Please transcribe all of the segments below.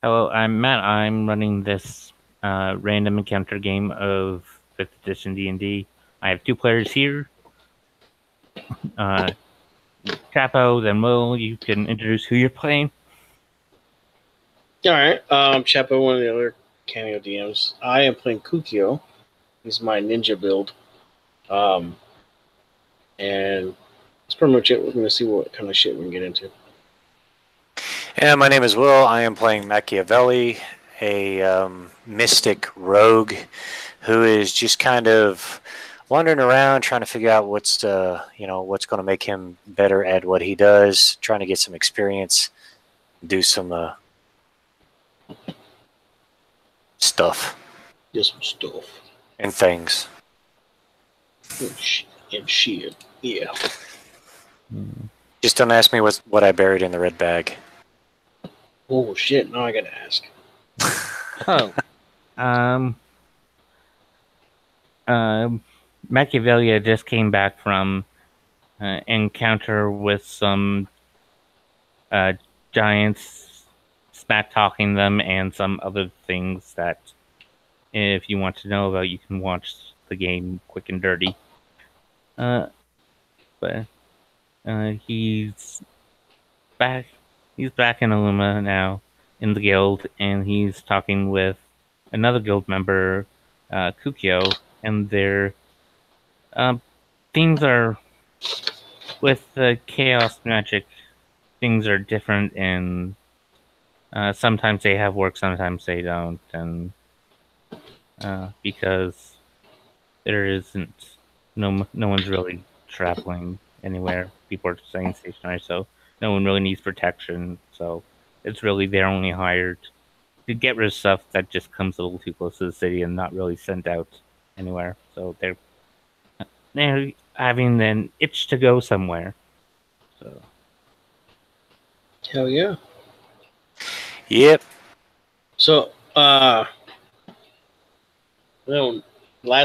Hello, I'm Matt. I'm running this random encounter game of 5th edition D&D. I have two players here, uh, Chapo, then Will. You can introduce who you're playing. All right. Chapo, one of the other Cameo DMs. I am playing Kukio. He's my ninja build. Um, and that's pretty much it. We're going to see what kind of shit we can get into. And my name is Will. I am playing Machiavelli, a mystic rogue who is just kind of wandering around trying to figure out what's going to make him better at what he does, trying to get some experience, do some stuff Just some stuff. and things. And shit. Yeah. Just don't ask me what I buried in the red bag. Oh, shit. Now I got to ask. Machiavelli just came back from encounter with some giants, smack talking them, and some other things that, if you want to know about, you can watch the game Quick and Dirty. But he's back. He's back in Illuma now, in the guild, and he's talking with another guild member, Kukio, and their things are with the chaos magic. Things are different, and sometimes they have work, sometimes they don't, and because there isn't no one's really traveling anywhere. People are staying stationary, so no one really needs protection. So it's really they're only hired to get rid of stuff that just comes a little too close to the city and not really sent out anywhere. So they're having an itch to go somewhere. So Hell yeah. Yep. So, last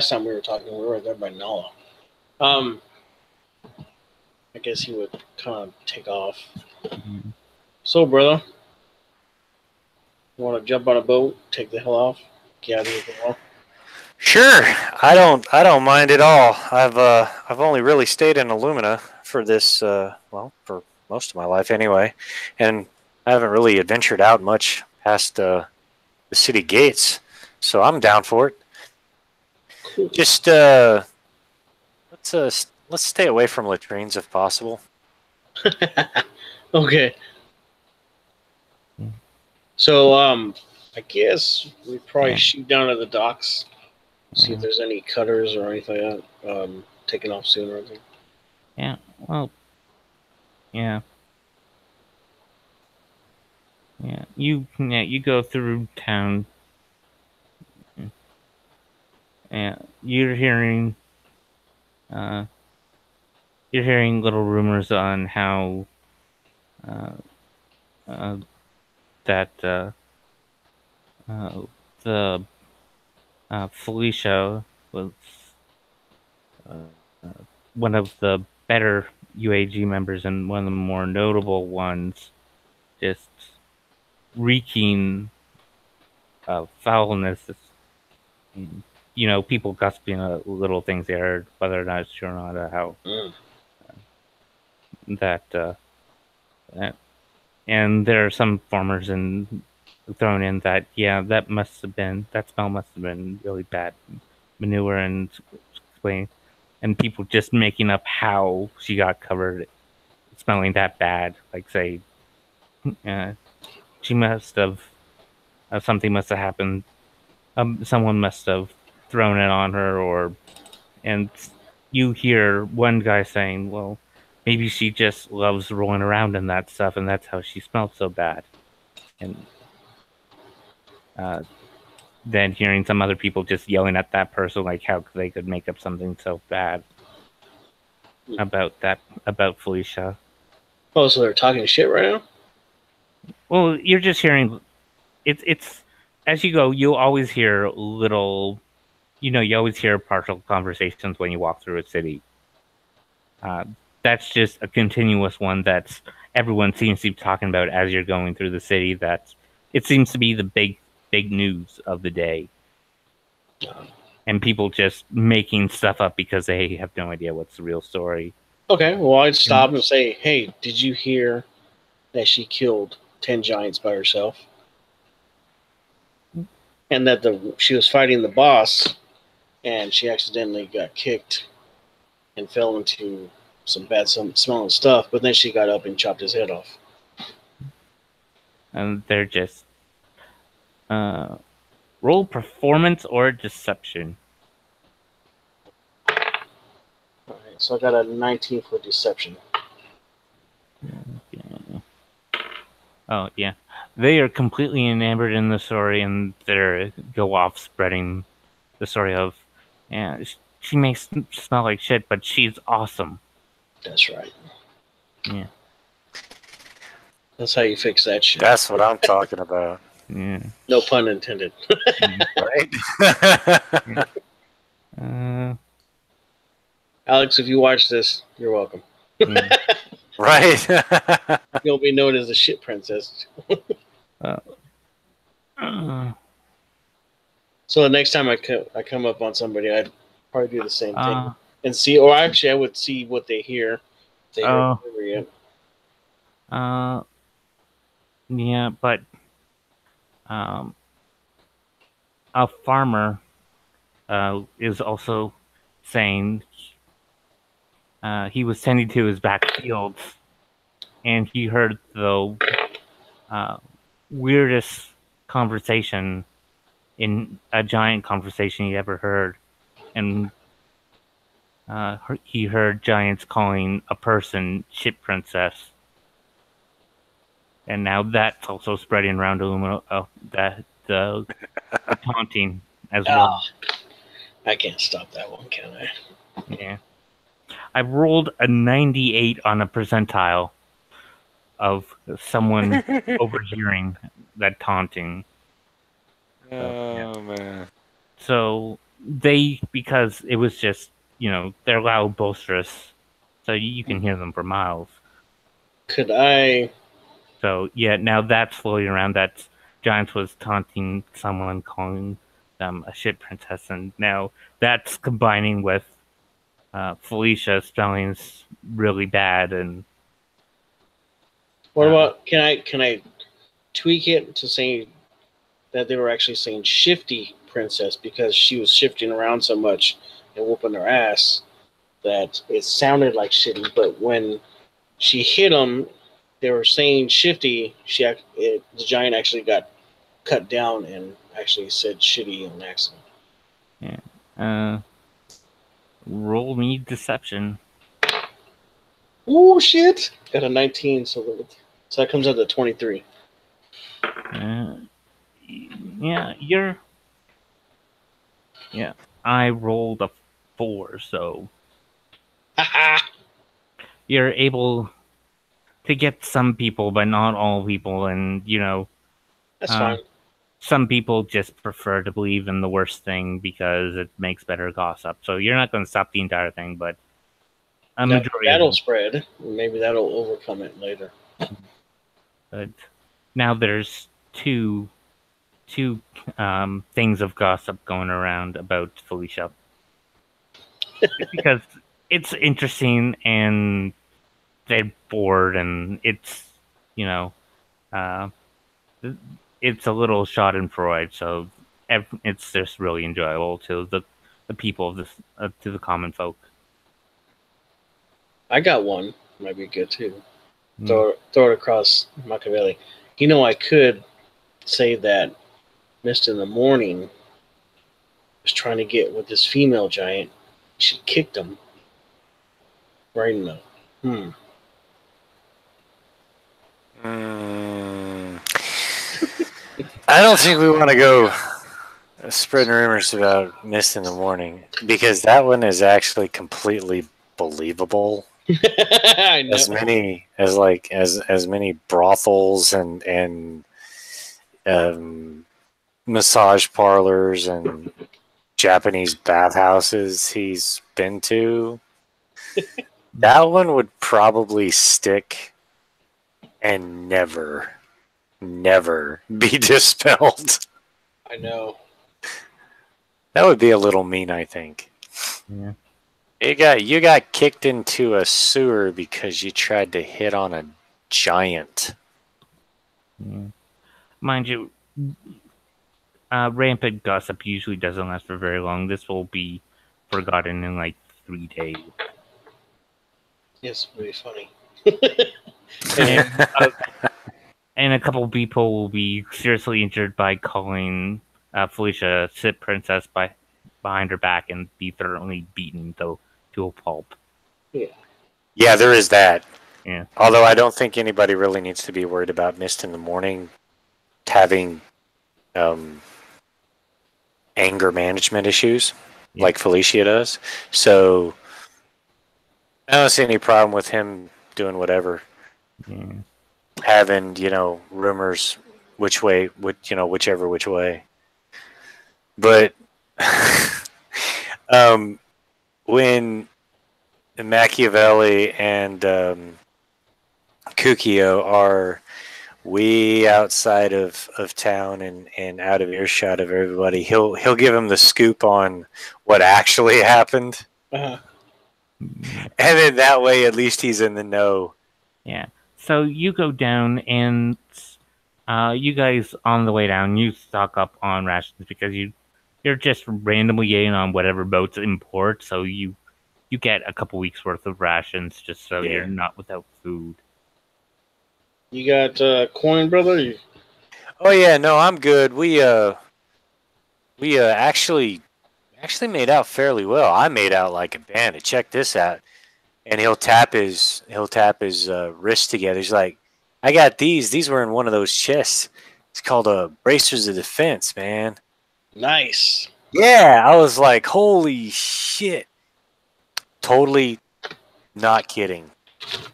time we were talking, we were there by Nala. I guess he would kind of take off. mm-hmm. So, brother, you want to jump on a boat, take the hell off, get out of here for a while? Sure. I don't mind at all. I've only really stayed in Illumina for this for most of my life anyway, and I haven't really adventured out much past the city gates, so I'm down for it. Cool. Just let's stay away from latrines if possible. Okay. So, I guess we probably shoot down to the docks, see if there's any cutters or anything like that taking off soon or anything. Yeah. Well. Yeah. Yeah. You go through town. And you're hearing little rumors on how that the Felicia was one of the better UAG members and one of the more notable ones, just reeking of foulness. You know, people gossiping little things they heard, whether or not it's true or not, how that and there are some farmers thrown in that that smell must have been really bad manure and people just making up how she got covered smelling that bad, like say she must have something must have happened, someone must have thrown it on her, and you hear one guy saying, well, maybe she just loves rolling around in that stuff, and that's how she smelled so bad. And then hearing some other people just yelling at that person, like how they could make up something so bad about Felicia. Oh, so they're talking shit right now? Well, you're just hearing. It's as you go, you'll always hear little. You always hear partial conversations when you walk through a city. That's just a continuous one that's everyone seems to be talking about as you're going through the city. That it seems to be the big news of the day, and people just making stuff up because they have no idea what's the real story. Okay, well, I'd stop and say, hey, did you hear that she killed 10 giants by herself? And that she was fighting the boss, and she accidentally got kicked and fell into some bad smelling stuff, but then she got up and chopped his head off. And they're just roll performance or deception. All right, so I got a 19 for deception. Okay. Oh yeah, they are completely enamored in the story, and they go off spreading the story of, yeah, she may smell like shit, but she's awesome. That's right. Yeah. That's how you fix that shit. That's what I'm talking about. Yeah. No pun intended. Right? Alex, if you watch this, you're welcome. Yeah. Right. You'll be known as the shit princess. So the next time I come up on somebody, I'd probably do the same thing and see, or actually, I would see what they hear. If they hear it. Yeah, but a farmer is also saying he was tending to his back fields, and he heard the weirdest conversation in a giant conversation he ever heard, and he heard giants calling a person shit princess. And now that's also spreading around the taunting as well. I can't stop that one, can I? Yeah. I rolled a 98 on a percentile of someone overhearing that taunting. Oh, man. So because it was just, they're loud, boisterous, so you can hear them for miles. Could I... So, yeah, now that's floating around. That Giants was taunting someone, calling them a shit princess, and now that's combining with Felicia spelling's really bad. And what about, can I tweak it to say that they were actually saying shifty princess because she was shifting around so much and whooping her ass that it sounded like shitty, but when she hit them, they were saying shifty. The giant actually got cut down and actually said shitty on accident. Yeah. Roll me deception. Oh shit! Got a 19, so that comes out to 23. Yeah, I rolled a 4, so you're able to get some people, but not all people, and that's fine. Some people just prefer to believe in the worst thing because it makes better gossip. So you're not going to stop the entire thing, but a majority that'll spread. Maybe that'll overcome it later. But now there's two things of gossip going around about Felicia. Because it's interesting and they're bored, and it's it's a little Schadenfreude, so it's just really enjoyable to the people of this to the common folk. I got one, might be good too. Throw it across Machiavelli. I could say that Mist in the Morning was trying to get with this female giant. She kicked him right in the I don't think we want to go spreading rumors about Mist in the Morning, because that one is actually completely believable. I know. As many brothels and massage parlors and Japanese bathhouses he's been to. That one would probably stick and never never be dispelled. I know. That would be a little mean, I think. Yeah. You got kicked into a sewer because you tried to hit on a giant. Yeah. Mind you, rampant gossip usually doesn't last for very long. This will be forgotten in like 3 days. Yes, it'll be funny. And a couple people will be seriously injured by calling Felicia Sith Princess behind her back and be thoroughly beaten to a pulp. Yeah, there is that. Yeah. Although I don't think anybody really needs to be worried about Mist in the Morning having anger management issues like Felicia does. So I don't see any problem with him doing whatever. Yeah. Having, rumors whichever which way. But when Machiavelli and Kukio are way outside of town and out of earshot of everybody, he'll give him the scoop on what actually happened. Uh-huh. And then that way at least he's in the know. Yeah. So you go down and you guys on the way down, you stock up on rations because you're just randomly getting on whatever boats in port, so you get a couple weeks worth of rations just so you're not without food. You got coin, brother? Oh yeah, no, I'm good. We actually made out fairly well. I made out like a bandit. Check this out. And he'll tap his wrist together. He's like, I got these. These were in one of those chests. It's called Bracers of Defense, man. Nice. Yeah, I was like, holy shit. Totally not kidding.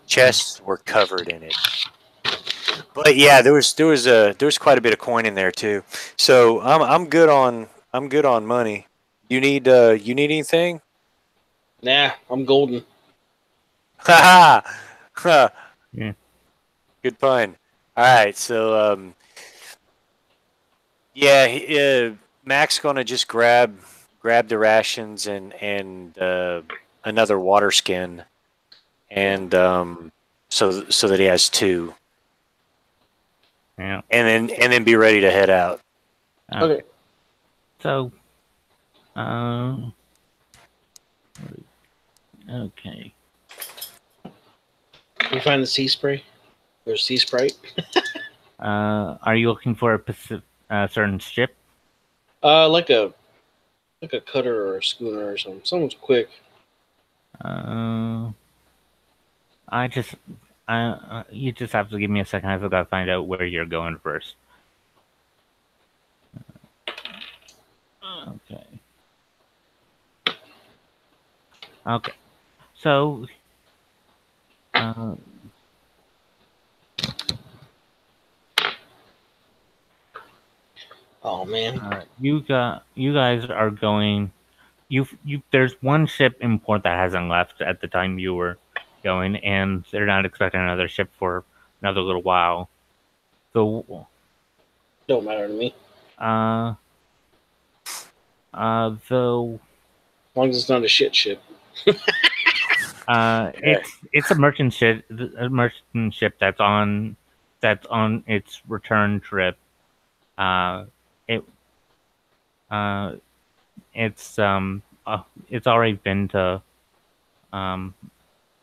Chests were covered in it. But yeah, there was quite a bit of coin in there too. So I'm good on money. You need anything? Nah, I'm golden. Ha ha. Yeah. Good pun. All right, so Mac's gonna just grab the rations and another water skin, and so that he has 2. Yeah. And then be ready to head out. Okay. So, okay. Can you find the sea spray? There's sea sprite. Are you looking for a certain ship? Like a cutter or a schooner or something. Someone's quick. You just have to give me a second. I've got to find out where you're going first. Okay. Okay. So, Oh man. you guys are going. There's one ship in port that hasn't left at the time you were going, and they're not expecting another ship for another little while. So, Don't matter to me. though, As long as it's not a shit ship. it's a merchant ship. A merchant ship that's on its return trip. It's already been to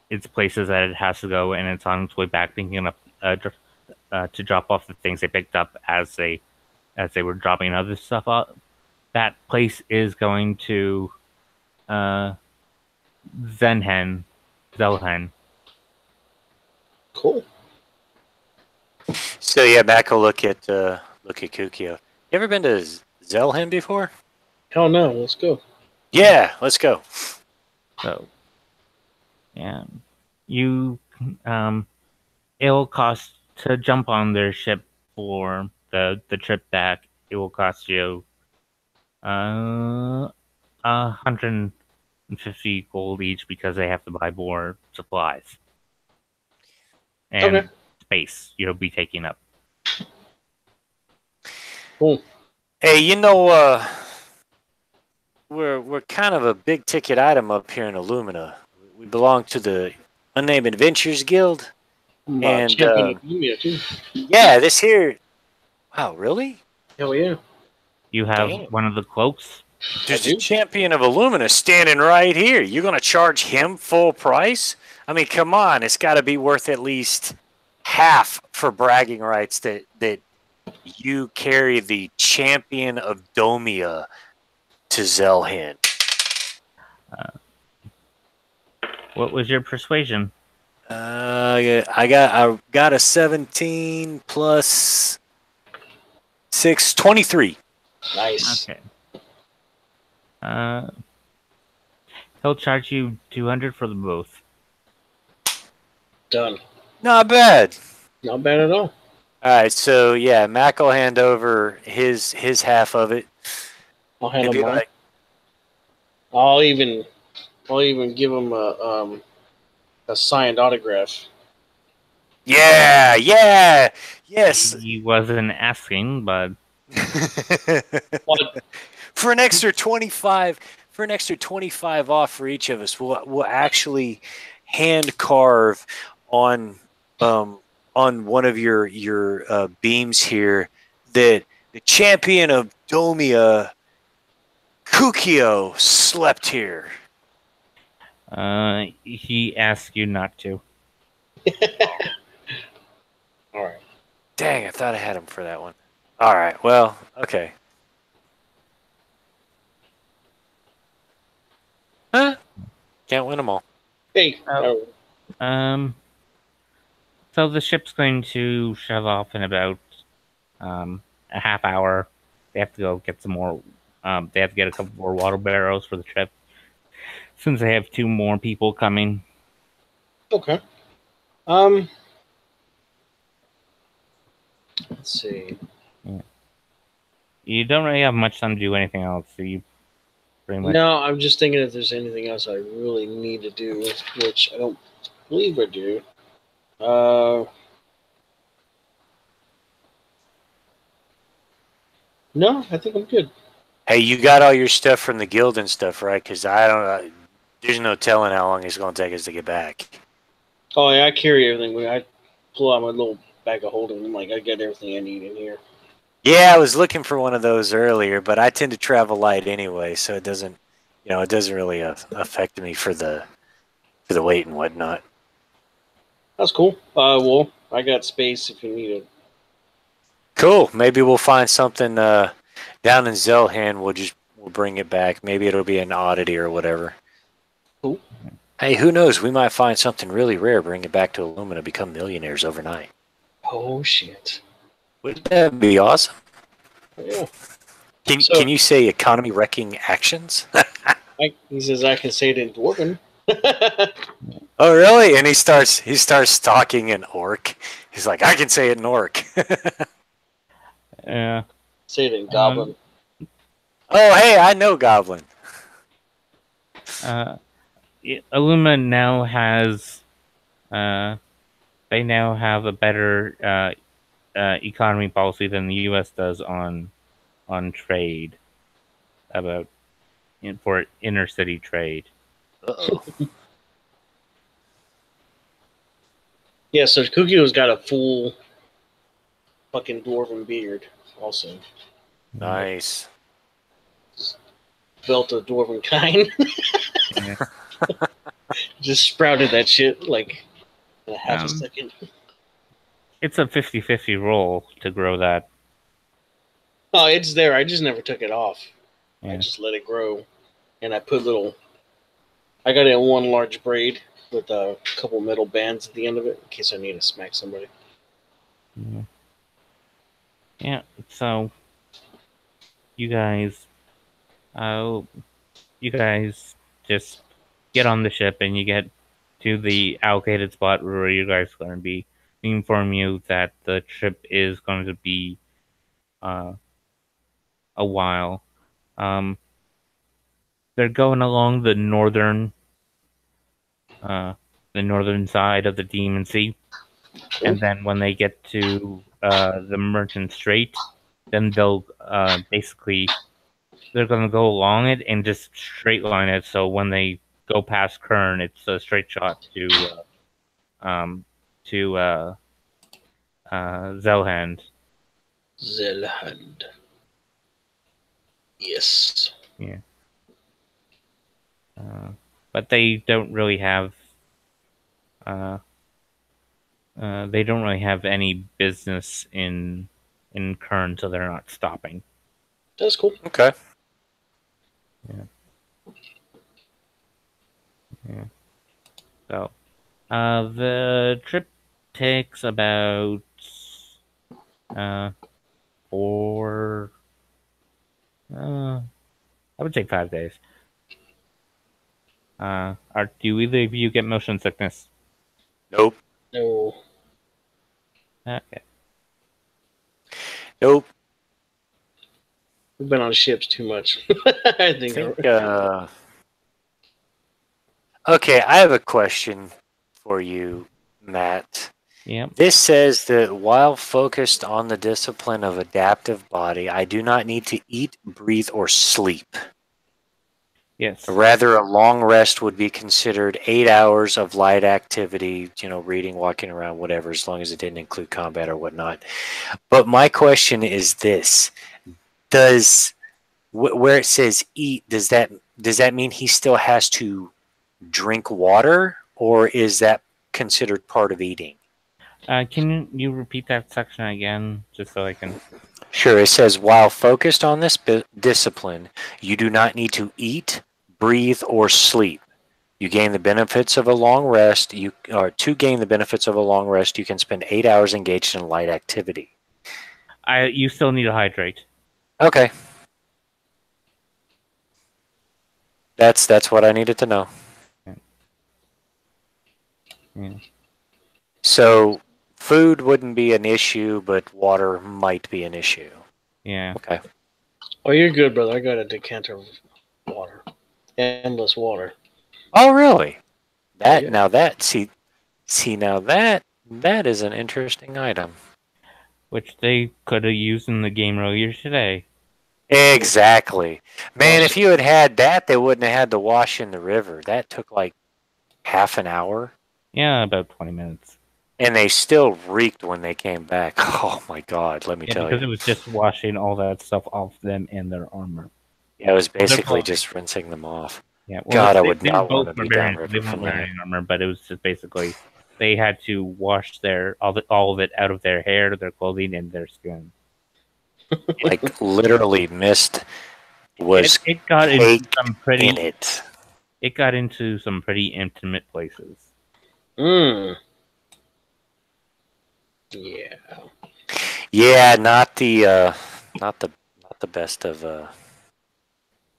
its places that it has to go, and it's on its way back, thinking of to drop off the things they picked up as they were dropping other stuff off. That place is going to Zelhen. Cool. So yeah, Mac will look at Kukio. You ever been to Zelhen before? Hell no. Let's go. Yeah, let's go. So, yeah, it'll cost to jump on their ship for the trip back. It will cost you 150 gold each because they have to buy more supplies and space you'll be taking up. Cool. Hey, we're kind of a big ticket item up here in Illumina. We belong to the Unnamed Adventures Guild, I'm and champion of Lumia too. yeah, this here. Wow, really? Hell yeah. You have Damn. one of the cloaks. There's I a do. champion of Illumina standing right here. You're gonna charge him full price? I mean, come on, it's got to be worth at least half for bragging rights that you carry the champion of Domia to Zelhin. What was your persuasion? I got a 17 plus 6, 23. Nice. Okay. He'll charge you 200 for them both. Done. Not bad. Not bad at all. All right, so yeah, Mac will hand over his half of it. I'll And handle be mine. like, I'll even give him a signed autograph. yeah, yes. He wasn't asking, but What? For an extra 25 off for each of us, we'll actually hand carve on one of your beams here that the champion of Domia, Kukio, slept here. he asked you not to. All right. Dang, I thought I had him for that one. All right, well, okay. Huh? Can't win them all. Hey. Oh. So the ship's going to shove off in about a half hour. They have to go get some more. They have to get a couple more water barrels for the trip, since they have 2 more people coming. Okay. Let's see. You don't really have much time to do anything else, so you pretty much. No, I'm just thinking if there's anything else I really need to do, which I don't believe I do. No, I think I'm good. Hey, you got all your stuff from the guild and stuff, right? Because I don't. There's no telling how long it's going to take us to get back. Oh yeah, I carry everything. I pull out my little bag of holding. I'm like, I got everything I need in here. Yeah, I was looking for one of those earlier, but I tend to travel light anyway, so it doesn't, it doesn't really affect me for the weight and whatnot. That's cool. Well, I got space if you need it. Cool. Maybe we'll find something down in Zelhan. We'll bring it back. Maybe it'll be an oddity or whatever. Cool. Hey, who knows? We might find something really rare, bring it back to Illumina, become millionaires overnight. Oh shit! Wouldn't that be awesome? Yeah. Can you say economy wrecking actions? He says I can say it in Dwarven. Oh really? And he starts talking in orc. He's like, I can say it in orc. Yeah. Say it in Goblin. Oh hey, I know Goblin. Illuma now has. They now have a better economy policy than the U.S. does on trade, for intercity trade. Uh-oh. Yeah, so Kukio's got a full fucking Dwarven beard also. Nice. Built a Dwarven kind. Yeah. Just sprouted that shit like in a half a second. It's a 50-50 roll to grow that. Oh, it's there. I just never took it off. Yeah. I just let it grow. And I put I got it in one large braid with a couple metal bands at the end of it in case I need to smack somebody. Yeah, so you guys just get on the ship and you get to the allocated spot where you guys are going to be. We inform you that the trip is going to be a while. They're going along the northern side of the Demon Sea, and then when they get to the Merchant Strait, then they'll basically they're going to go along it and just straight line it. So when they go past Kern, it's a straight shot to Zelhand. Zelhand. Yes. Yeah. But they don't really have any business in Kern, so they're not stopping. That's cool. Okay. Yeah. So, the trip takes about 4. I would say 5 days. Do either of you get motion sickness? Nope. No. Okay. Nope. We've been on ships too much. I think. Okay, I have a question for you, Matt. Yep. This says that while focused on the discipline of adaptive body, I do not need to eat, breathe, or sleep. Yes. Rather, a long rest would be considered 8 hours of light activity, reading, walking around, whatever, as long as it didn't include combat or whatnot. But my question is this. Where it says eat, does that mean he still has to drink water, or is that considered part of eating? Can you repeat that section again, just so I can... Sure. It says, while focused on this discipline, you do not need to eat, breathe, or sleep. You gain the benefits of a long rest. To gain the benefits of a long rest, you can spend 8 hours engaged in light activity. You still need to hydrate. Okay. That's what I needed to know. Yeah. So food wouldn't be an issue, but water might be an issue. Yeah. Okay. Oh, you're good, brother. I got a decanter of water. Endless water. Oh, really? That Yeah. now that now that is an interesting item. Which they could have used in the game earlier today. Exactly. Man, if you had had that, they wouldn't have had to wash in the river. That took like half an hour. Yeah, about 20 minutes. And they still reeked when they came back. Oh my god, let me tell you. Because it was just washing all that stuff off them and their armor. Yeah, it was basically just rincing them off. Yeah, God, I would not want to be downriver They from weren't wearing that. armor, but it was just basically they had to wash all of it out of their hair, their clothing, and their skin. Like literally, mist was it got into some pretty in it. It got into some pretty intimate places. Yeah. Yeah, not the best of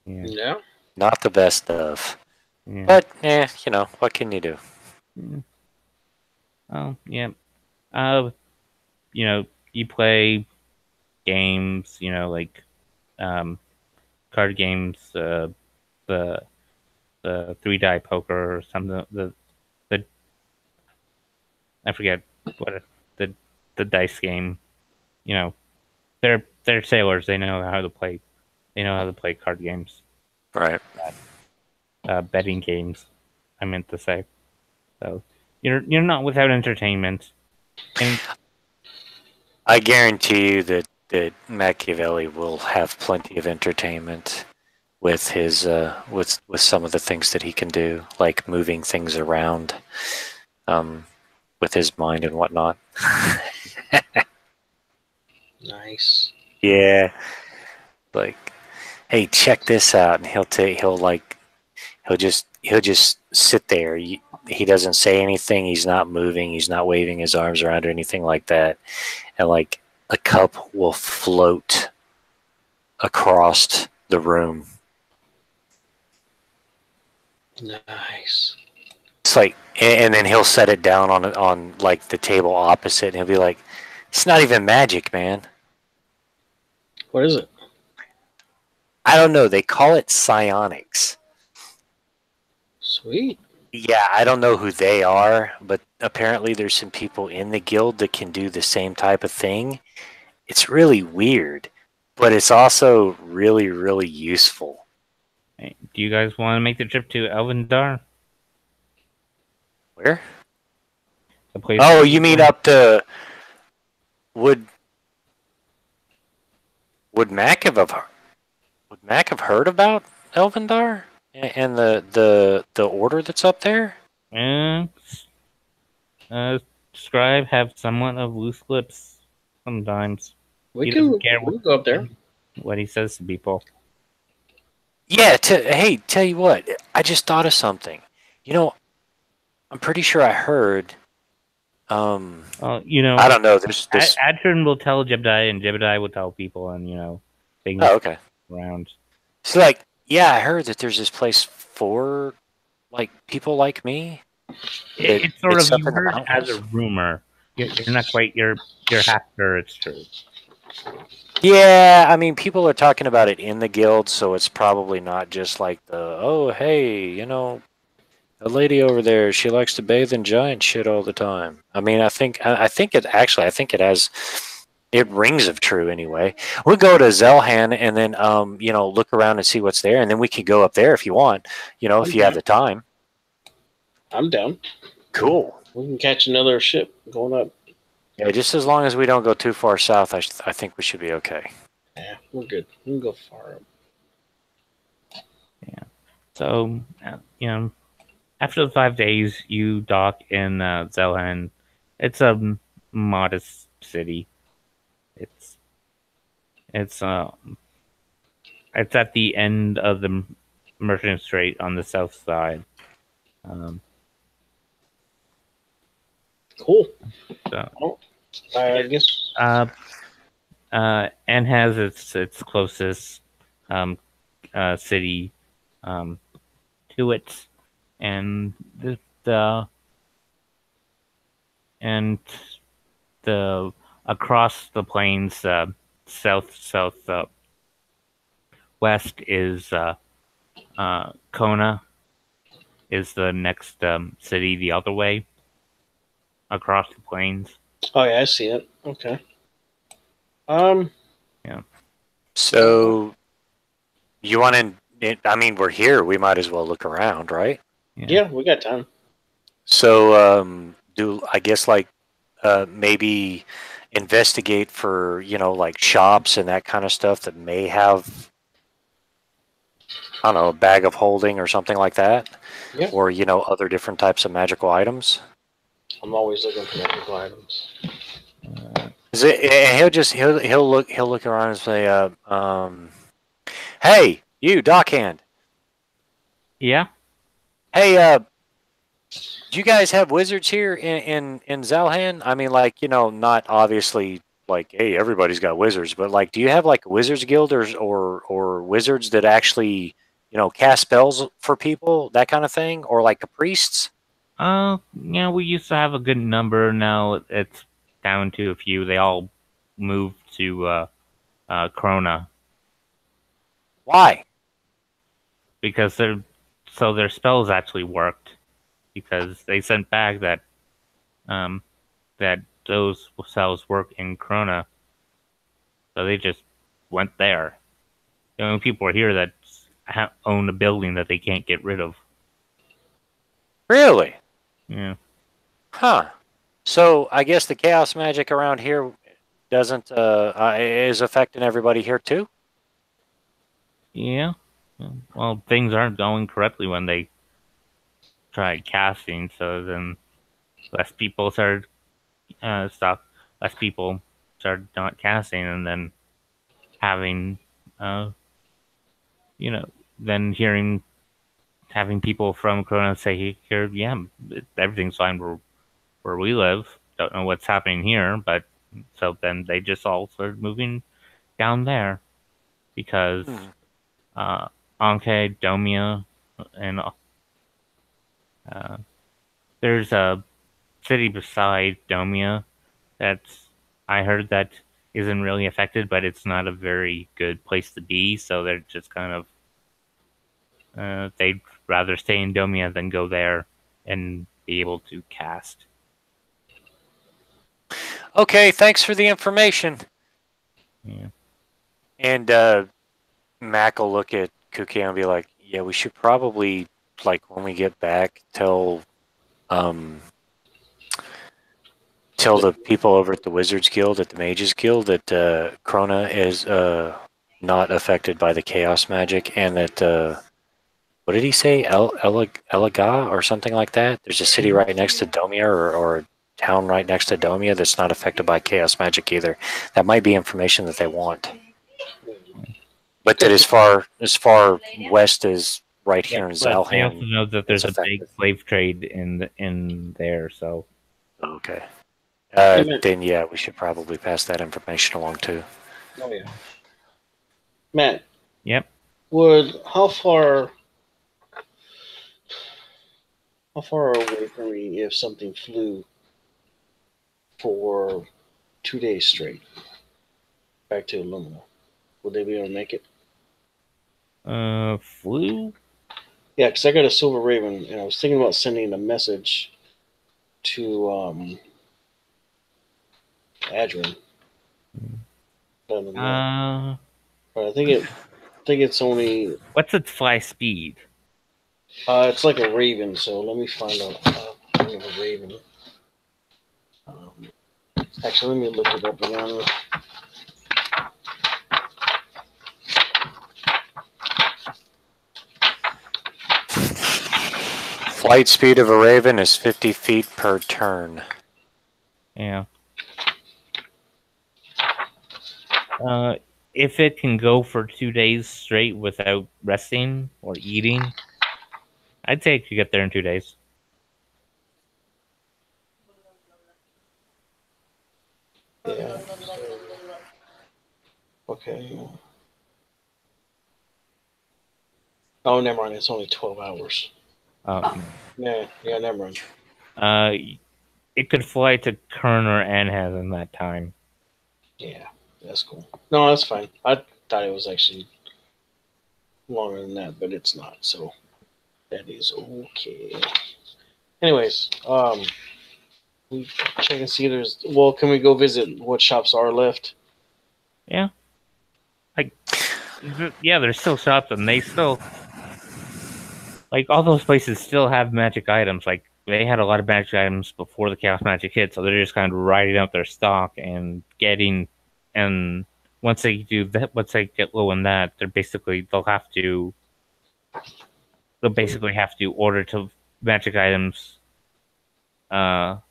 Yeah. not the best of. Yeah. But what can you do? Oh, yeah. You play games, like card games, the 3-die poker or something. I forget what the dice game. They're sailors. They know how to play. They know how to play card games. Right. Betting games, I meant to say. So you're not without entertainment. And I guarantee you that Machiavelli will have plenty of entertainment with his with some of the things that he can do, like moving things around with his mind and whatnot. Nice. Yeah. Like, hey, check this out, and he'll just sit there. He doesn't say anything. He's not moving. He's not waving his arms around or anything like that. And like a cup will float across the room. Nice. It's like, and then he'll set it down on like the table opposite, and he'll be like, "It's not even magic, man." What is it? I don't know. They call it psionics. Sweet. Yeah, I don't know who they are, but apparently there's some people in the guild that can do the same type of thing. It's really weird, but it's also really, really useful. Hey, do you guys want to make the trip to Elvendar? Where? The place. Oh, you mean up to would Mac have heard about Elvendar and the order that's up there? And Scribe have somewhat of loose lips sometimes. We He can doesn't care we'll go up there. what he says to people. Yeah. Hey, tell you what, I just thought of something. You know, I'm pretty sure I heard. You know, I don't know. This. Adrian will tell Jebediah, and Jebediah will tell people, and things Oh, okay. around. So, like, yeah, I heard that there's this place for like people like me. It's sort of up you in the heard as a mountains. rumor. You're not quite. You're half sure it's true. Yeah, I mean, people are talking about it in the guild, so it's probably not just like oh, hey, a lady over there, she likes to bathe in giant shit all the time. I mean, I think it has, it rings of true anyway. We'll go to Zelhan and then, look around and see what's there, and then we can go up there if you want, if you have the time. I'm down. Cool. We can catch another ship going up. Yeah, just as long as we don't go too far south, I think we should be okay. Yeah, we're good. We can go far up. Yeah. So, after the 5 days, you dock in Zelhan. It's a modest city. It's at the end of the Merchant Strait on the south side. Cool. So, I guess. and has its closest city to it, and the across the plains south west is Kona is the next city the other way across the plains. Oh yeah, I see it. Okay. Yeah. So you want to? I mean, we're here. We might as well look around, right? Yeah, we got time. So I guess maybe investigate for like shops and that kind of stuff that may have, I don't know, a bag of holding or something like that, Yeah. or other different types of magical items. I'm always looking for magical items. He'll look around and say, "Hey, you, Dockhand. Yeah. Hey, do you guys have wizards here in Zelhan? I mean, not obviously like, hey, everybody's got wizards, but like, do you have like a wizards guild or wizards that actually cast spells for people, that kind of thing, or like priests?" We used to have a good number. Now it's down to a few. They all moved to Krona. Why? Because their spells actually worked. Because they sent back that those spells work in Krona. So they just went there. People are here that own a building that they can't get rid of. Really? Yeah. Huh. So I guess the chaos magic around here doesn't is affecting everybody here too. Yeah. Well, things aren't going correctly when they tried casting, so then less people started less people started not casting, and then having then having people from Corona say here, yeah, everything's fine where we live. Don't know what's happening here, but so then they just all started moving down there because Anke, Domia, and there's a city beside Domia that's I heard that isn't really affected, but it's not a very good place to be. So they're just kind of they'd rather stay in Domia than go there and be able to cast. Okay, thanks for the information. Yeah. And Mac will look at Cookie and be like, "Yeah, we should probably like when we get back um tell the people over at the Wizards Guild, at the Mages Guild, that Krona is not affected by the chaos magic, and that what did he say, Elaga or something like that? There's a city right next to Domia, or a town right next to Domia that's not affected by chaos magic either. That might be information that they want, but that as far west as right Yeah, here in but I also Zalhan, know that it's there's a big affected. slave trade in there, so Okay. Matt. Then yeah, we should probably pass that information along too. Oh yeah, Matt. yep. How far away from me if something flew for 2 days straight back to Illumina? Would they be able to make it? Flu? Yeah, because I got a Silver Raven, and I was thinking about sending a message to Adrian. Let him know. But I think it's only What's its fly speed? it's like a Raven. So let me find out. I have a Raven. Actually, let me look it up again. Flight speed of a Raven is 50 feet per turn. Yeah. If it can go for 2 days straight without resting or eating, I'd say it could get there in 2 days. Yeah. Okay. Oh, never mind. It's only 12 hours. Yeah, never mind. It could fly to Kerner and has in that time. Yeah, that's cool. No, that's fine. I thought it was actually longer than that, but it's not. So that is okay. Anyways, we check and see if there's. Well, can we go visit what shops are left? Yeah. Yeah, there's still shops, and they still all those places still have magic items. Like they had a lot of magic items before the chaos magic hit, so they're just kind of riding up their stock and getting. And once they do that, once they get low on that, they'll basically have to order to magic items. Talk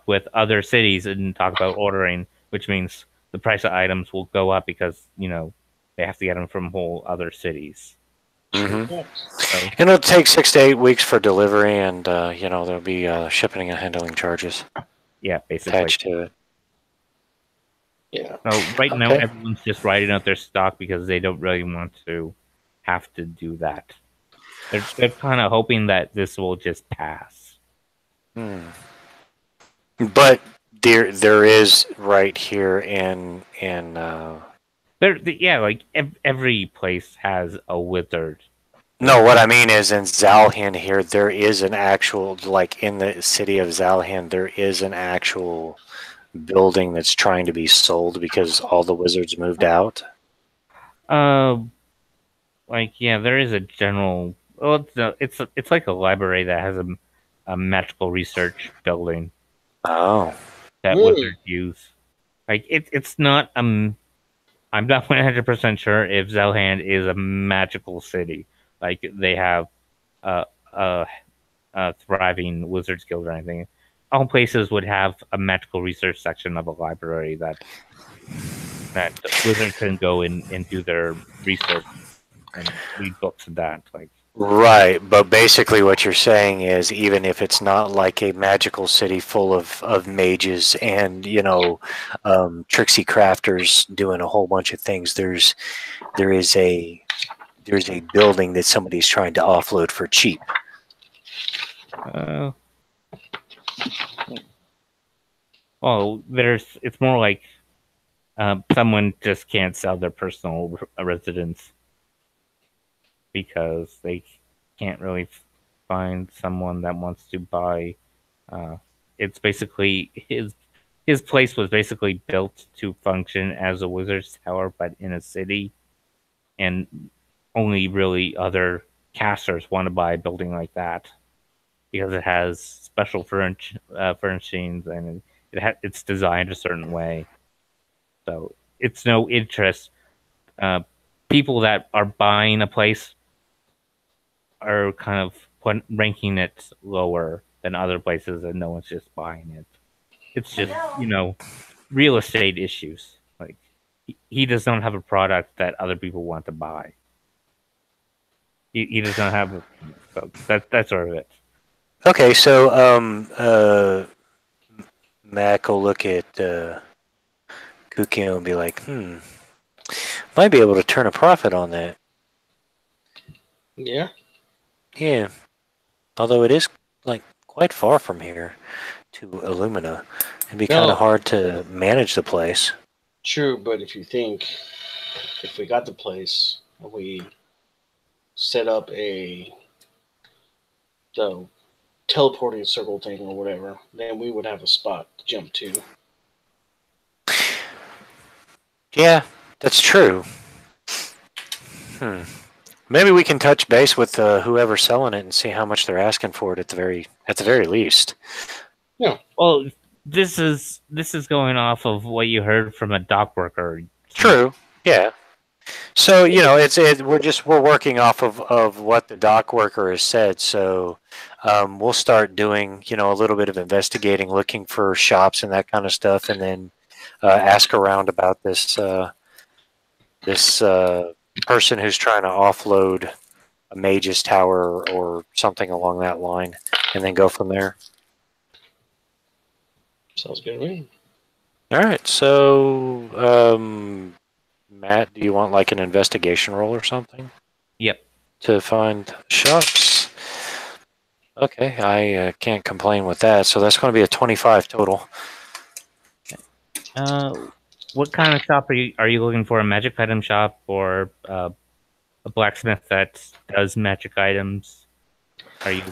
with other cities and talk about ordering, which means the price of items will go up because they have to get them from whole other cities. Mm-hmm. So, and it'll take 6 to 8 weeks for delivery, and there'll be shipping and handling charges. Yeah, basically attached to it. Yeah. So right now, everyone's just writing out their stock because they don't really want to have to do that. They're kind of hoping that this will just pass. But there is right here in every place has a wizard. No, what I mean is in Zalhan here, there is an actual, like in the city of Zalhan, there is an actual building that's trying to be sold because all the wizards moved out. There is a general. Well, it's like a library that has a magical research building. Oh, that wizards use. It's not I'm not 100% sure if Zelhand is a magical city. Like they have a thriving wizards guild or anything. All places would have a magical research section of a library that wizards can go in and do their research and read books and that. Right, but basically what you're saying is even if it's not like a magical city full of mages and tricksy crafters doing a whole bunch of things, there's a building that somebody's trying to offload for cheap. Well, it's more like someone just can't sell their personal residence because they can't really find someone that wants to buy. It's basically his place was basically built to function as a wizard's tower, but in a city, and only really other casters want to buy a building like that because it has special furnishings and it's designed a certain way. So it's no interest. People that are buying a place are kind of ranking it lower than other places, and no one's just buying it. It's just real estate issues. Like he does not have a product that other people want to buy. He does not have so that's sort of it. Okay, so Mac will look at Kukio and be like, might be able to turn a profit on that. Yeah. Yeah. Although it is like quite far from here to Illumina. It'd be kind of hard to manage the place. True, but if we got the place, we set up the teleporting circle thing or whatever, then we would have a spot to jump to. Yeah, that's true. Maybe we can touch base with whoever's selling it and see how much they're asking for it at the very least. Yeah. Well, this is going off of what you heard from a dock worker. True. Yeah. So we're working off of what the dock worker has said. So we'll start doing a little bit of investigating, looking for shops and that kind of stuff, and then ask around about this person who's trying to offload a mage's tower or something along that line, and then go from there. Sounds good to me. All right. So, Matt, do you want like an investigation roll or something? Yep. To find shops. Okay, I can't complain with that. So that's going to be a 25 total. What kind of shop are you looking for? A magic item shop or a blacksmith that does magic items? Are you?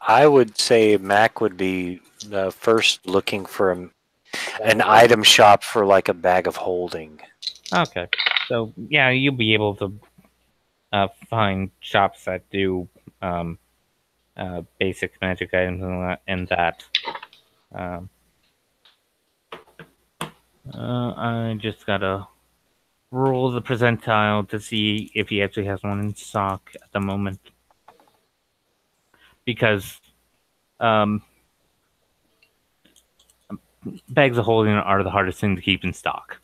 I would say Mac would be first looking for an item shop for like a bag of holding. Okay, so yeah, you'll be able to find shops that do basic magic items and that. I just gotta roll the percentile to see if he actually has one in stock at the moment. Because bags of holding are the hardest thing to keep in stock.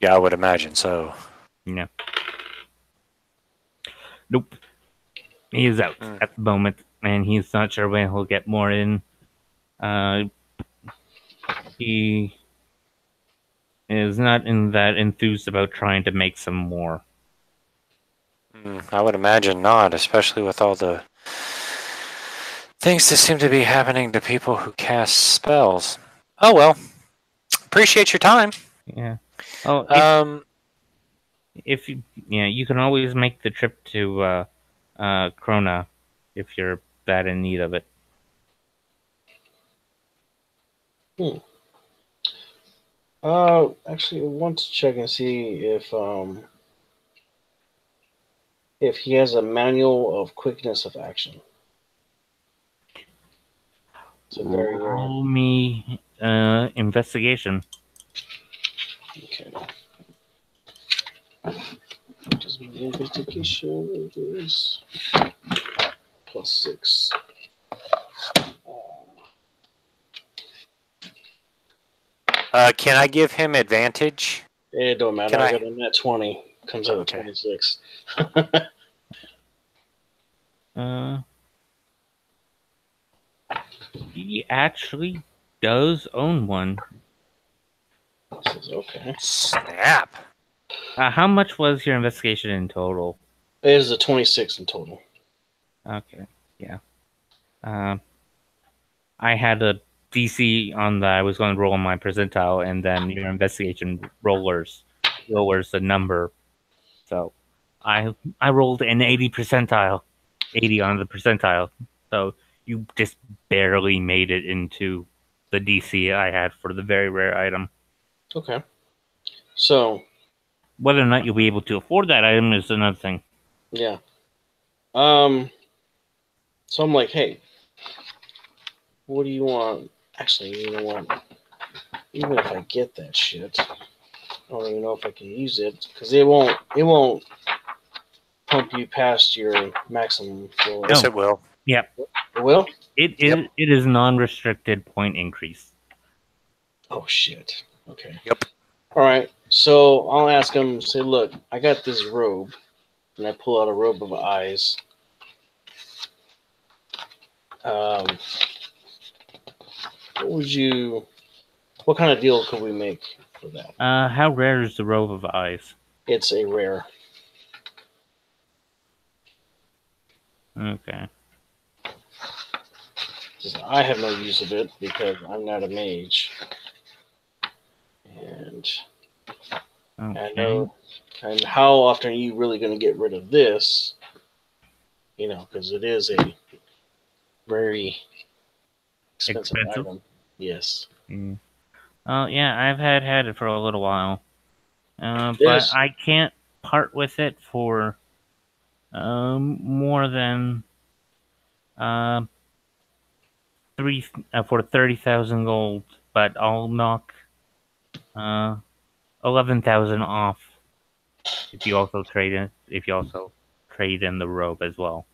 Yeah, I would imagine so. Yeah. Nope. He is out at the moment, and he's not sure when he'll get more in. He is not that enthused about trying to make some more. I would imagine not, especially with all the things that seem to be happening to people who cast spells. Oh well. Appreciate your time. Yeah. Oh, if you can always make the trip to Krona if you're that in need of it. Actually, I want to check and see if he has a manual of quickness of action. So roll me investigation. Okay. Just my investigation is +6. Can I give him advantage? It don't matter. I got a net 20. Comes out of 26. He actually does own one. Okay. Snap. How much was your investigation in total? It is a 26 in total. Okay. Yeah. I had a DC on that I was going to roll on my percentile, and then your investigation lowers the number. So I rolled an 80 percentile. 80 on the percentile. So you just barely made it into the DC I had for the very rare item. Okay. So, Whether or not you'll be able to afford that item is another thing. yeah. So I'm like, hey, what do you want? Actually, you know what? Even if I get that shit, I don't even know if I can use it because it won't pump you past your maximum floor. Yes, No. it will. Yep. It will? It Yep. is non-restricted point increase. Oh shit. Okay. Yep. All right. So I'll ask him. Say, look, I got this robe, and I pull out a robe of eyes. What kind of deal could we make for that? How rare is the robe of eyes? It's a rare. Okay. I have no use of it because I'm not a mage. And Okay. I know. And how often are you really going to get rid of this? You know, because it is a very expensive item. Yes. Mm. Yeah, I've had it for a little while. But Yes. I can't part with it for more than for 30,000 gold, but I'll knock 11,000 off if you also trade in the robe as well.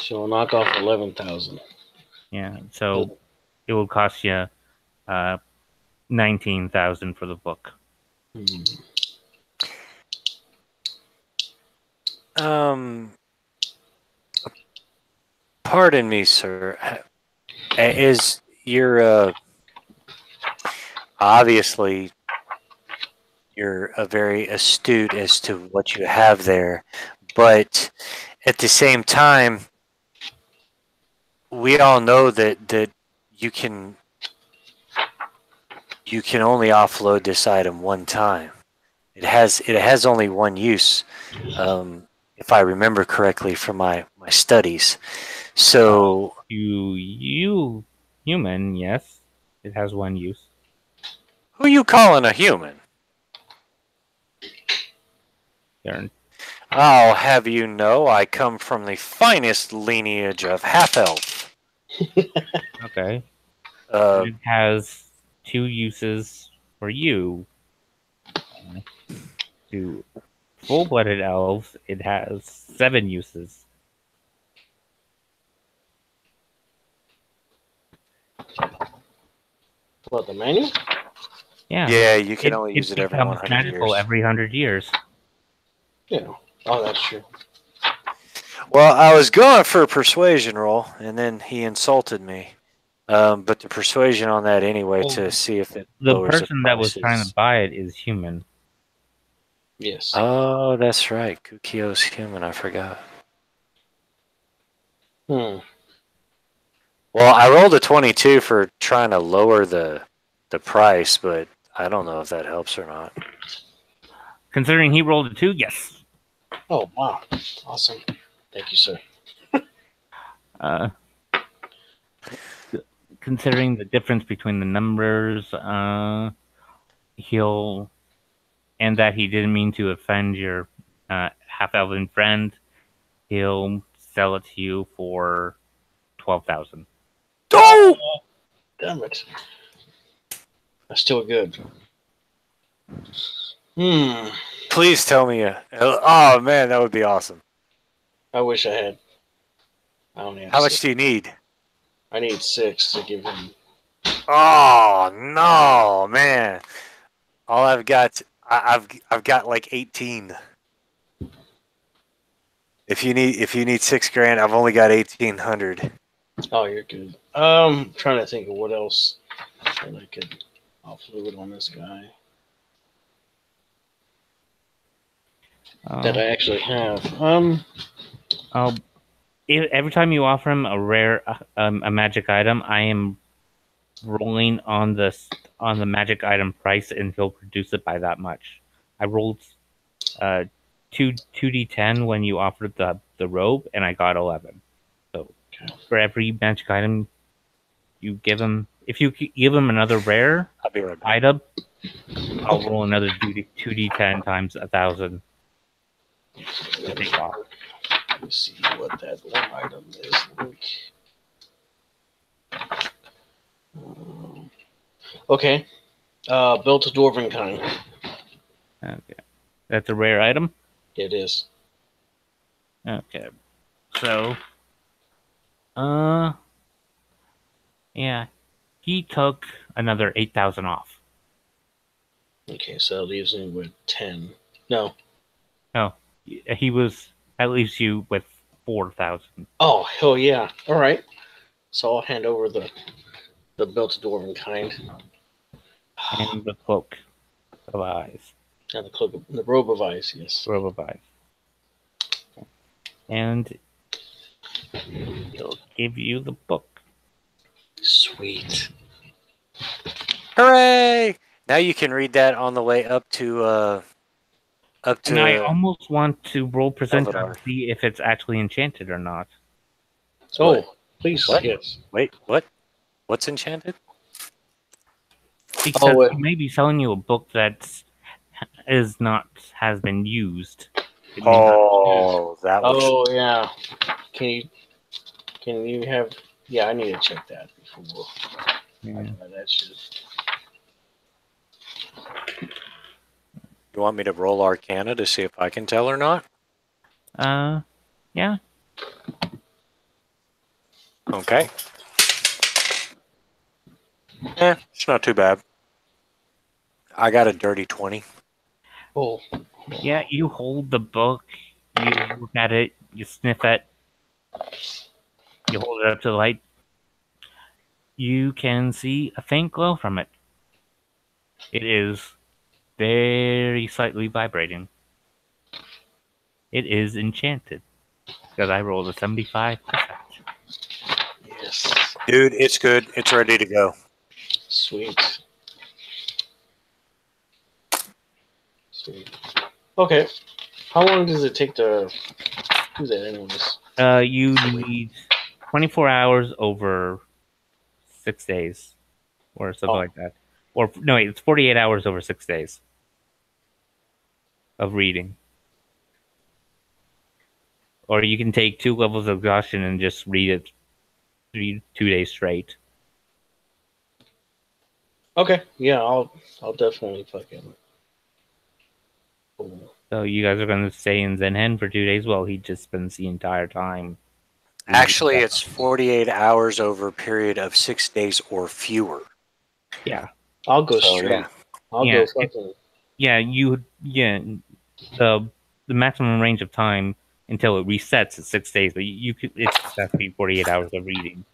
So I'll knock off 11,000. Yeah, so it will cost you 19,000 for the book. Pardon me, sir. Is your obviously you're a very astute as to what you have there, but at the same time, we all know that you can only offload this item one time. It has only one use, if I remember correctly from my studies. So You human, yes, it has one use. who you calling a human? Darn. I'll have you know I come from the finest lineage of half-elf. Okay. Uh, It has two uses for you. To full-blooded elves, it has 7 uses. What, the manual? yeah, you can only use it every becomes 100 magical years. every 100 years. Yeah. Oh, that's true. Well, I was going for a persuasion roll, and then he insulted me. But the persuasion on that anyway Well, to see if it The lowers person the that was prices. trying to buy it is human. Yes. Oh, that's right. Kukio's human. I forgot. Hmm. Well, I rolled a 22 for trying to lower the price, but I don't know if that helps or not. Considering he rolled a 2, yes. Oh, wow. Awesome. Thank you, sir. Considering the difference between the numbers, and that he didn't mean to offend your half-elven friend, he'll sell it to you for 12,000. Oh! Damn it. That's still good. Hmm. Please tell me. Oh man, that would be awesome. I wish I had. I only have How much 6. do you need? I need 6 to give him. Oh no, man! All I've got, I've got like 18. If you need $6,000, I've only got 1,800. Oh, you're good. Trying to think of what else that I could offload on this guy that I actually have. Every time you offer him a rare, a magic item, I am rolling on the magic item price, and he'll reduce it by that much. I rolled 2d10 when you offered the robe, and I got 11. So for every magic item you give him, if you give him another rare I'll be right back. item, I'll roll another 2d10 times 1,000 to take off. Let me see what that one item is like. Okay. Built a dwarven kind. Okay, that's a rare item. It is. Okay, so yeah, he took another 8,000 off. Okay, so that leaves me with 10. No. He was that leaves you with 4,000. Oh, hell yeah. All right. So I'll hand over the built a dwarven kind. And the cloak of eyes. And the robe of ice, yes. Robe of eyes. And he'll give you the book. Sweet. Hooray! Now you can read that on the way up to And I almost want to roll percentile Elvidar. to see if it's actually enchanted or not. Oh, What? please, What? yes. Wait, what? What's enchanted? Because wait. he may be selling you a book that has been used. It may Oh, that was. Oh, yeah. Can you have... Yeah, I need to check that before not- I buy that shit. You want me to roll Arcana to see if I can tell or not? Yeah. Okay. It's not too bad. I got a dirty 20. Oh. Yeah, you hold the book, you look at it, you sniff it, you hold it up to the light. You can see a faint glow from it. It is very slightly vibrating. It is enchanted. Because I rolled a 75%. Yes. Dude, it's good. It's ready to go. Sweet. Sweet. Okay. How long does it take to do that anyways? You need 24 hours over 6 days. Or something like that. Or, no, wait, it's 48 hours over 6 days. Of reading. Or you can take 2 levels of exhaustion and just read 2 days straight. Okay. Yeah, I'll definitely fucking... Oh. So you guys are going to stay in Zenhen for 2 days? Well, he just spends the entire time. Actually, it's 48 hours over a period of 6 days or fewer. Yeah. I'll go So, straight. yeah. I'll Yeah, go fucking... The maximum range of time until it resets is 6 days, but it's has to be 48 hours of reading.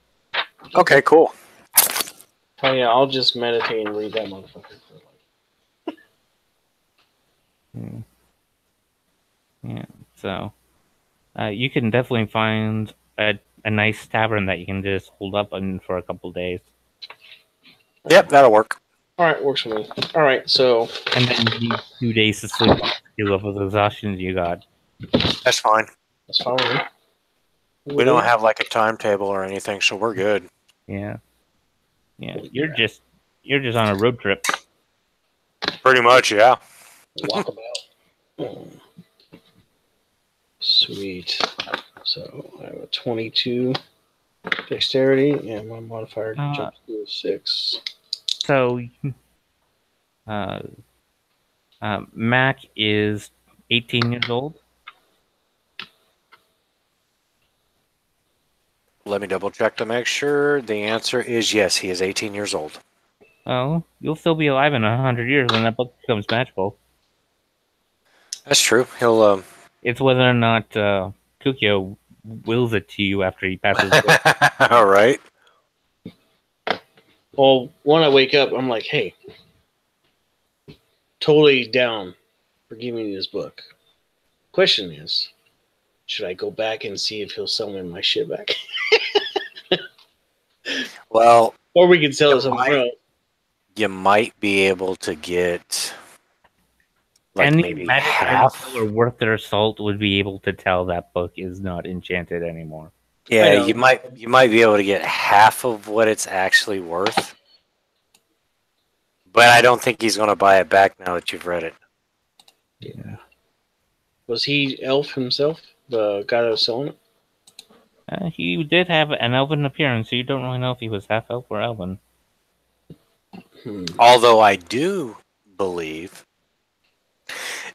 Okay, cool. Oh yeah, I'll just meditate and read that motherfucker for like... Yeah. So you can definitely find a nice tavern that you can just hold up in for a couple days. Yep, that'll work. Alright, works for me. Alright, so... And then you need 2 days to sleep off the level of exhaustion you got. That's fine. That's fine with me. We don't have like a timetable or anything, so we're good. Yeah. Yeah. You're just on a road trip. Pretty much, yeah. Walkabout. Sweet. So I have a 22 dexterity, and my modifier jumps to a 6. So, Mac is 18 years old. Let me double check to make sure. The answer is yes, he is 18 years old. Oh, you'll still be alive in 100 years when that book becomes magical. That's true. He'll It's whether or not Kukyo wills it to you after he passes away. All right. Well, when I wake up, I'm like, hey, totally down for giving me this book. Question is, should I go back and see if he'll sell me my shit back? Well, Or we can sell it somewhere else. you might be able to get like Any maybe magic half. item or worth their salt would be able to tell that book is not enchanted anymore. Yeah, I know. you might be able to get half of what it's actually worth. But I don't think he's going to buy it back now that you've read it. Yeah. Was he elf himself, the guy that was selling it? He did have an elven appearance, so you don't really know if he was half elf or elven. Although I do believe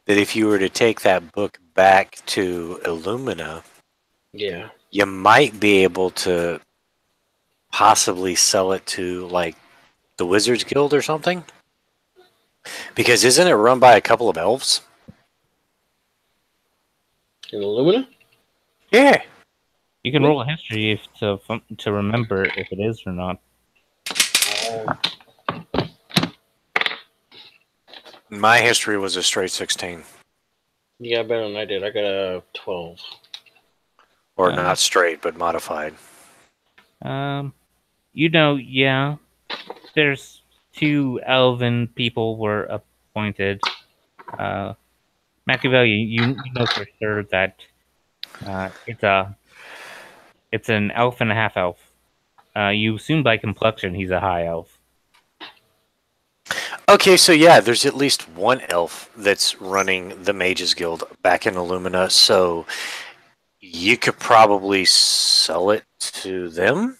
that if you were to take that book back to Illumina, Yeah. you might be able to possibly sell it to like the Wizards Guild or something. Because isn't it run by a couple of elves? In Illumina? Yeah. You can roll a history if to remember if it is or not. My history was a straight 16. You got better than I did. I got a 12. Or not straight, but modified. Yeah. There's 2 elven people were appointed. Machiavelli, you know for sure that it's an elf and a half elf. You assume by complexion he's a high elf. Okay, so yeah, there's at least one elf that's running the Mages Guild back in Illumina, so you could probably sell it to them,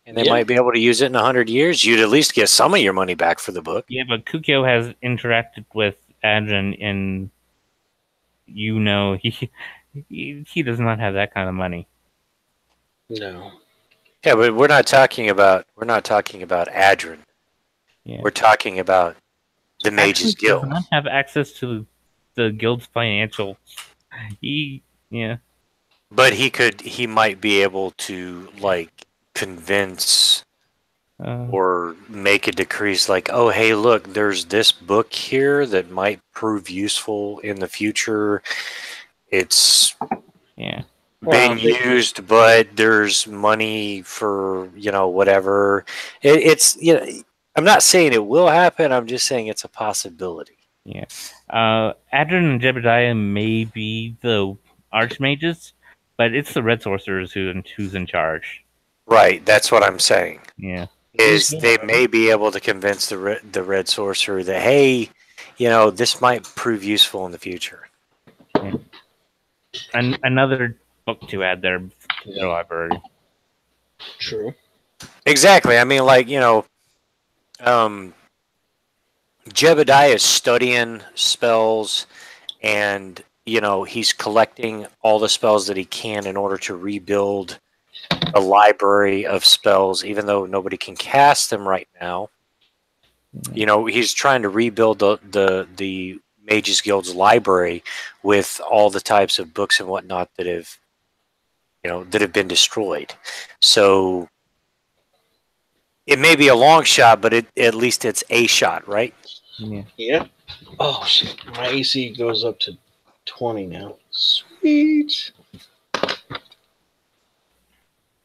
and they might be able to use it in 100 years. You'd at least get some of your money back for the book. Yeah, but Kukyo has interacted with Adrian and he does not have that kind of money. No. Yeah, but we're not talking about Adrian. Yeah. We're talking about the Mages Guild. Does not have access to the guild's financials. But he might be able to like convince or make a decrease like, oh hey, look, there's this book here that might prove useful in the future. It's been used, but there's money for whatever. It's I'm not saying it will happen. I'm just saying it's a possibility. Yeah. Adrian and Jebediah may be the archmages, but it's the red sorcerers who's in charge. Right. That's what I'm saying. Yeah. They may be able to convince the red sorcerer that, hey, this might prove useful in the future. Yeah. And another book to add there to their library. True. Exactly. I mean, like, Jebediah is studying spells, and he's collecting all the spells that he can in order to rebuild a library of spells, even though nobody can cast them right now. He's trying to rebuild the Mages Guild's library with all the types of books and whatnot that have been destroyed. So it may be a long shot, but at least it's a shot, right? Yeah. Oh shit! My AC goes up to 20 now. Sweet.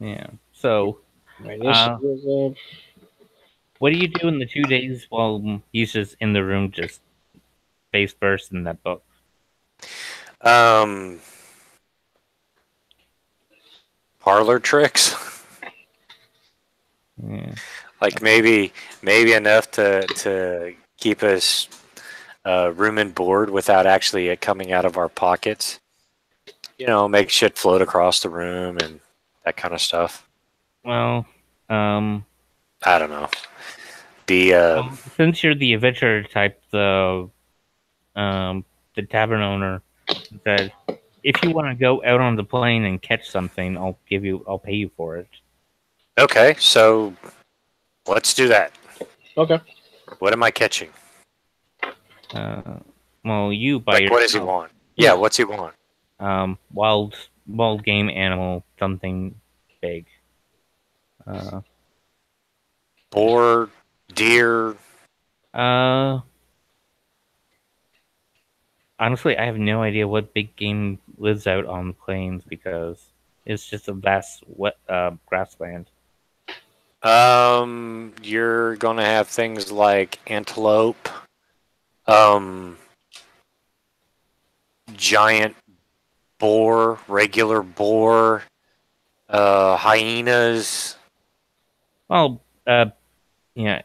Yeah. So, my initiative goes up. What do you do in the 2 days while he's just in the room, just face first in that book? Parlor tricks. Yeah. Like maybe enough to keep us room and board without actually it coming out of our pockets. Make shit float across the room and that kind of stuff. Well, I don't know. Since you're the adventurer type, the tavern owner said, if you want to go out on the plane and catch something, I'll pay you for it. Okay, so let's do that. Okay. What am I catching? Well, you buy what does he want? Yeah, what's he want? Wild game animal, something big. Boar, deer. Honestly, I have no idea what big game lives out on the plains because it's just a vast grassland. You're gonna have things like antelope, giant boar, regular boar, hyenas. Well, yeah,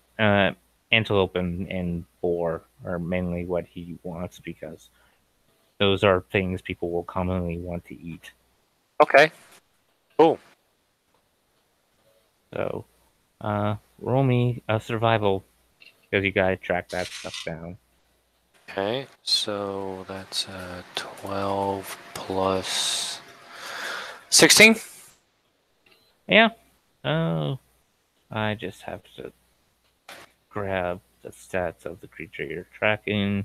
antelope and boar are mainly what he wants because those are things people will commonly want to eat. Okay, cool. So, roll me a survival because you gotta track that stuff down. Okay, so that's 12 plus 16. Yeah. Oh, I just have to grab the stats of the creature you're tracking.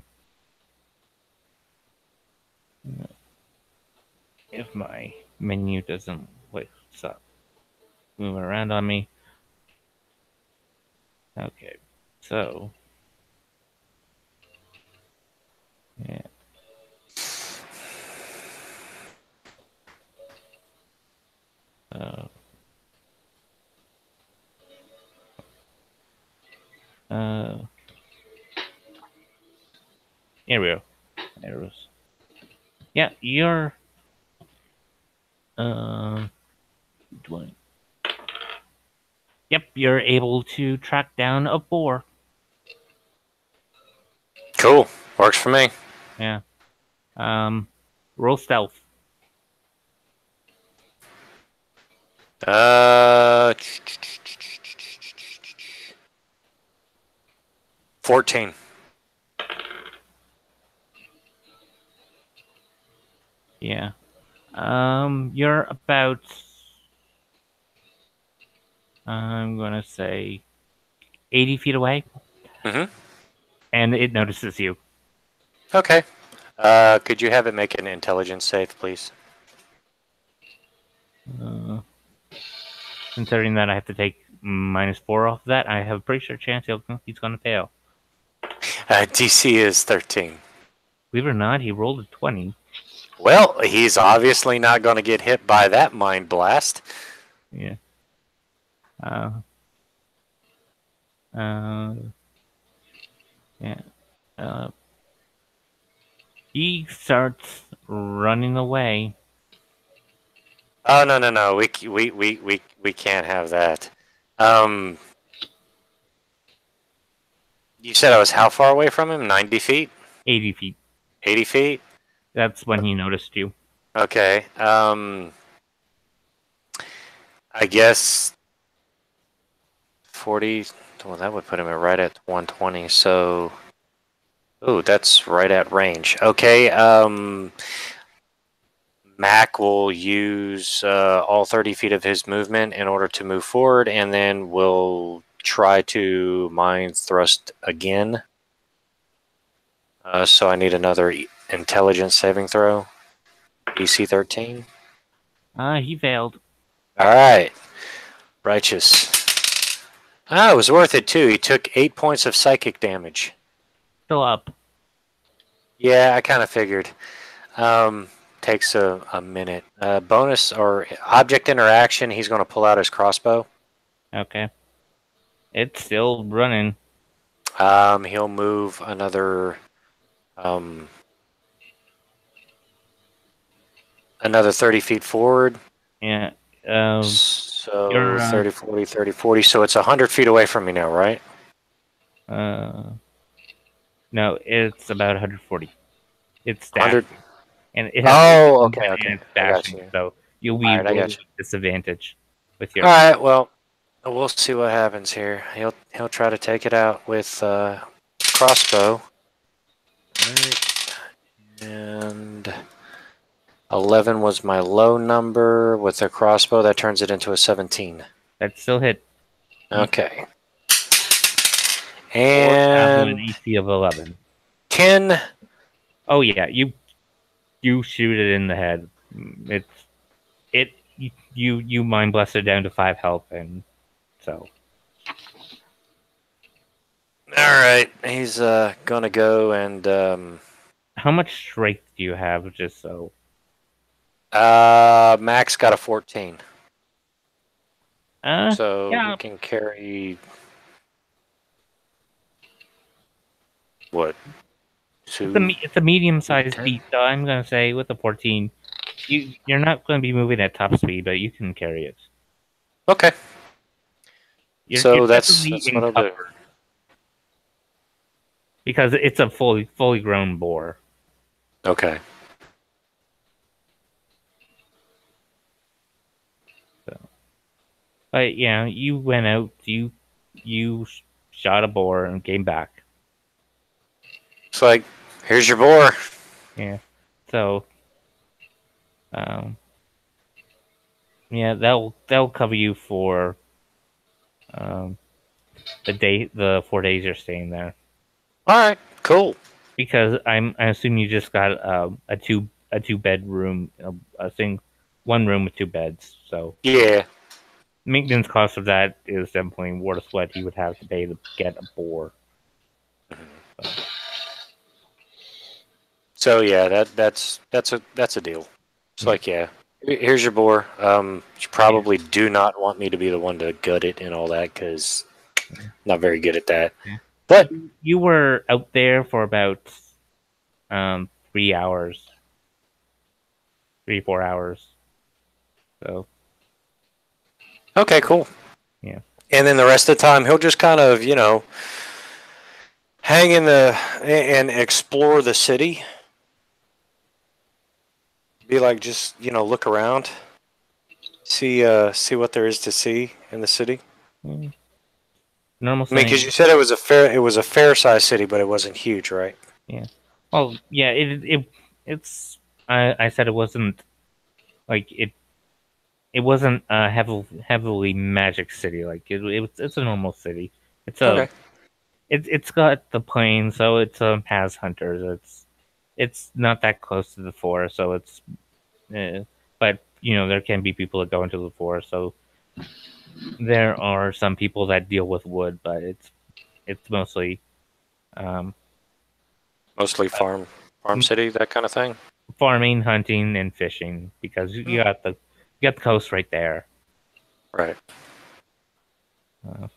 If my menu doesn't stop moving around on me. Okay, so yeah. Uh, uh, here we go. Arrows. Yeah, you're 20. Yep, you're able to track down a boar. Cool, works for me. Yeah. Roll stealth. 14. Yeah. You're about. I'm gonna say 80 feet away, Mm-hmm. and it notices you. Okay. Could you have it make an intelligence save, please? Uh, Considering that I have to take -4 off of that, I have a pretty sure chance he's gonna fail. DC is 13. Believe it or not, he rolled a 20. Well, he's obviously not going to get hit by that mind blast. Yeah. Uh, uh, yeah. Uh, he starts running away. Oh no! We can't have that. Um, you said I was how far away from him? 90 feet? 80 feet. 80 feet? That's when he noticed you. Okay. I guess 40. Well, that would put him right at 120. So, ooh, that's right at range. Okay. Mac will use all 30 feet of his movement in order to move forward, and then will try to mind thrust again. So I need another intelligence saving throw. DC 13. He failed. All right. Righteous. Ah, it was worth it too. He took 8 points of psychic damage. Still up. Yeah, I kind of figured. Takes a minute. Bonus or object interaction, he's going to pull out his crossbow. Okay. It's still running. He'll move another 30 feet forward. Yeah. So you're, 30, 40, 30, 40. So it's 100 feet away from me now, right? No, it's about 140. It's 100. dashing. And it has Oh, okay, and okay. it's I got dashing, you. so you'll be All right, I rolling got with you. disadvantage with your. All right, well, we'll see what happens here. He'll try to take it out with crossbow. All right. And 11 was my low number. With a crossbow, that turns it into a 17. That still hit. Okay. Or have an And AC of 11. 10. Oh yeah, you shoot it in the head. You mind blast it down to 5 health, and so. All right, he's gonna go and How much strength do you have? Just so. Max got a 14, so Yeah. you can carry what It's a medium-sized 10? beast, so I'm gonna say with the 14, you're not gonna be moving at top speed, but you can carry it. Okay. You're that's definitely what I'll do. encumbered because it's a fully grown boar. Okay. But yeah, you went out, you shot a boar and came back. It's like, here's your boar. Yeah. So, yeah, that'll cover you for the 4 days you're staying there. All right, cool. Because I assume you just got a two bedroom, one room with 2 beds. So Yeah. maintenance cost of that is definitely worth what you would have to pay to get a boar. So yeah, that's a deal. It's like, yeah, here's your boar. You probably do not want me to be the one to gut it and all that because I'm not very good at that. Yeah. But You were out there for about 3 hours, 4 hours. So okay, cool. yeah. And then the rest of the time, he'll just kind of, hang in and explore the city. Be like, just look around, see what there is to see in the city. Normal. I mean, because you said it was a fair sized city, but it wasn't huge, right? Yeah. Well, yeah. It's. I said it wasn't like it. It wasn't a heavily magic city. Like it's a normal city. Okay. It's got the plains, so it has hunters. It's not that close to the forest, so it's. But there can be people that go into the forest, so there are some people that deal with wood, but it's mostly. Mostly farm city, that kind of thing. Farming, hunting, and fishing because you got the coast right there. Right.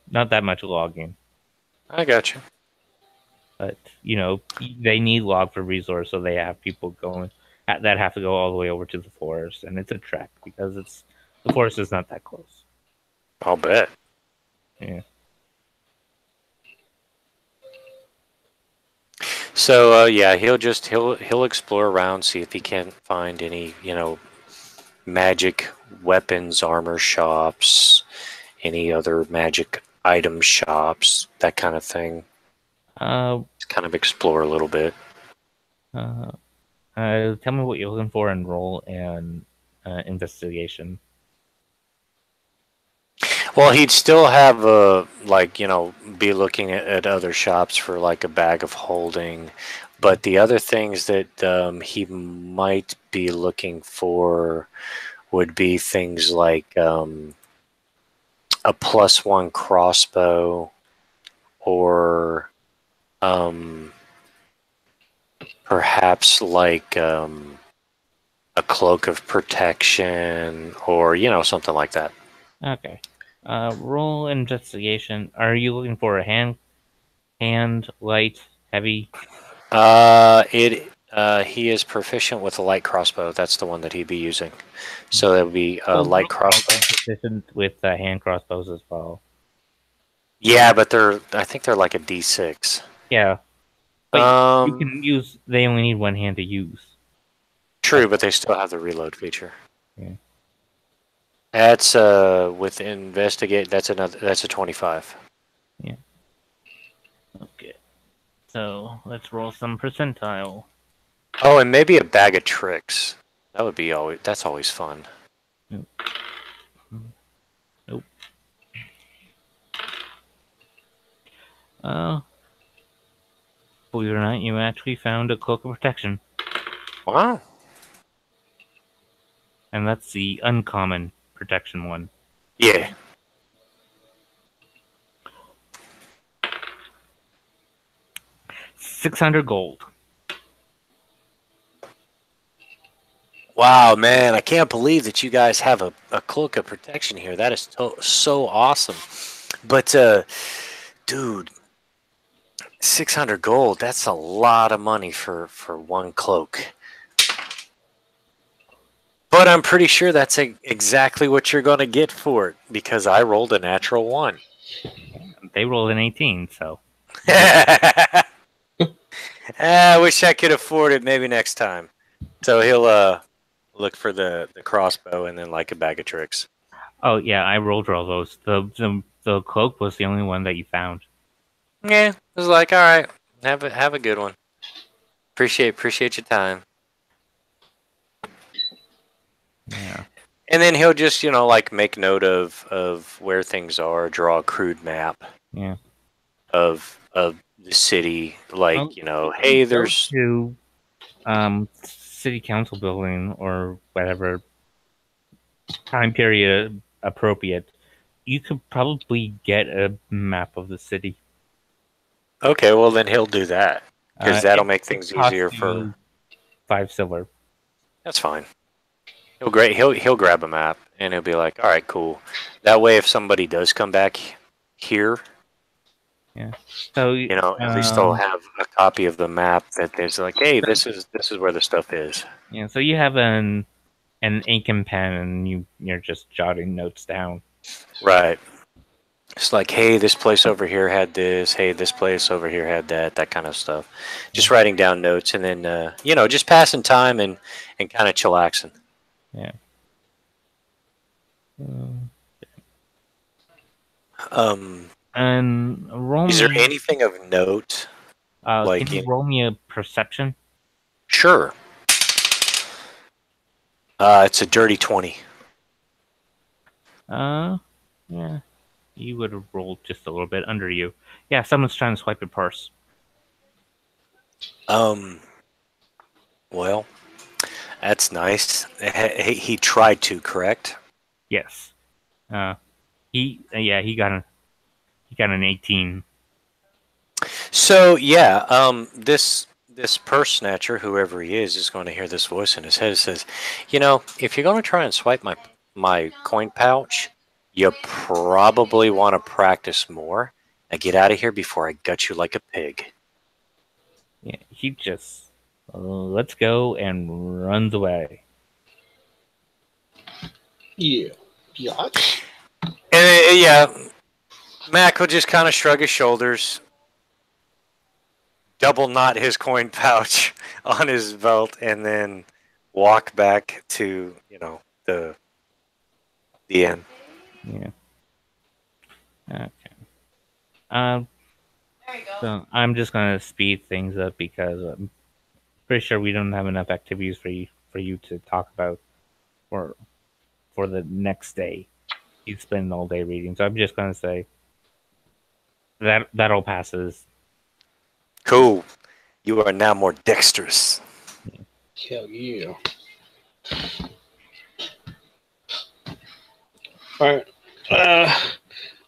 Not that much logging. I got you. But they need log for resource, so they have people going that have to go all the way over to the forest, and it's a trek because the forest is not that close. I'll bet. Yeah. So yeah, he'll explore around, see if he can't find any magic weapons, armor shops, any other magic item shops, that kind of thing. Just kind of explore a little bit. Tell me what you're looking for and roll an investigation. Well, he'd still have be looking at other shops for like a bag of holding, but the other things that he might be looking for would be things like a +1 crossbow, or perhaps like a cloak of protection, or something like that. Okay. Roll investigation. Are you looking for a hand, light, heavy? He is proficient with a light crossbow. That's the one that he'd be using. So that would be a light crossbow. Proficient with hand crossbows as well. Yeah, but I think they're like a D6. Yeah. But you can use. They only need one hand to use. True, but they still have the reload feature. Yeah. That's with investigate. That's a 25. Yeah. Okay. So let's roll some percentile. Oh, and maybe a bag of tricks. That would be that's always fun. Nope. Believe it or not, you actually found a cloak of protection. Wow. And that's the uncommon protection one. Yeah. $600 gold. Wow, man, I can't believe that you guys have a cloak of protection here. That is so awesome. But, dude, 600 gold. That's a lot of money for one cloak. But I'm pretty sure that's exactly what you're going to get for it because I rolled a natural 1. They rolled an 18, so. I wish I could afford it. Maybe next time. So he'll look for the crossbow and then like a bag of tricks. Oh yeah, I rolled all those. The cloak was the only one that you found. Yeah, it was like, all right, have a good one. Appreciate your time. Yeah. And then he'll just, like make note of where things are, draw a crude map. Yeah. Of the city, like, hey, there's to city council building or whatever time period appropriate. You could probably get a map of the city. Okay, well then he'll do that because that'll make things easier for 5 silver. That's fine. He'll grab a map and he'll be like, all right, cool. That way, if somebody does come back here, yeah, so at least they'll have a copy of the map that there's like, hey, this is where the stuff is. Yeah, so you have an ink and pen and you're just jotting notes down. Right. It's like, hey, this place over here had this. Hey, this place over here had that kind of stuff. Just writing down notes and then, just passing time and kind of chillaxing. Yeah. And roll is there anything of note? Can you roll me a perception? Sure. It's a dirty 20. Yeah. You would have rolled just a little bit under you. Yeah, someone's trying to swipe your purse. Well, that's nice. He tried to, correct? Yes. He got an 18. So yeah, this purse snatcher, whoever he is going to hear this voice in his head. It says, if you're going to try and swipe my coin pouch, you probably want to practice more. Now get out of here before I gut you like a pig. Yeah, he just let's go and runs away. Yeah. And Mac will just kind of shrug his shoulders, double knot his coin pouch on his belt, and then walk back to the end. Yeah. Okay. There you go. So I'm just gonna speed things up because I'm pretty sure we don't have enough activities for you to talk about for the next day. You spend all day reading, so I'm just gonna say that all passes. Cool. You are now more dexterous. Hell yeah. All right.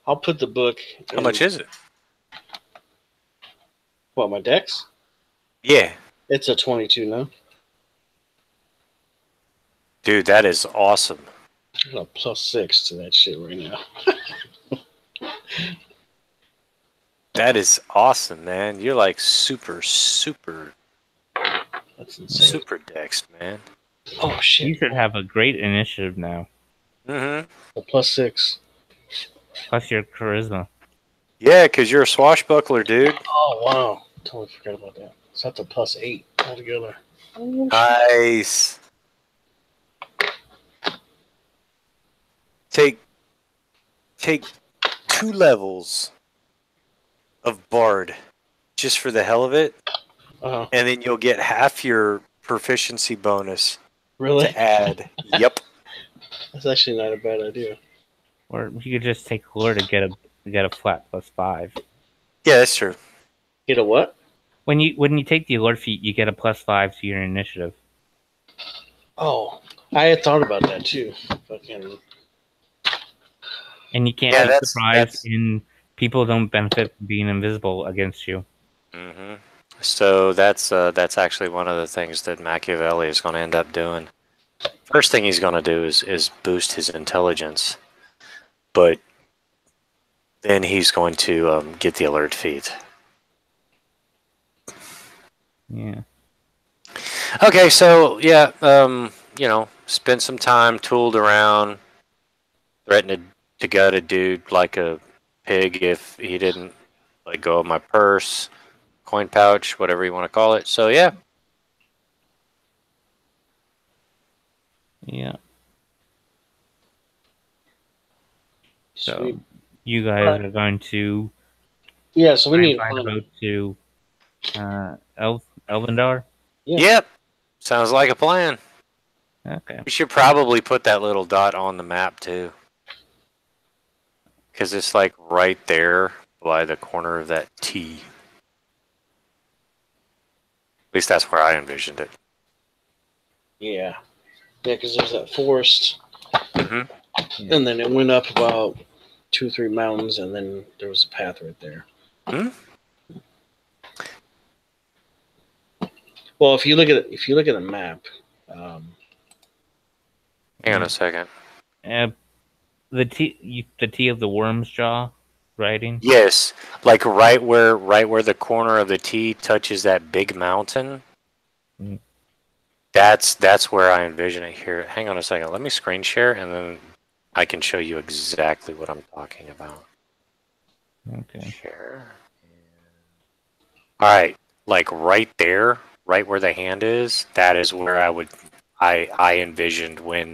I'll put the book. How much is it? What, my dex? Yeah. It's a 22 now. Dude, that is awesome. I got a +6 to that shit right now. That is awesome, man. You're like super That's insane. super dexed, man. Oh shit. You should have a great initiative now. Mm-hmm. A +6. Plus your charisma. Yeah, because you're a swashbuckler, dude. Oh wow. Totally forgot about that. So that's a +8 altogether. Nice. Take 2 levels of Bard just for the hell of it, and then you'll get half your proficiency bonus. Really? To add. Yep. That's actually not a bad idea. Or you could just take lore to get a flat +5. Yeah, that's true. Get a what? When you take the alert feat, you get a +5 to your initiative. Oh, I had thought about that too. Fucking. And you can't be surprised in people don't benefit from being invisible against you. Mm-hmm. So that's actually one of the things that Machiavelli is going to end up doing. First thing he's going to do is boost his intelligence, but then he's going to get the alert feat. Yeah. Okay, so yeah, spent some time, tooled around, threatened to gut a dude like a pig if he didn't let go of my purse, coin pouch, whatever you want to call it. So yeah, Yeah. So Sweet. you guys are going to Yeah, so we try and need to find a find. boat to Elvendar. Yeah. yep, sounds like a plan. Okay. We should probably put that little dot on the map too, because it's like right there by the corner of that T. At least that's where I envisioned it. Yeah. Yeah, because there's that forest, hmm and then it went up about 2 or 3 mountains, and then there was a path right there. Hmm? Well, if you look at the map, Hang on a second. The T of the Worm's Jaw writing. Yes, like right where the corner of the T touches that big mountain. Mm. That's where I envision it here. Hang on a second. Let me screen share and then I can show you exactly what I'm talking about. Okay. Share. All right, like right there, right where the hand is. That is where I envisioned when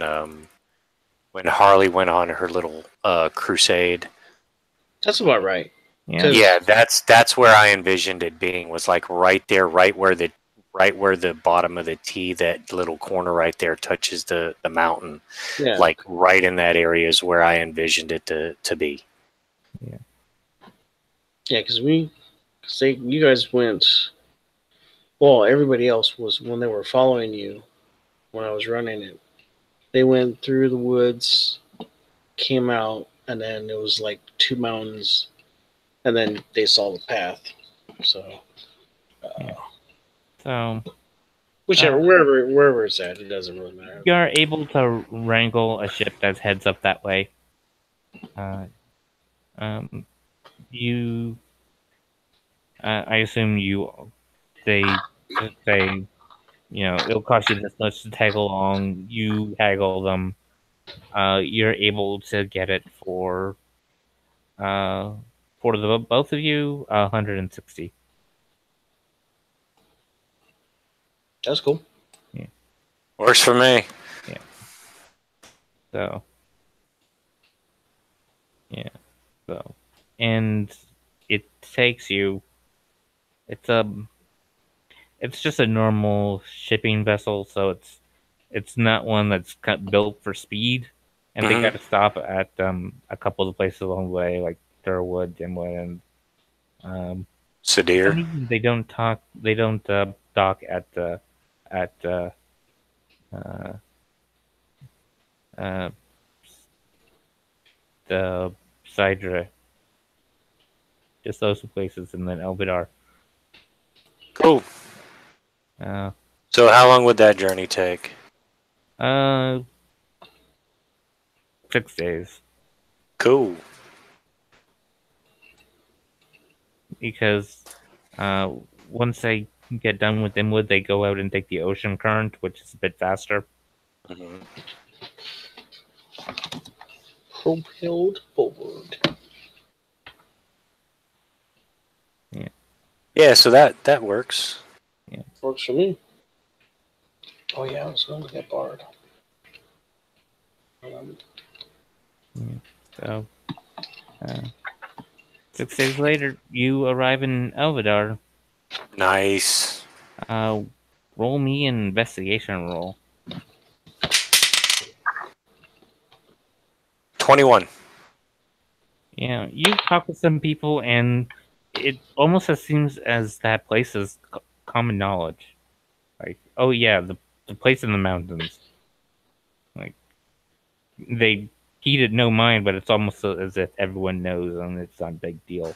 Harley went on her little crusade. that's about right. Yeah. Yeah, that's where I envisioned it being, was like right there, right where the bottom of the T, that little corner right there touches the mountain. Yeah. Like right in that area is where I envisioned it to be. Yeah, because you guys went. Well, everybody else was when they were following you when I was running it. They went through the woods, came out, and then it was like 2 mountains, and then they saw the path. So, Yeah. So wherever it's at, it doesn't really matter. you're able to wrangle a ship that heads up that way. You, I assume they say, it'll cost you this much to tag along. You haggle them. You're able to get it for the both of you, 160. That's cool. Works for me. So, yeah. So, and it takes you. It's just a normal shipping vessel, so it's not one that's built for speed. And they Mhm. got to stop at a couple of places along the way, like Durwood, Dimwood, and for some Sadir. reason they don't dock at uh, the Sidra. Just those two places, and then Elvidar. Cool. Uh, So how long would that journey take? 6 days, Cool. because once they get done with Dimwood, they go out and take the ocean current, which is a bit faster. Mhm. Propelled forward. Yeah, so that works. Works for me. Oh yeah, I was going to get Bard. So, 6 days later, you arrive in Elvidar. Nice. Roll me an investigation roll. 21. Yeah, you talk with some people, and it almost seems as that place is common knowledge. Like, oh yeah, the place in the mountains. Like, they heeded no mind, but it's almost as if everyone knows, and it's not a big deal.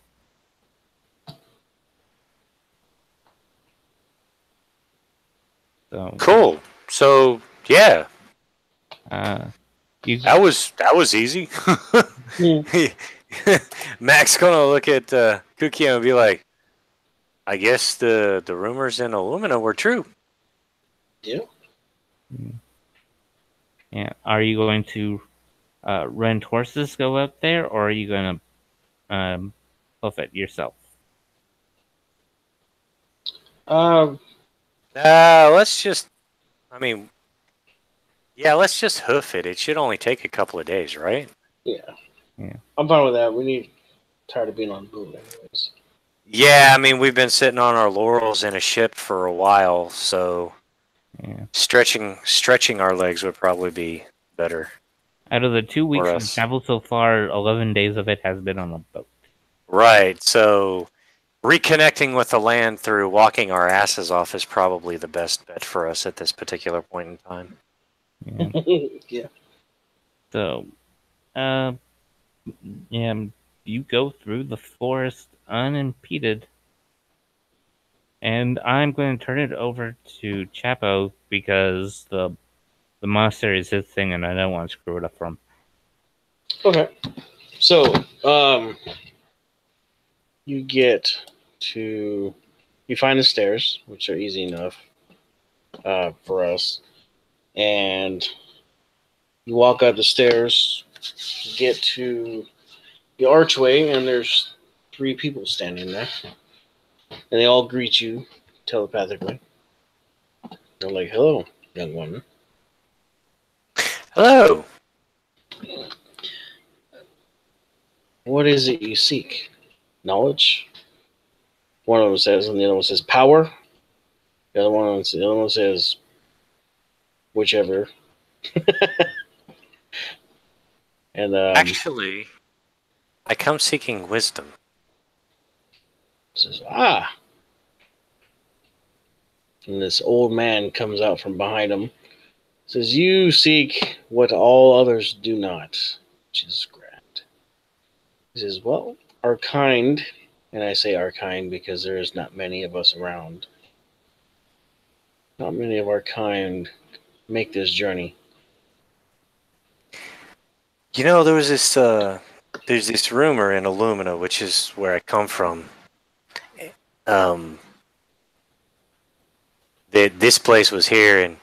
So Cool. So yeah, you that was easy. Yeah. Mac's gonna look at Cookie and be like, I guess the rumors in Illumina were true. Yeah. Yeah. Are you going to rent horses to go out there, or are you going to hoof it yourself? Let's just. I mean, yeah, let's just hoof it. It should only take a couple of days, right? Yeah. Yeah. I'm fine with that. Tired of being on the move anyways. Yeah, I mean, we've been sitting on our laurels in a ship for a while, so Yeah. stretching our legs would probably be better. Out of the 2 weeks For we've us. traveled so far, 11 days of it has been on a boat. Right. So reconnecting with the land through walking our asses off is probably the best bet for us at this particular point in time. Yeah. Yeah. So, yeah, you go through the forest unimpeded. And I'm going to turn it over to Chapo because the monastery is his thing, and I don't want to screw it up for him. Okay. So, you find the stairs, which are easy enough for us, and you walk up the stairs, get to the archway, and there's 3 people standing there, and they all greet you telepathically. They're like, "Hello, young woman." Hello. What is it you seek? Knowledge? One of them says, and the other one says power. The other one says whichever. And Actually, I come seeking wisdom. says, and this old man comes out from behind him. Says, you seek what all others do not, which is grand. He says, well, our kind, and I say our kind because there's not many of us around. Not many of our kind make this journey. You know, there's this rumor in Illumina, which is where I come from. That this place was here, and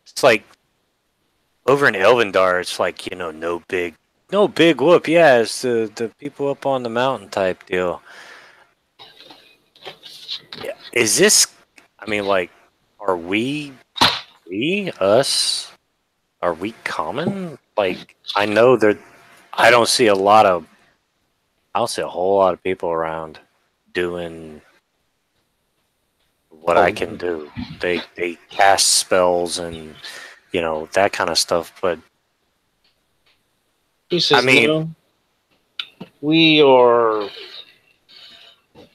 it's like over in Elvendar, it's like, you know, no big whoop. Yeah, it's the people up on the mountain type deal. Yeah. Is this? I mean, like, are us? Are we common? Like, I know that I don't see a whole lot of people around doing what I can do. They cast spells and, you know, that kind of stuff. But He says, I mean, no, we are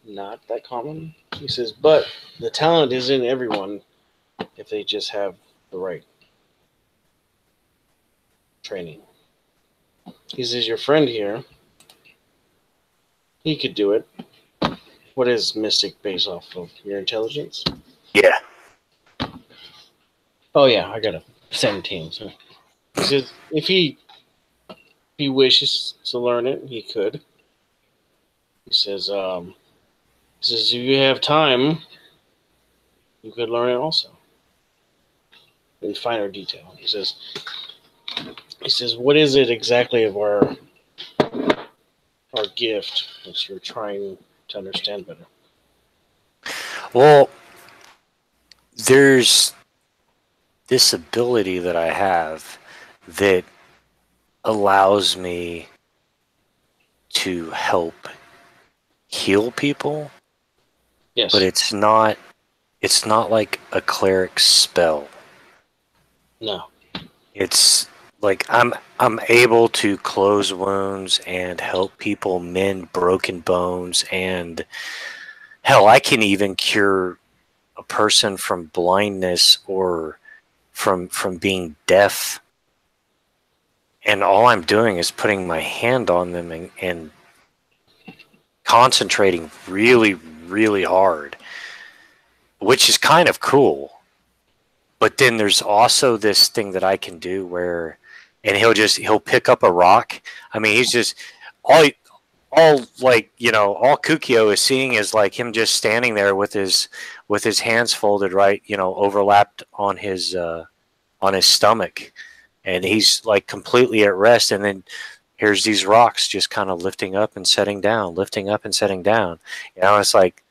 not that common. He says, but the talent is in everyone if they just have the right training. He says, your friend here, he could do it. What is Mystic based off of? Your intelligence? yeah. Oh, yeah, I got a 17. So. He says, if he wishes to learn it, he could. He says, if you have time, you could learn it also. In finer detail. He says, what is it exactly of our gift that you're trying to understand better? Well, there's this ability that I have that allows me to help heal people. Yes. But it's not like a cleric spell. No. It's like I'm able to close wounds and help people mend broken bones, and hell, I can even cure a person from blindness or from being deaf. And all I'm doing is putting my hand on them and concentrating really, really hard, which is kind of cool. But then there's also this thing that I can do where, and he'll pick up a rock. I mean, he's just all like, you know, all Kukio is seeing is like him just standing there with his hands folded, right, you know, overlapped on his stomach, and he's like completely at rest. And then here's these rocks just kind of lifting up and setting down, lifting up and setting down. You know, it's like,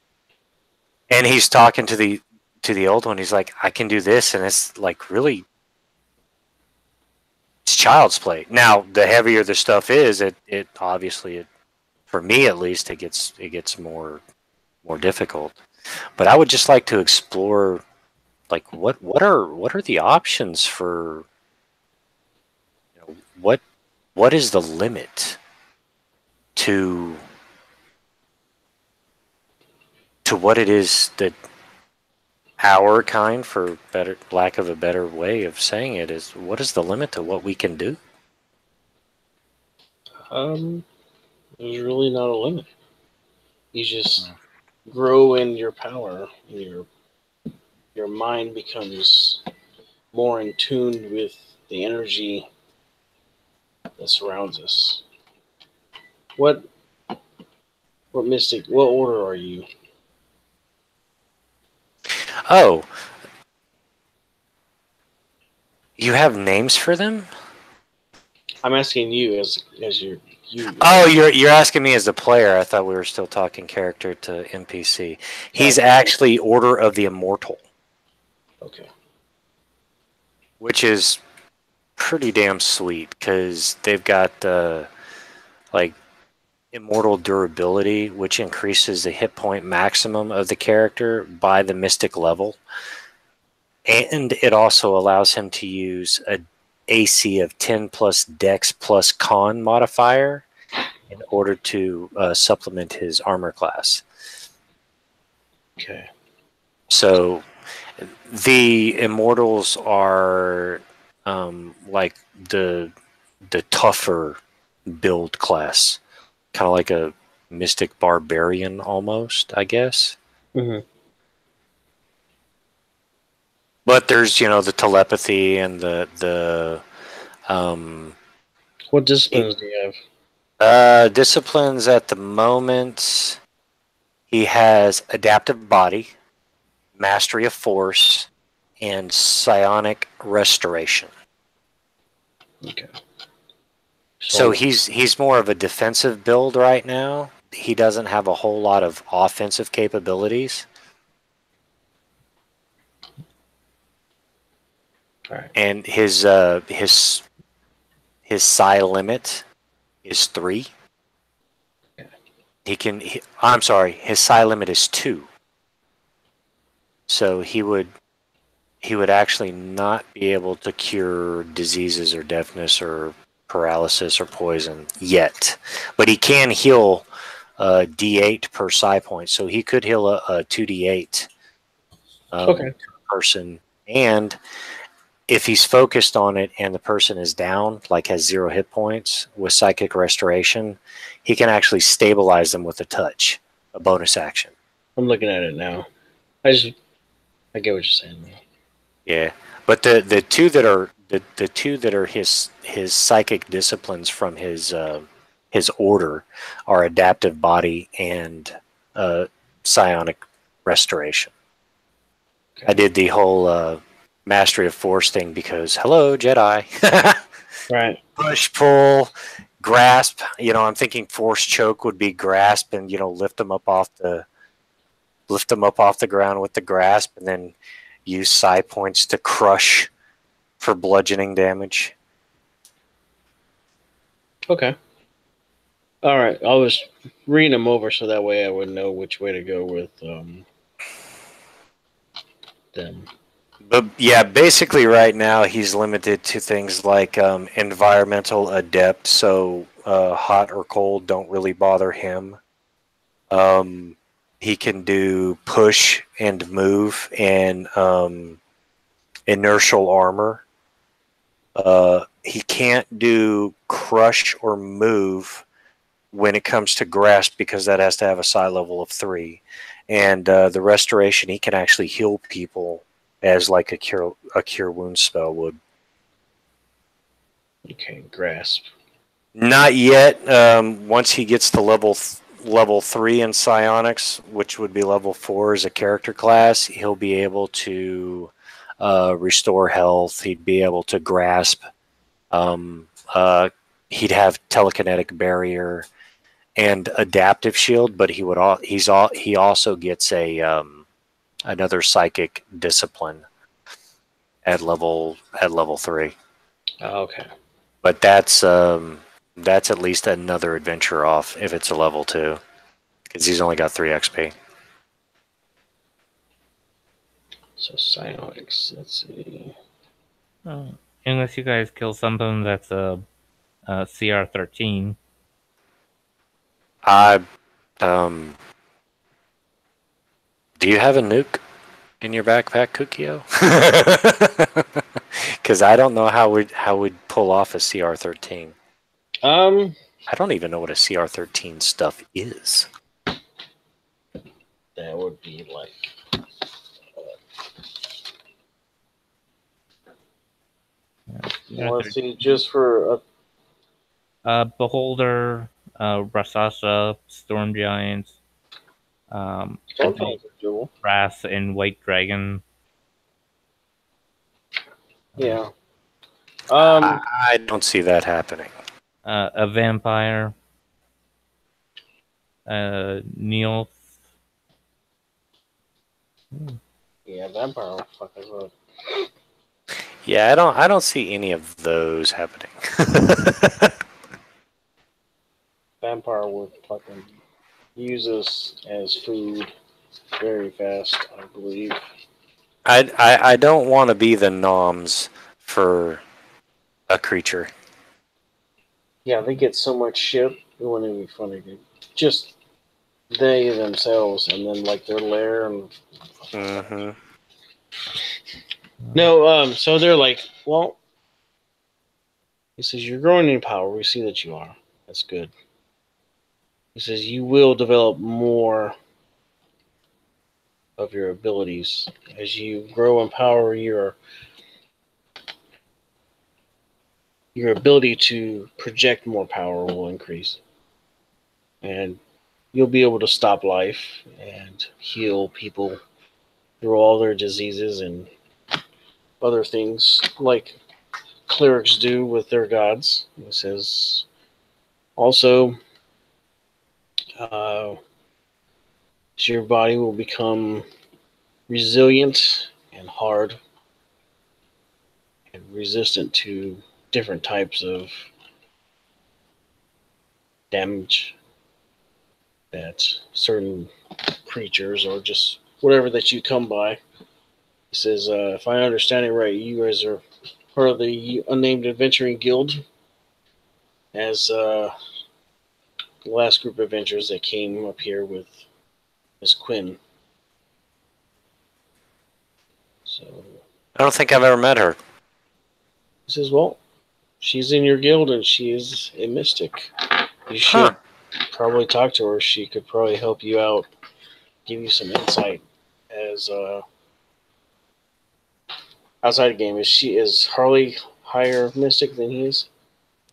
and he's talking to the old one. He's like, I can do this, and it's like really, it's child's play. Now, the heavier the stuff is, it obviously, for me at least, it gets more difficult. But I would just like to explore, like, what are the options for, you know, what is the limit to what it is that our kind, for better lack of a better way of saying it, is what is the limit to what we can do? There's really not a limit. You just grow in your power. Your mind becomes more in tune with the energy that surrounds us. What mystic? What order are you? Oh, you have names for them? I'm asking you as you. Oh, you're asking me as a player. I thought we were still talking character to NPC. He's actually Order of the Immortal. Okay. Which is pretty damn sweet, because they've got like immortal durability, which increases the hit point maximum of the character by the mystic level, and it also allows him to use a AC of 10 plus Dex plus Con modifier in order to supplement his armor class. Okay. So the immortals are like the tougher build class, kind of like a mystic barbarian almost, I guess. Mm-hmm. But there's, you know, the telepathy and the What disciplines do you have? disciplines at the moment. He has adaptive body, mastery of force, and psionic restoration. Okay. So he's more of a defensive build right now. He doesn't have a whole lot of offensive capabilities. All right. And his psi limit is 3. I'm sorry, his psi limit is 2. So he would actually not be able to cure diseases or deafness or paralysis or poison yet, but he can heal D8 per psi point. So he could heal a 2D8 person, and if he's focused on it and the person is down, like has 0 hit points, with psychic restoration, he can actually stabilize them with a touch, a bonus action. I'm looking at it now. I get what you're saying. Yeah, but the two that are the two that are his psychic disciplines from his order are adaptive body and psionic restoration. Okay. I did the whole mastery of force thing because hello Jedi. Right. Push, pull, grasp. You know, I'm thinking force choke would be grasp, and, you know, lift them up off the ground with the grasp, and then use psi points to crush for bludgeoning damage. Okay. All right. I was reading them over so that way I would know which way to go with them. But yeah, basically right now he's limited to things like environmental adept, so hot or cold don't really bother him. He can do push and move and inertial armor. He can't do crush or move when it comes to grasp because that has to have a psi level of 3. And the restoration, he can actually heal people as like a cure wounds spell would. Okay, grasp. Not yet. Once he gets to level 3 in psionics, which would be level 4 as a character class, he'll be able to restore health. He'd be able to grasp. He'd have telekinetic barrier and adaptive shield, but he also gets a another psychic discipline at level 3. Oh, okay. But that's at least another adventure off if it's a level 2, because he's only got 3 XP. So psionics. Let's see. Unless you guys kill something that's a CR13. Do you have a nuke in your backpack, Kukio? Because I don't know how we'd pull off a CR13. I don't even know what a CR13 stuff is. That would be like. Let's see, just for Beholder, Rasasa, Storm Giants, Brass, and White Dragon. Yeah. I don't see that happening. A Vampire, Neil. Yeah, Vampire fucking look. Yeah, I don't see any of those happening. Vampire would fucking use us as food very fast, I believe. I don't want to be the noms for a creature. Yeah, they get so much shit. It wouldn't even be funny, dude. Just they themselves, and then like their lair and. Mm-hmm. No, so they're like, well, he says you're growing in power. We see that you are. That's good. He says you will develop more of your abilities as you grow in power. Your ability to project more power will increase, and you'll be able to stop life and heal people through all their diseases and other things like clerics do with their gods. It says also your body will become resilient and hard and resistant to different types of damage that certain creatures or just whatever that you come by. He says, if I understand it right, you guys are part of the Unnamed Adventuring Guild as the last group of adventurers that came up here with Miss Quinn. So I don't think I've ever met her. he says, well, she's in your guild and she is a mystic. You should probably talk to her. She could probably help you out, give you some insight as outside of game. Is Harley higher mystic than he is?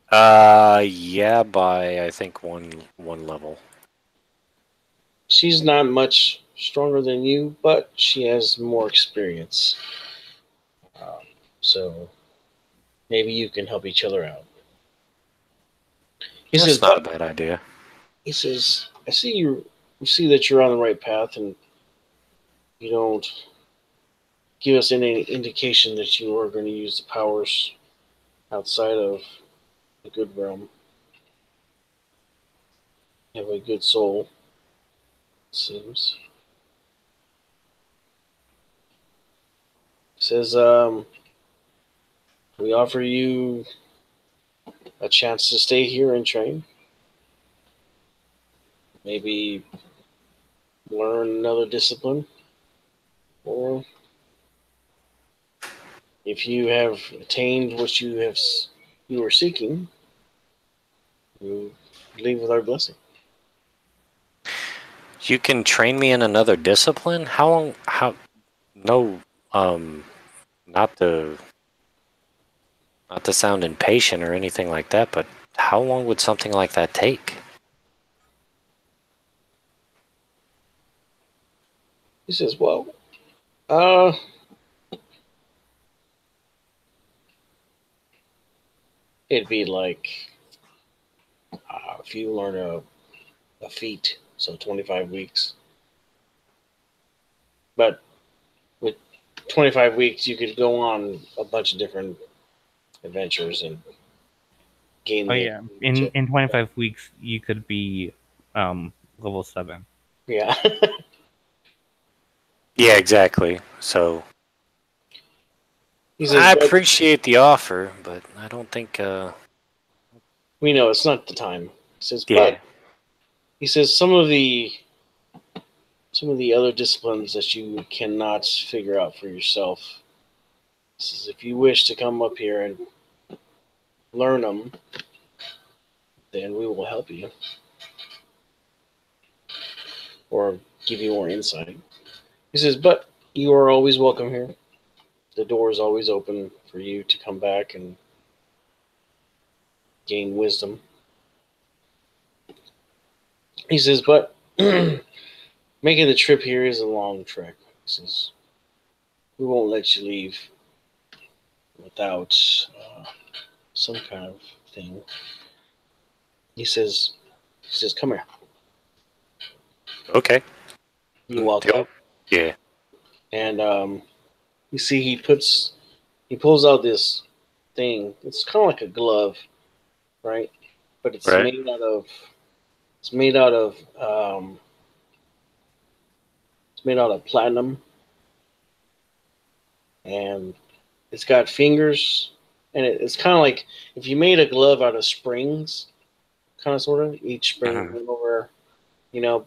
Yeah, by I think one level. She's not much stronger than you, but she has more experience. So maybe you can help each other out. He says, not a bad idea. He says, I see you see that you're on the right path and you don't give us any indication that you are going to use the powers outside of the good realm. You have a good soul, it seems. He says, we offer you a chance to stay here and train. Maybe learn another discipline. Or if you have attained what you were seeking, you leave with our blessing. You can train me in another discipline? How long? How? No. Not to sound impatient or anything like that, but how long would something like that take? He says, well, it'd be like if you learn a feat, so 25 weeks. But with 25 weeks, you could go on a bunch of different adventures and gain. Oh yeah, in 25 weeks you could be level 7. Yeah. Yeah, exactly. So He says, I but appreciate the offer, but I don't think. we know it's not the time. He says, Yeah. but he says some of the other disciplines that you cannot figure out for yourself. He says, if you wish to come up here and learn them, then we will help you or give you more insight. He says, but you are always welcome here. The door is always open for you to come back and gain wisdom. He says, but making the trip here is a long trek. He says, we won't let you leave without some kind of thing. He says, come here. Okay. You walk up, Yeah. and you see he pulls out this thing. It's kind of like a glove, right? But it's Right. made out of platinum, and it's got fingers, and it's kind of like if you made a glove out of springs, kind of sort of. Each spring went over,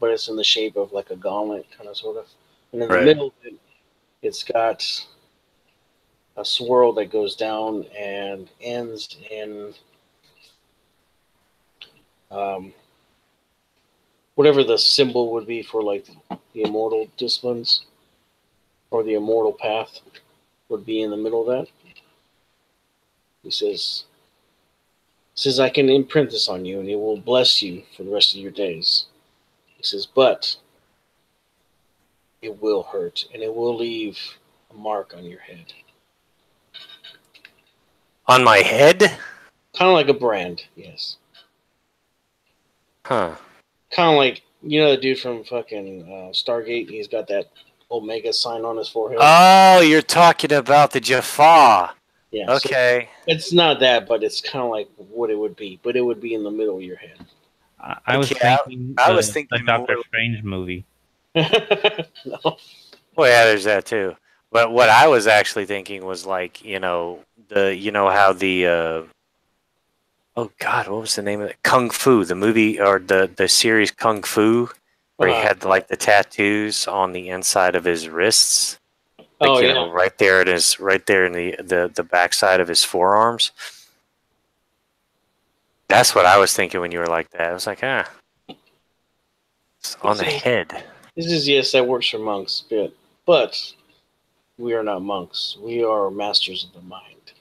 but it's in the shape of like a gauntlet, kind of sort of. And in the middle of it, it's got a swirl that goes down and ends in whatever the symbol would be for like the immortal disciplines or the immortal path would be in the middle of that. He says, I can imprint this on you and it will bless you for the rest of your days. He says, but it will hurt and it will leave a mark on your head. On my head? Kind of like a brand, yes. Huh. Kind of like, the dude from fucking Stargate. He's got that Omega sign on his forehead. Oh, you're talking about the Jaffa. Yeah. Okay. So it's not that, but it's kind of like what it would be. But it would be in the middle of your head. I was thinking the Doctor more... Strange movie. No. Well, yeah, there's that too. But what I was actually thinking was like, how the oh God, what was the name of it? Kung Fu, the movie or the series Kung Fu, where he had like the tattoos on the inside of his wrists. Like, right there in the backside of his forearms. That's what I was thinking when you were like that. I was like, it's on the head. This is, yes, that works for monks, but we are not monks. We are masters of the mind.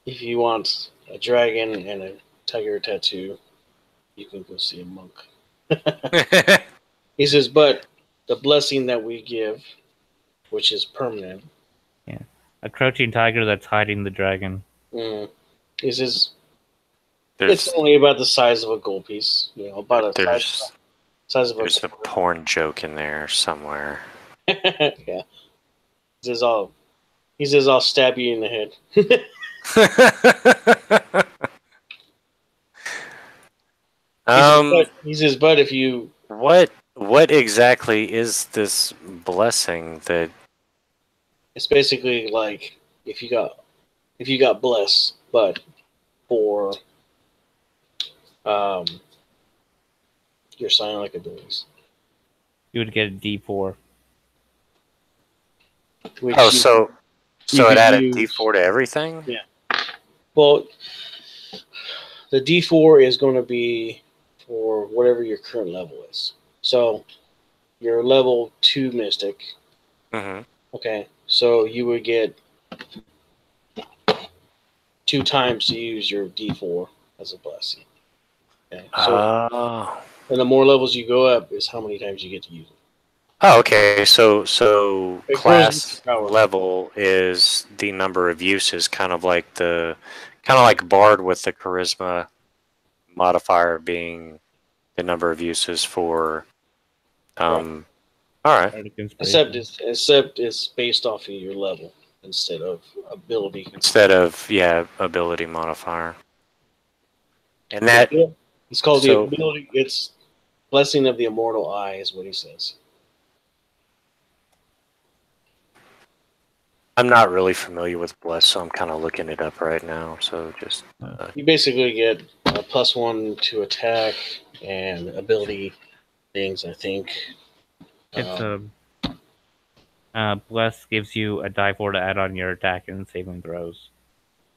If you want a dragon and a tiger tattoo, you can go see a monk. He says, but the blessing that we give, which is permanent. Yeah. A crouching tiger that's hiding the dragon. He says, it's only about the size of a gold piece. About a size of a... There's a porn joke in there somewhere. Yeah. He says, I'll stab you in the head. He says, but if you... What exactly is this blessing that... It's basically like if you got blessed, but for your sign like abilities. You would get a D4. So it added D4 to everything? Yeah. Well, the D4 is going to be for whatever your current level is. So you're level 2 mystic. Mm-hmm. Okay. So you would get 2 times to use your D4 as a blessing. Okay. So, and the more levels you go up, is how many times you get to use it. Oh, okay. So It grows class with power. level is the number of uses, kind of like Bard with the charisma modifier being the number of uses for. All right. Except it's based off of your level instead of ability. Instead of ability modifier. And that it's called the ability. It's Blessing of the Immortal Eye is what he says. I'm not really familiar with Bless, so I'm kind of looking it up right now. So just you basically get a +1 to attack and ability things. I think it's Bless gives you a die 4 to add on your attack and saving throws,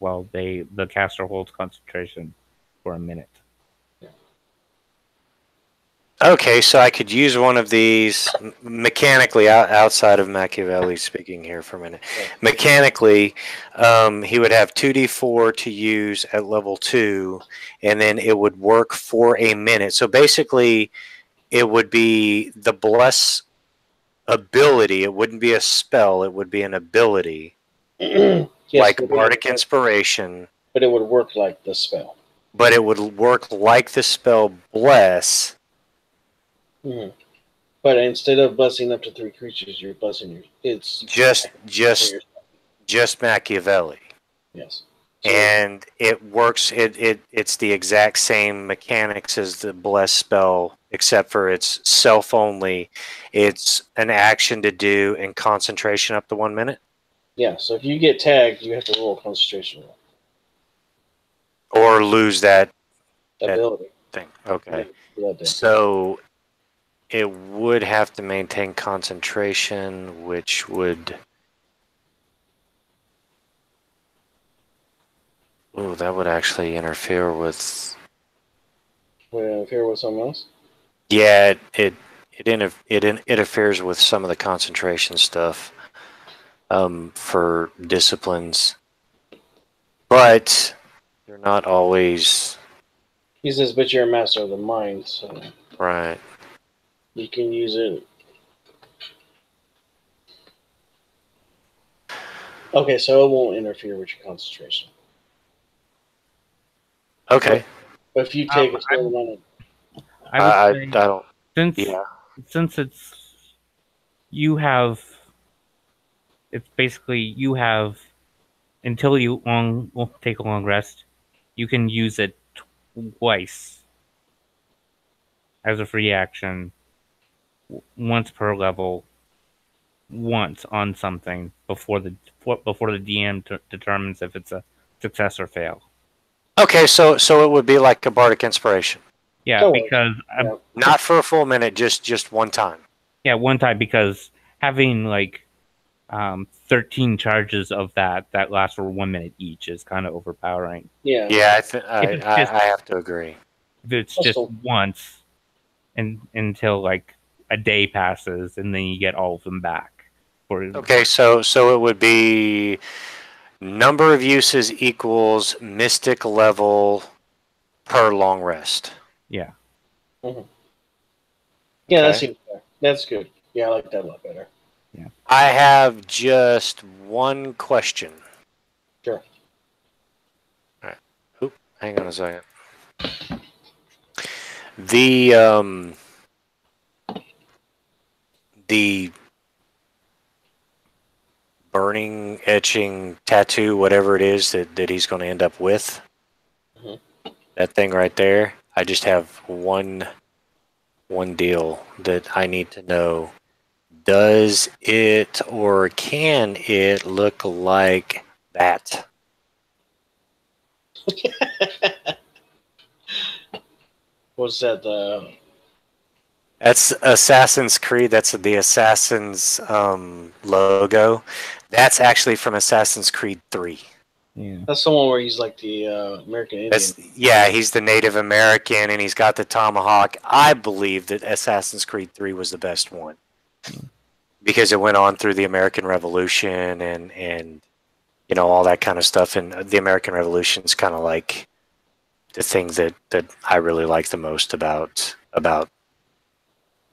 while the caster holds concentration for a minute. Okay, so I could use one of these mechanically outside of Machiavelli speaking here for a minute. Mechanically, he would have 2d4 to use at level 2, and then it would work for a minute. So basically, it would be the Bless ability. It wouldn't be a spell. It would be an ability, yes, like Bardic Inspiration. But it would work like the spell. But it would work like the spell Bless. Mm-hmm. But instead of blessing up to 3 creatures, you're blessing it's just Machiavelli. Yes. So, and it works. It's the exact same mechanics as the Bless spell, except for it's self only. It's an action to do and concentration up to 1 minute. Yeah. So if you get tagged, you have to roll a concentration roll. Or lose that ability thing. Okay. So it would have to maintain concentration, which would... Ooh, that would actually interfere with... Would it interfere with something else? Yeah, it interferes with some of the concentration stuff for disciplines. But they're not always... He says, but you're a master of the mind, so... Right. You can use it. Okay, so it won't interfere with your concentration. Okay. But if you take a certain amount of... I don't... Since it's... You have... It's basically, you have... Until you take a long rest, you can use it twice as a free action, once per level, once on something before the DM determines if it's a success or fail. Okay, so it would be like a Bardic Inspiration. Yeah, because not for a full minute, just one time. Yeah, one time, because having like 13 charges of that last for 1 minute each is kind of overpowering. Yeah. Yeah, I have to agree. If it's just once, and until like a day passes, and then you get all of them back. Okay, so it would be number of uses equals mystic level per long rest. Yeah. Mm-hmm. Yeah, okay. That seems fair. That's good. Yeah, I like that a lot better. Yeah. I have just one question. Sure. All right. Oop, hang on a second. The burning, etching, tattoo, whatever it is that he's going to end up with, that thing right there, I just have one deal that I need to know. Does it or can it look like that? What's that? That's Assassin's Creed. That's the Assassin's logo. That's actually from Assassin's Creed 3. Yeah. That's the one where he's like the American Indian. He's the Native American, and he's got the tomahawk. I believe that Assassin's Creed 3 was the best one. Because it went on through the American Revolution, and you know, all that kind of stuff. And the American Revolution is kind of like the thing that I really like the most about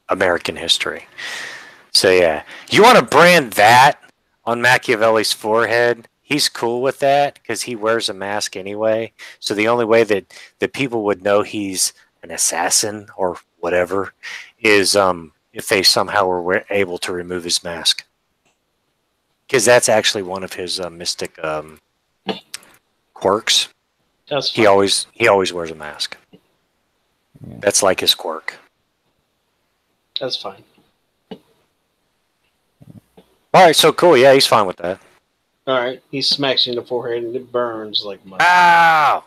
American history. So yeah, you want to brand that on Machiavelli's forehead. He's cool with that because he wears a mask anyway. So the only way that people would know he's an assassin or whatever is if they somehow were able to remove his mask, because that's actually one of his mystic quirks. That's He fine. always wears a mask. Yeah. That's like his quirk. That's fine. All right, so cool. Yeah, he's fine with that. All right. He smacks you in the forehead and it burns like mud. Ow!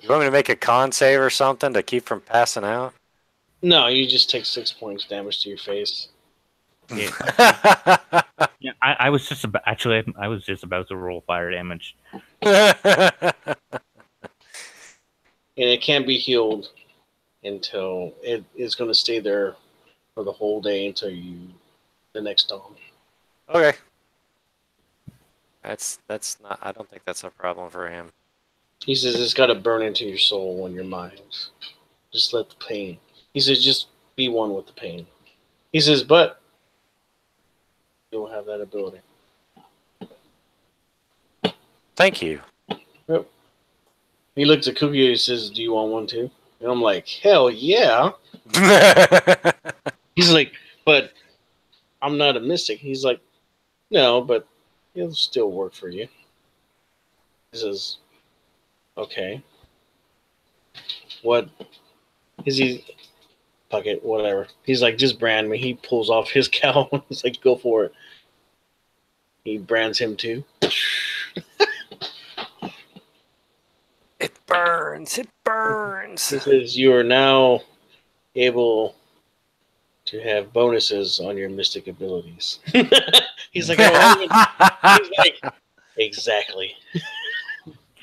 You want me to make a con save or something to keep from passing out? No, you just take 6 points damage to your face. Yeah, I was just about I was just about to roll fire damage. And it can't be healed until it is going to stay there for the whole day until the next dawn. Okay. That's not. I don't think that's a problem for him. He says it's got to burn into your soul and your mind. Just let the pain. He says just be one with the pain. He says, but you don't have that ability. Thank you. Yep. He looks at Cookie and he says, do you want one too? And I'm like, hell yeah. He's like, but I'm not a mystic. He's like, no, but it'll still work for you. He says, okay. What is he? Fuck it, whatever. He's like, just brand me. He pulls off his cowl. He's like, go for it. He brands him too. It burns. It burns. He says, you are now able to have bonuses on your mystic abilities. He's like, he's like, exactly.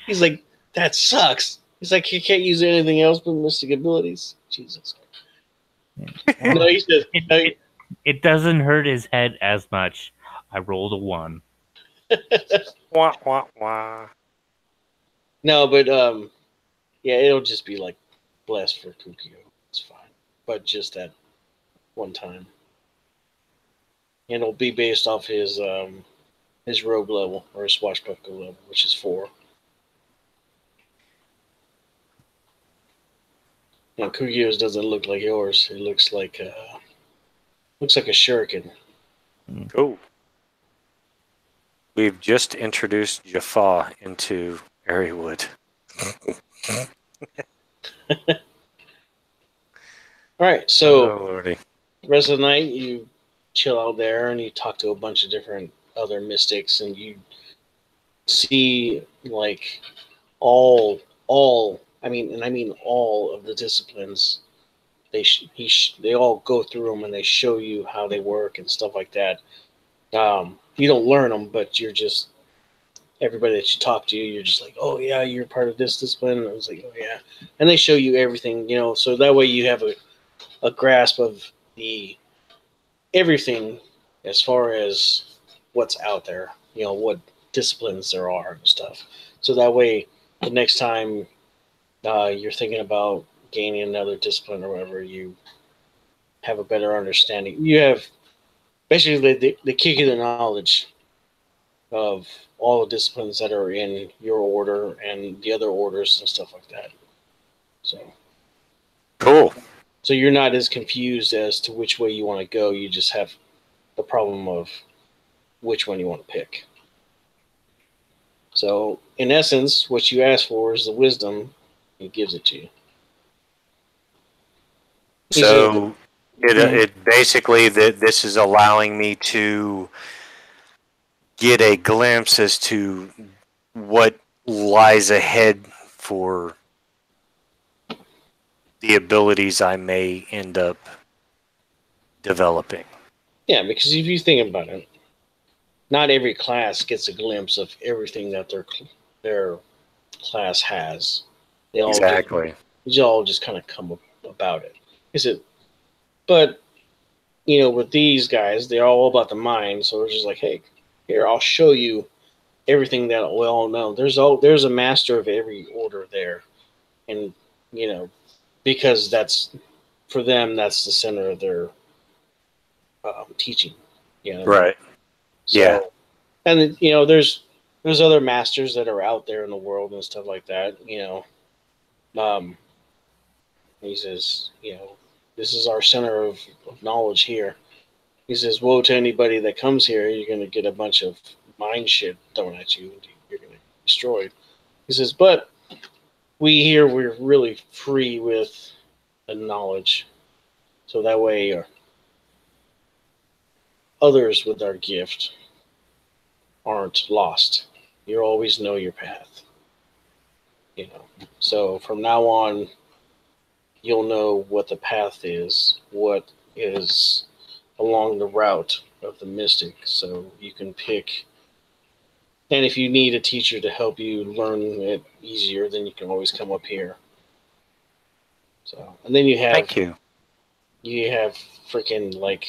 He's like, that sucks. He's like, you can't use anything else but mystic abilities. Jesus. No, he says, no, It doesn't hurt his head as much. I rolled a 1. Wah, wah, wah. no, but yeah, it'll just be like blessed for Kukio. It's fine, but just that one time, and it'll be based off his rogue level or his swashbuckler level, which is 4. And Kukio's doesn't look like yours. It looks like a shuriken. Cool. We've just introduced Jaffa into Airwood. All right, so Oh, Lordy. rest of the night you chill out there and you talk to a bunch of different other mystics and you see like all I mean all of the disciplines. They all go through them and they show you how they work and stuff like that. You don't learn them, but you're just everybody that you talk to, you're just like, oh yeah, you're part of this discipline. And I was like, oh yeah, and they show you everything, so that way you have a grasp of the everything as far as what's out there, what disciplines there are and stuff. So that way, the next time you're thinking about gaining another discipline or whatever, you have a better understanding. You have basically they kick you the knowledge of all the disciplines that are in your order and the other orders and stuff like that. Cool. So you're not as confused as to which way you want to go. You just have the problem of which one you want to pick. So in essence, what you ask for is the wisdom. He gives it to you. So it basically this is allowing me to get a glimpse as to what lies ahead for the abilities I may end up developing. Yeah, because if you think about it, not every class gets a glimpse of everything that their class has. They all just kind of come about it. But with these guys, they're all about the mind, so it's just like, hey, Here, I'll show you everything that we all know. There's a master of every order there, and you know, because that's for them, that's the center of their teaching. You know, Right. so, Yeah. and you know, there's other masters that are out there in the world and stuff like that. You know, he says, you know, this is our center of knowledge here. He says, woe to anybody that comes here. You're going to get a bunch of mind shit thrown at you. You're going to get destroyed. He says, but we here, we're really free with the knowledge. So that way, others with our gift aren't lost. You always know your path. You know. So from now on, you'll know what the path is, what is along the route of the mystic, so you can pick. And if you need a teacher to help you learn it easier, then you can always come up here. So, and then Thank you. you have freaking like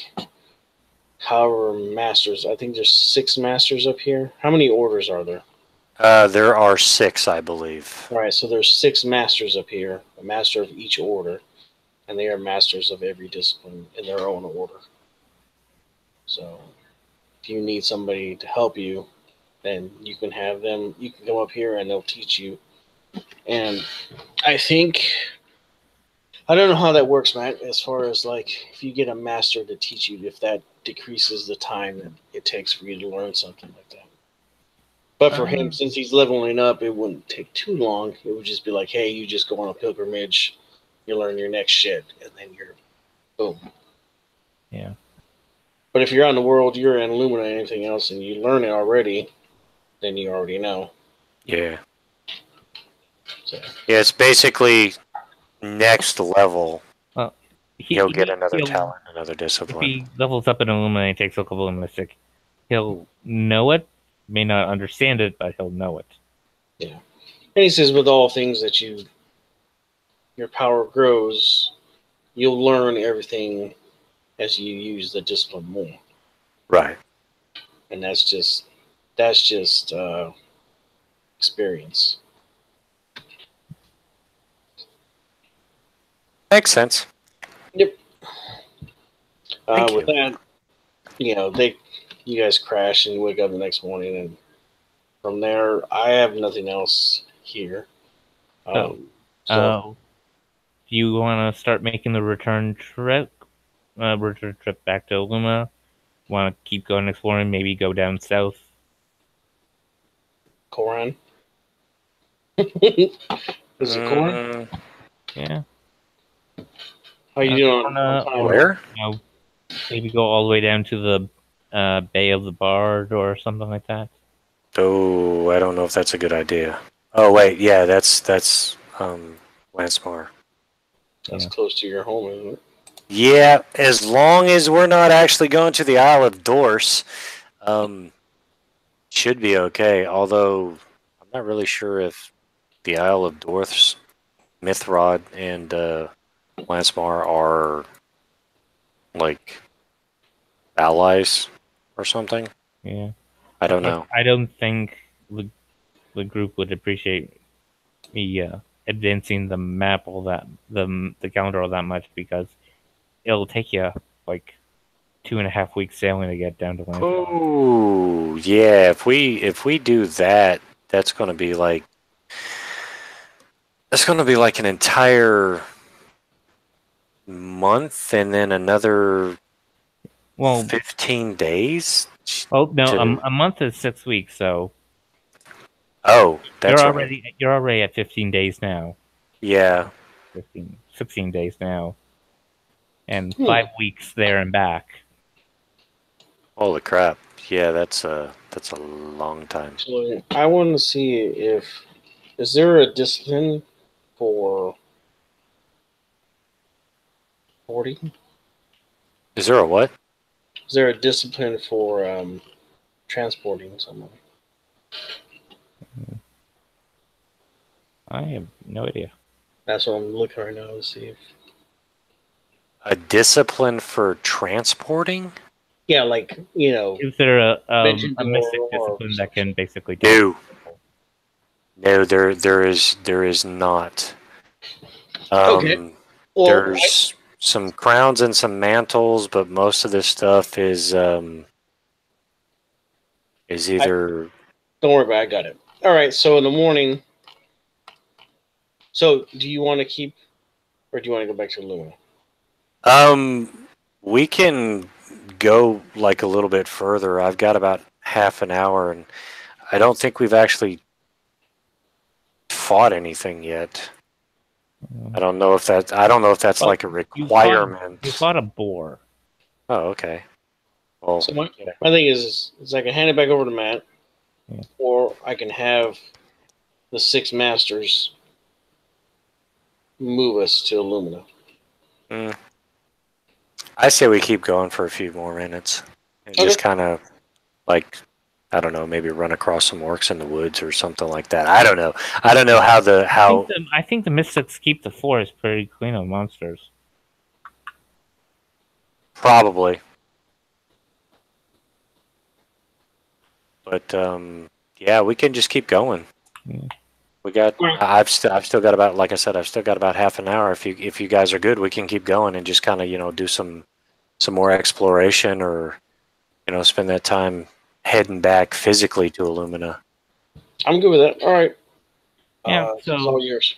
however masters. I think there's 6 masters up here. How many orders are there? There are 6, I believe. All right, so there's 6 masters up here, a master of each order, and they are masters of every discipline in their own order. So, if you need somebody to help you, then you can have them. You can come up here and they'll teach you. And I think I don't know how that works, Matt. As far as like if you get a master to teach you, if that decreases the time that it takes for you to learn something like that. But for him, since he's leveling up, it wouldn't take too long. It would just be like, hey, you just go on a pilgrimage, you learn your next shit, and then you're boom. Yeah. But if you're out in the world, you're in Illumina and anything else, and you learn it already, then you already know. Yeah. So. Yeah, it's basically next level. Well, he'll get another talent, another discipline. If he levels up in Illumina and takes a couple of Mystic, he'll know it. May not understand it, but he'll know it. Yeah. And he says with all things that your power grows, you'll learn everything as you use the discipline more. Right. And that's just experience. Makes sense. Yep. Thank with you. that, you guys crash and you wake up the next morning, and from there, I have nothing else here. Do you want to start making the return trip back to Illumina? Want to keep going exploring? Maybe go down south. Koran. Is it Koran? Yeah. How you doing on time? Where? Maybe go all the way down to the Bay of the Bard or something like that. Oh, I don't know if that's a good idea. Oh wait, yeah, that's Lansmore. That's close to your home, isn't it? Yeah, as long as we're not actually going to the Isle of Dorse, should be okay. Although I'm not really sure if the Isle of Dorse, Mithrod, and Lansmore are like allies or something. Yeah. I don't know. I don't think the group would appreciate me advancing the map the calendar all that much, because it'll take you like 2.5 weeks sailing to get down to Lansmore. Oh yeah, if we do that, that's gonna be like an entire month, and then another 15 days. Oh no, a month is 6 weeks, so. Oh, that's right. You're already at 15 days now. Yeah. 16 days now. And 5 weeks there and back. Holy crap. Yeah, that's a long time. So I want to see is there a discipline for 40? Is there a what? Is there a discipline for transporting someone? I have no idea. That's what I'm looking right now to see if a discipline for transporting. Yeah, like Is there Dimension a Door mystic or discipline that can basically No, teleport? no, there is not. Okay. Well, There's some crowns and some mantles, but most of this stuff is either. don't worry about it. I got it. All right. So in the morning. So do you want to keep, or do you want to go back to Luna? We can go like a little bit further. I've got about half an hour, and I don't think we've actually fought anything yet. I don't know if that's Well, like a You requirement. fought a boar. Oh, okay. Well, So my thing is I can hand it back over to Matt, Yeah. or I can have the six masters move us to Illumina. I say we keep going for a few more minutes and Okay. just kind of like, I don't know, maybe run across some orcs in the woods or something like that. I don't know. I don't know how. I think the mystics keep the forest pretty clean of monsters. Probably. But yeah, we can just keep going. Yeah. We got. I've still got about, like I said, I've still got about half an hour. If you guys are good, we can keep going and just kind of do some more exploration, or spend that time heading back physically to Illumina. I'm good with that. All right. Yeah, It's all yours.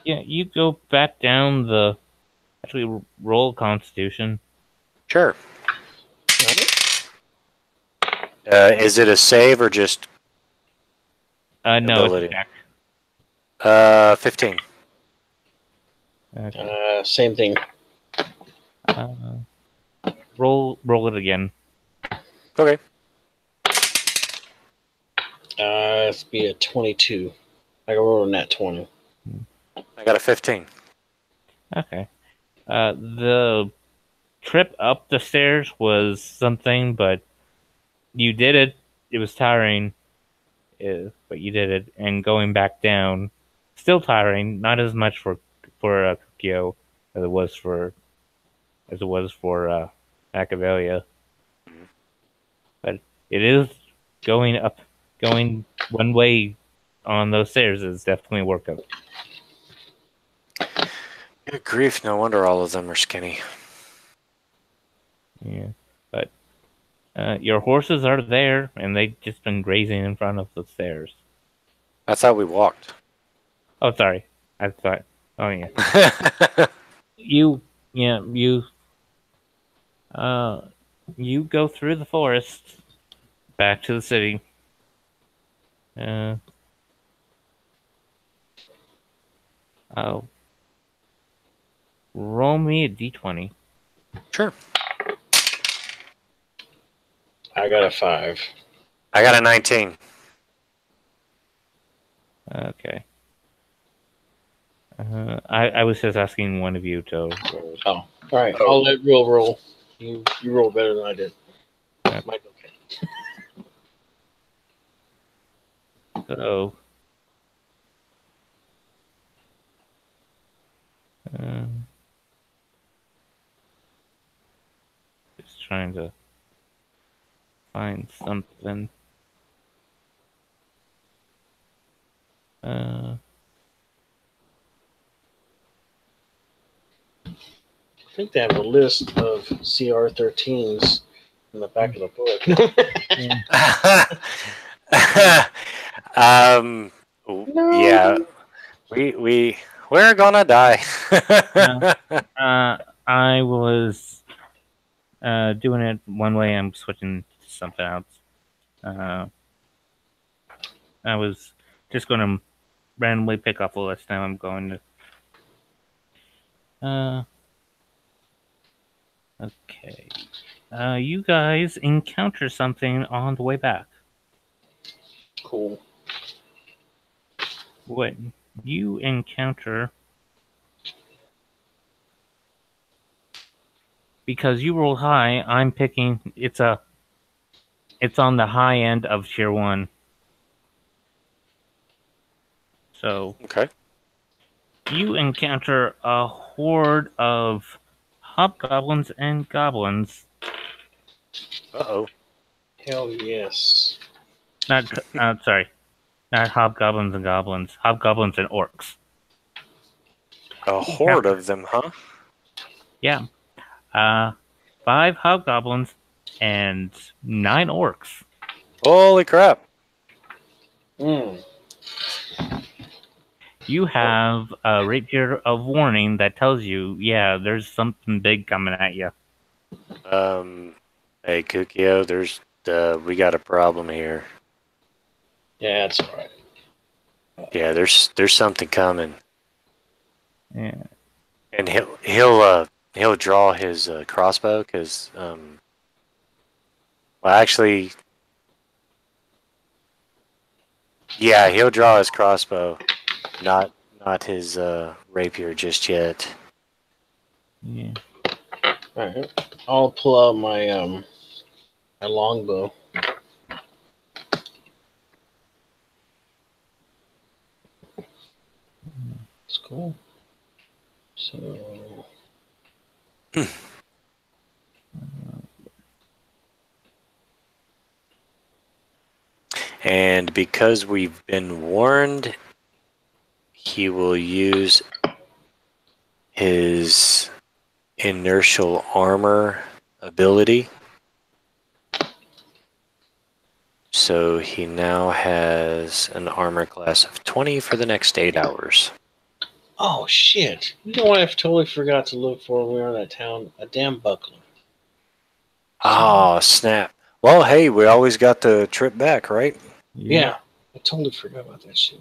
Yeah, you go back down the. Actually, roll Constitution. Sure. All right. Is it a save or just No, ability? it's a check. 15. Okay. Same thing. Roll it again. Okay. It's be a 22. I can roll a nat 20. I got a 15. Okay. The trip up the stairs was something, but you did it. It was tiring, but you did it. And going back down, still tiring. Not as much for Kukio as it was for Machiavellia. But it is going one way on those stairs is definitely a workout. Good grief! No wonder all of them are skinny. Yeah, but your horses are there, and they've just been grazing in front of the stairs. I thought we walked. Oh, sorry. I thought. Oh, yeah. You go through the forest back to the city. Oh, roll me a d20. Sure. I got a 5. I got a 19. Okay. I was just asking one of you to. Oh, all right. I'll let Will roll. You roll better than I did. Okay. Might be okay. So. Just trying to find something. I think they have a list of CR13s in the back of the book. Yeah, we're gonna die. I was doing it one way. I'm switching to something else. I was just going to randomly pick up a list. Now I'm going to. Okay. You guys encounter something on the way back. Cool. What you encounter, because you rolled high, I'm picking. It's on the high end of tier 1. So Okay. you encounter a horde of hobgoblins and goblins Uh-oh. Hell yes. Not sorry, not hobgoblins and goblins. Hobgoblins and orcs. A horde of them, huh? Yeah. 5 hobgoblins and 9 orcs. Holy crap. Mm. You have a rapier of warning that tells you, yeah, there's something big coming at you. Hey, Kukio, we got a problem here. Yeah, that's all right. Yeah, there's something coming. Yeah. And he'll draw his crossbow because well, actually, yeah, he'll draw his crossbow, not his rapier just yet. Yeah. All right. I'll pull out my longbow. It's cool. So. And because we've been warned, he will use his inertial armor ability. So he now has an armor class of 20 for the next 8 hours. Oh shit! You know what? I totally forgot to look for when we were in that town. A damn buckler. Oh, snap. Well, hey, we always got the trip back, right? Yeah, I totally forgot about that shit.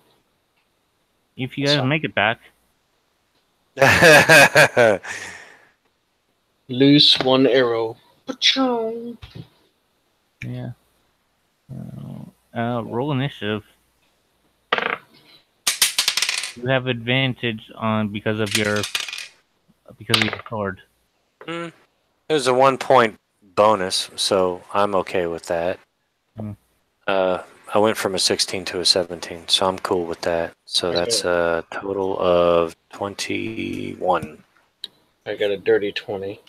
If you guys make it back. Loose one arrow. Pachong. Yeah. Roll initiative. You have advantage on because of your sword. There's a 1-point bonus, so I'm okay with that. I went from a 16 to a 17, so I'm cool with that. So that's a total of 21. I got a dirty 20.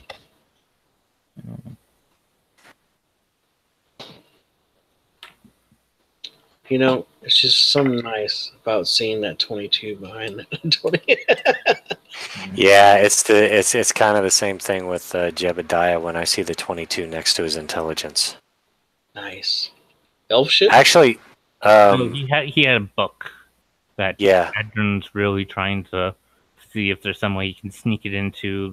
You know, it's just something nice about seeing that 22 behind that 20. Yeah, it's kind of the same thing with Jebediah when I see the 22 next to his intelligence. Nice. Elf shit? Actually, he had a book that Adrian's really trying to see if there's some way he can sneak it into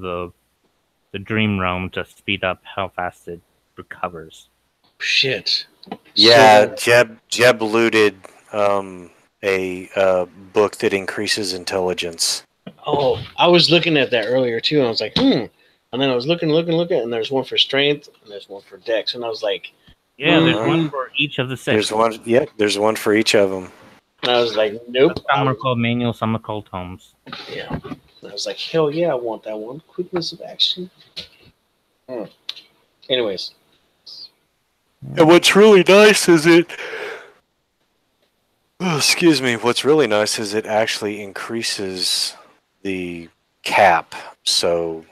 the dream realm to speed up how fast it recovers. Shit. Yeah, Jeb looted a book that increases intelligence. Oh, I was looking at that earlier too, and I was like, And then I was looking, and there's one for strength, and there's one for dex, and I was like, yeah, there's one for each of the 6. There's one. Yep, there's one for each of them. And I was like, nope. Some are called manuals, some are called tomes. Yeah. And I was like, hell yeah, I want that one. Quickness of action. Anyways. And what's really nice is excuse me. What's really nice is it actually increases the cap. So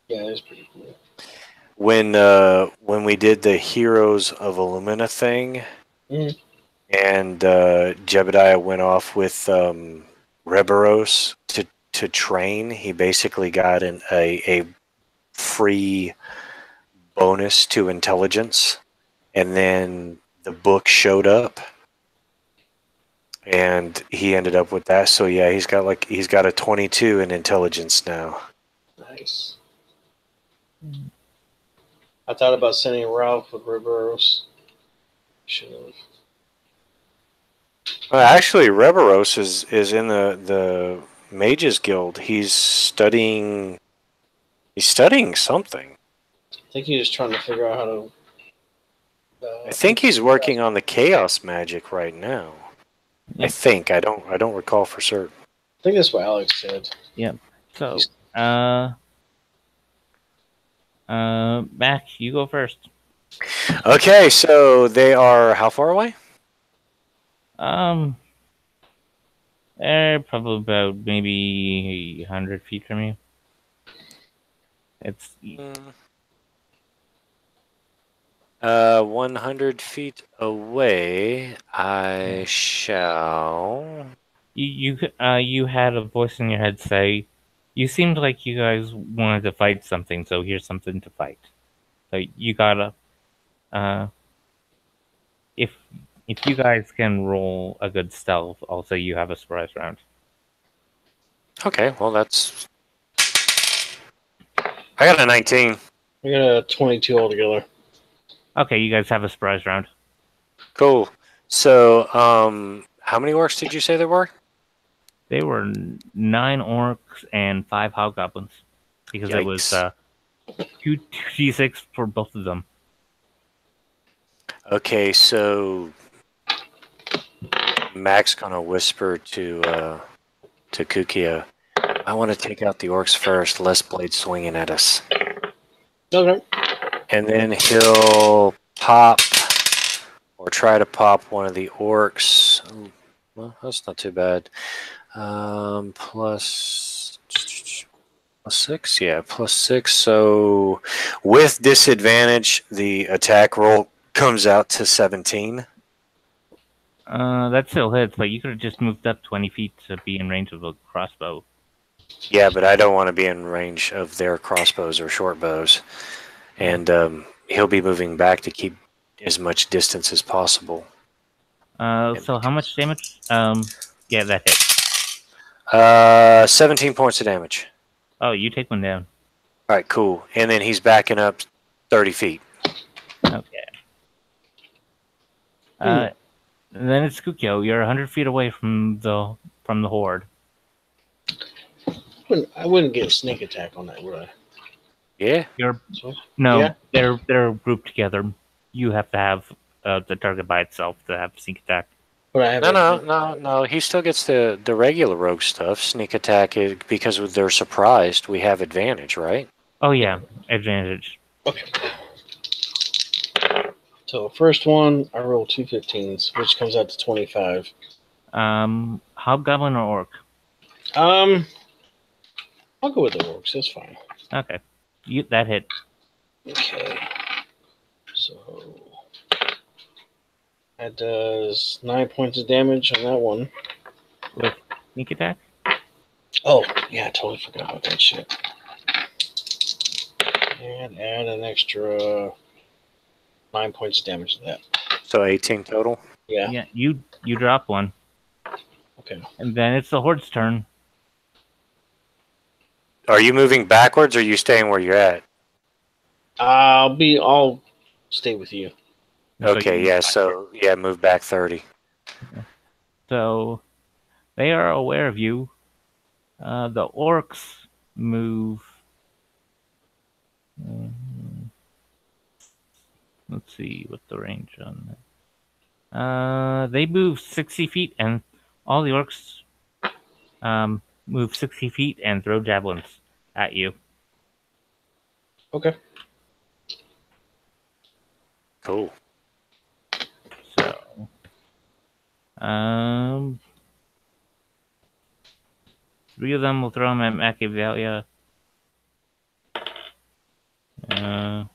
yeah, that's pretty cool. When we did the Heroes of Illumina thing, and Jebediah went off with Reberos to train, he basically got a free bonus to intelligence, and then the book showed up, and he ended up with that. So yeah, he's got a 22 in intelligence now. Nice. I thought about sending Ralph with Reberos. Should have. Well, actually, Reberos is in the Mages Guild. He's studying something. I think he's just trying to figure out how to. I think he's working on the chaos magic right now. Yeah. I think I don't recall for certain. I think that's what Alex said. Yep. So, Mac, you go first. Okay, so they are how far away? They're probably about maybe 100 feet from you. It's 100 feet away, I shall. You had a voice in your head say, "You seemed like you guys wanted to fight something, so here's something to fight." So you gotta uh, if if you guys can roll a good stealth, I'll say you have a surprise round. Okay, well, that's. I got a 19. I got a 22 altogether. Okay, you guys have a surprise round. Cool. So, how many orcs did you say there were? They were 9 orcs and 5 hobgoblins because it was Yikes. 2d6 for both of them. Okay, so Mac's gonna whisper to Kukia. I want to take out the orcs first, less blades swinging at us. Okay. And then he'll pop or try to pop one of the orcs. Well, that's not too bad. Plus 6, yeah, plus 6. So with disadvantage, the attack roll comes out to 17. That still hits, but you could have just moved up 20 feet to be in range of a crossbow. Yeah, but I don't want to be in range of their crossbows or short bows. And he'll be moving back to keep as much distance as possible. So how much damage? Yeah, that hit. 17 points of damage. Oh, you take one down. All right, cool. And then he's backing up 30 feet. Okay. Then it's Kukyo. You're 100 feet away from the horde. I wouldn't get a sneak attack on that, would I? Yeah. No, Yeah. they're grouped together. You have to have the target by itself to have sneak attack. But I have No. He still gets the regular rogue stuff. Sneak attack is because they're surprised. We have advantage, right? Oh yeah, advantage. Okay. So first one, I roll 2 15s, which comes out to 25. Hobgoblin or orc? I'll go with the orcs. That's fine. Okay, that hit. Okay. So that does 9 points of damage on that one. With sneak attack? Oh, yeah, I totally forgot about that shit. And add an extra 9 points of damage to that. So 18 total. Yeah. Yeah, you drop one. Okay. And then it's the horde's turn. Are you moving backwards or are you staying where you're at? I'll stay with you. Okay, yeah, so yeah, move back 30. So they are aware of you. The orcs move. Let's see what the range on that. They move 60 feet, and all the orcs move 60 feet and throw javelins at you. Okay. Cool. So, three of them will throw them at Machiavellia. That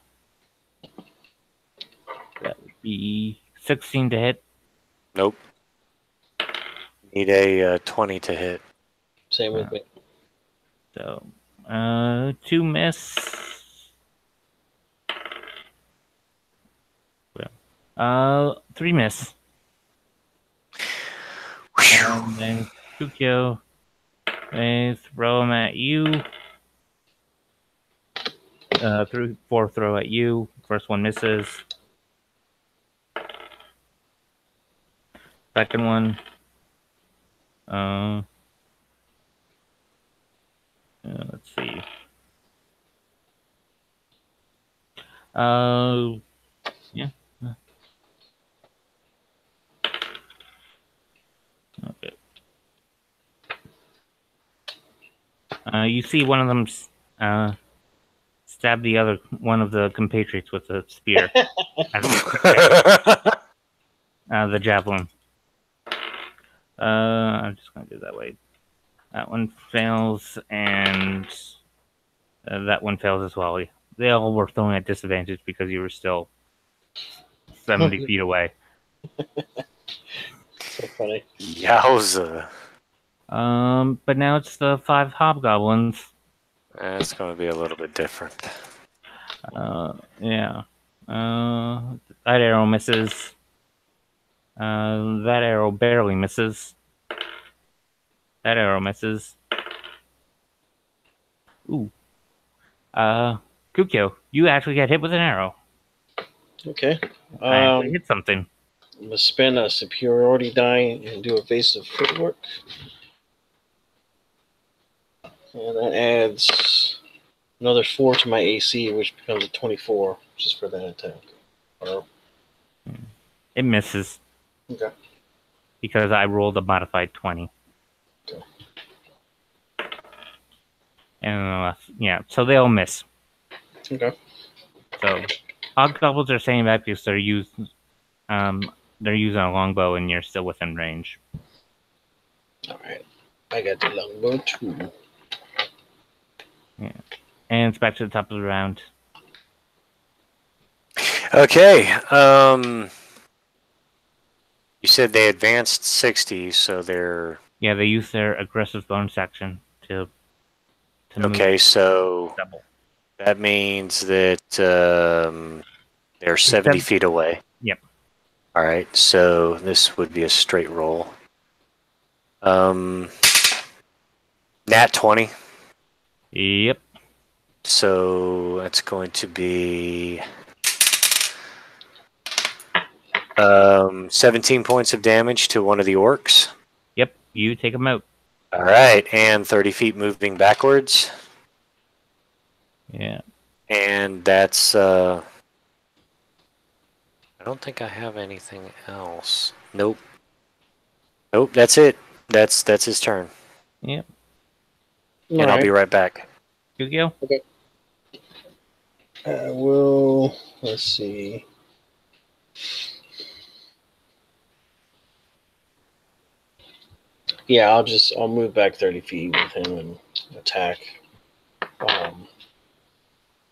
would be 16 to hit. Nope. Need a 20 to hit. Same with me. So, 2 miss. 3 miss. And then Kukyo, they throw them at you. 4 throw at you. First one misses. Second one. Let's see. Yeah. Okay. You see one of them stab the other one of the compatriots with a spear. The javelin. I'm just gonna do it that way. That one fails, and that one fails as well. They all were thrown at disadvantage because you were still 70 feet away. So funny. Yowza. But now it's the 5 hobgoblins. That's going to be a little bit different. Yeah. That arrow misses. That arrow barely misses. That arrow misses. Ooh. Kukyo, you actually get hit with an arrow. Okay. I actually hit something. I'm gonna spend a superiority die and do evasive footwork, and that adds another 4 to my AC, which becomes a 24 just for that attack. Or, It misses. Okay. Because I rolled a modified 20. Okay. And yeah, so they all miss. Okay. So hobgoblins are saying that because they're using a longbow and you're still within range. All right. I got the longbow too. Yeah. And it's back to the top of the round. Okay. You said they advanced 60, so they're... Yeah, they use their aggressive bonus action to Okay, move so double. that means that they're 70 feet away. Yep. All right, so this would be a straight roll. Nat 20. Yep. So that's going to be 17 points of damage to one of the orcs. Yep, you take them out. All right, and 30 feet moving backwards. Yeah. And that's... I don't think I have anything else. Nope. Nope, that's it. That's his turn. Yep. And I'll be right back. Kukyo? Okay. I will. Let's see. Yeah, I'll move back 30 feet with him and attack one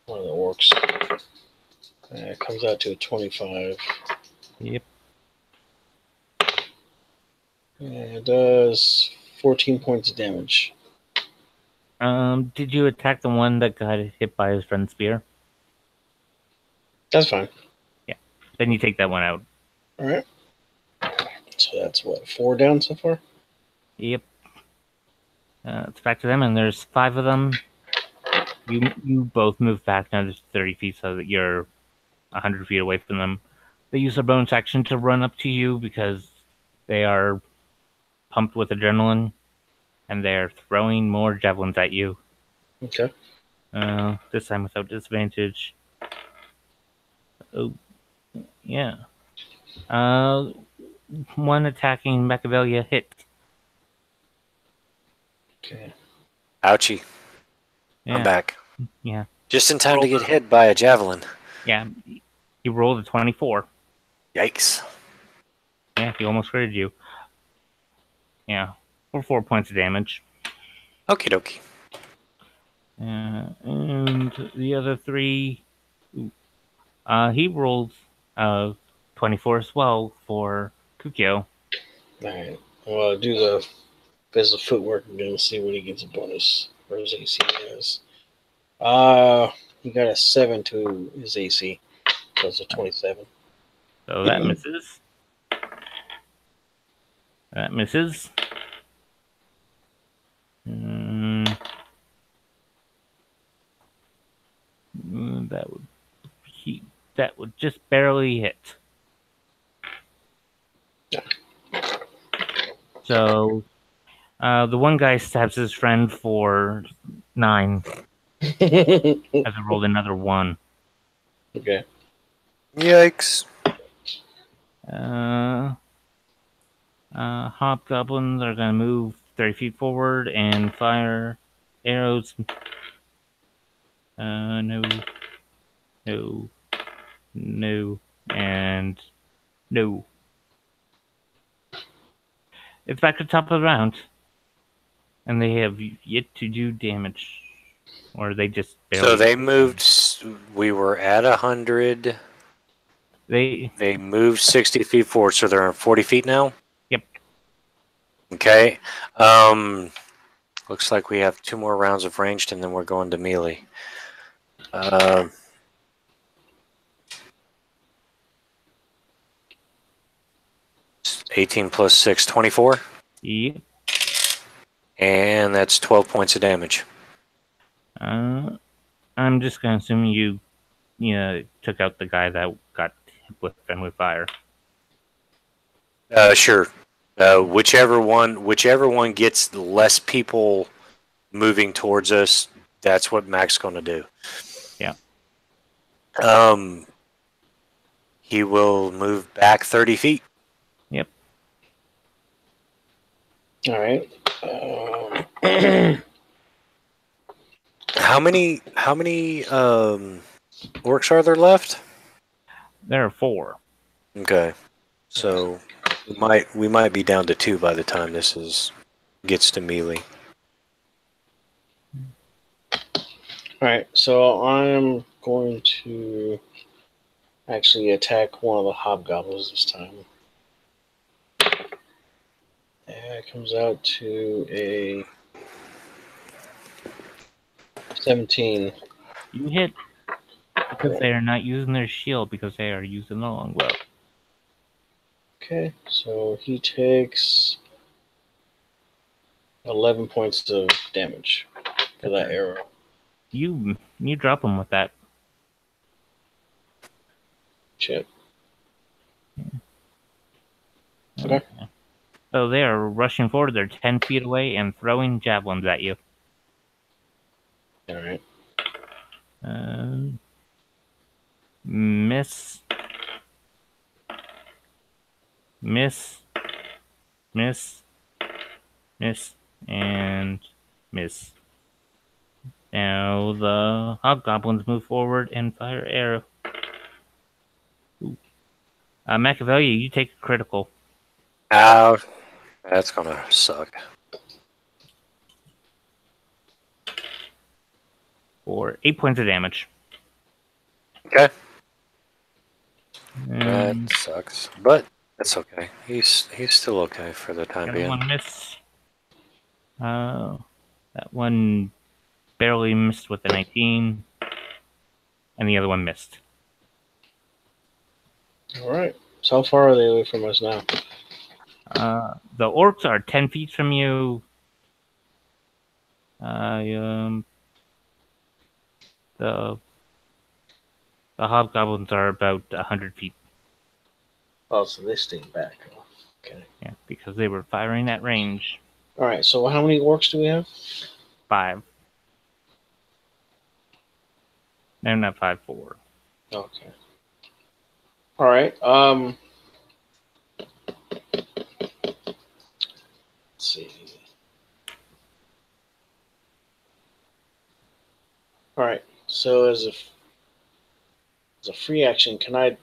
of the orcs. It comes out to a 25. Yep. And it does 14 points of damage. Did you attack the one that got hit by his friend's spear? That's fine. Yeah. Then you take that one out. All right. So that's what, 4 down so far? Yep. It's back to them, and there's 5 of them. You both move back another 30 feet so that you're 100 feet away from them. They use their bonus action to run up to you because they are pumped with adrenaline, and they're throwing more javelins at you. Okay. This time without disadvantage. Oh, yeah. One attacking Machiavellia hit. Okay. Ouchie. Yeah. I'm back. Yeah. Just in time to get hit by a javelin. Yeah. He rolled a 24. Yikes. Yeah, he almost critted you. Yeah. For 4 points of damage. Okie dokie. And the other 3... he rolled 24 as well for Kukyo. Alright. Well, I'll do the physical footwork again and see what he gets a bonus for his AC is. He got a 7 to his AC. So it's a 27. So that misses. That misses. That would just barely hit. Yeah. So the one guy stabs his friend for 9 as I rolled another 1. Okay. Yikes. Hobgoblins are going to move 30 feet forward and fire arrows. No, and no. It's back to the top of the round. And they have yet to do damage. Or they just barely... So they moved... We were at 100. They moved 60 feet forward, so they're 40 feet now? Yep. Okay. Looks like we have 2 more rounds of ranged, and then we're going to melee. 18 plus 6, 24. Yep. And that's 12 points of damage. I'm just gonna assume you took out the guy that got hit with friendly fire. Sure. Whichever one gets less people moving towards us, that's what Mac's going to do. Yeah. He will move back 30 feet. Yep. All right. How many orcs are there left? There are 4. Okay. So we might be down to 2 by the time this gets to melee. All right. So I'm going to actually attack one of the hobgoblins this time. And it comes out to a 17. You hit because they are not using their shield because they are using the longbow. Okay, so he takes 11 points of damage for that arrow. You drop him with that. Shit. Okay. So they are rushing forward. They're 10 feet away and throwing javelins at you. All right. Miss, and miss. Now the hobgoblins move forward and fire arrow. Machiavelli, you take a critical. Ow. That's going to suck. For 8 points of damage. Okay. And That sucks. But that's okay. He's still okay for the time the being. other one miss. That one barely missed with a 19. And the other one missed. All right. So how far are they away from us now? The orcs are 10 feet from you. The hobgoblins are about 100 feet. Oh, so they stay back. Okay. Yeah, because they were firing at range. All right. So how many orcs do we have? 5. No, not 5, 4. Okay. All right. Let's see. All right. So as a free action, can I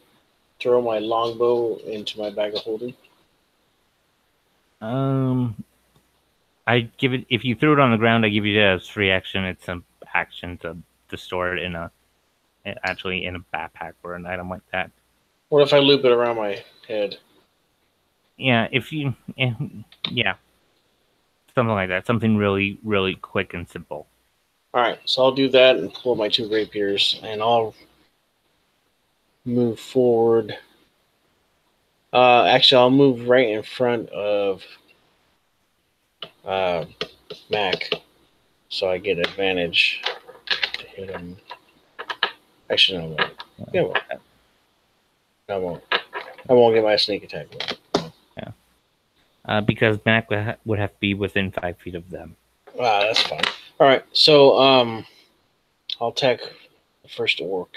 throw my longbow into my bag of holding? I give it if you threw it on the ground. I give you that as free action. It's an action to store it in a backpack or an item like that. What if I loop it around my head? Yeah, yeah, something like that. Something really, really quick and simple. All right, so I'll do that and pull my 2 rapiers, and I'll move forward. Actually, I'll move right in front of Mac, so I get advantage to hit him. Actually, no, I won't. Yeah, I won't. I won't get my sneak attack. Because Mac would have to be within 5 feet of them. That's fine. All right, so I'll attack the first orc.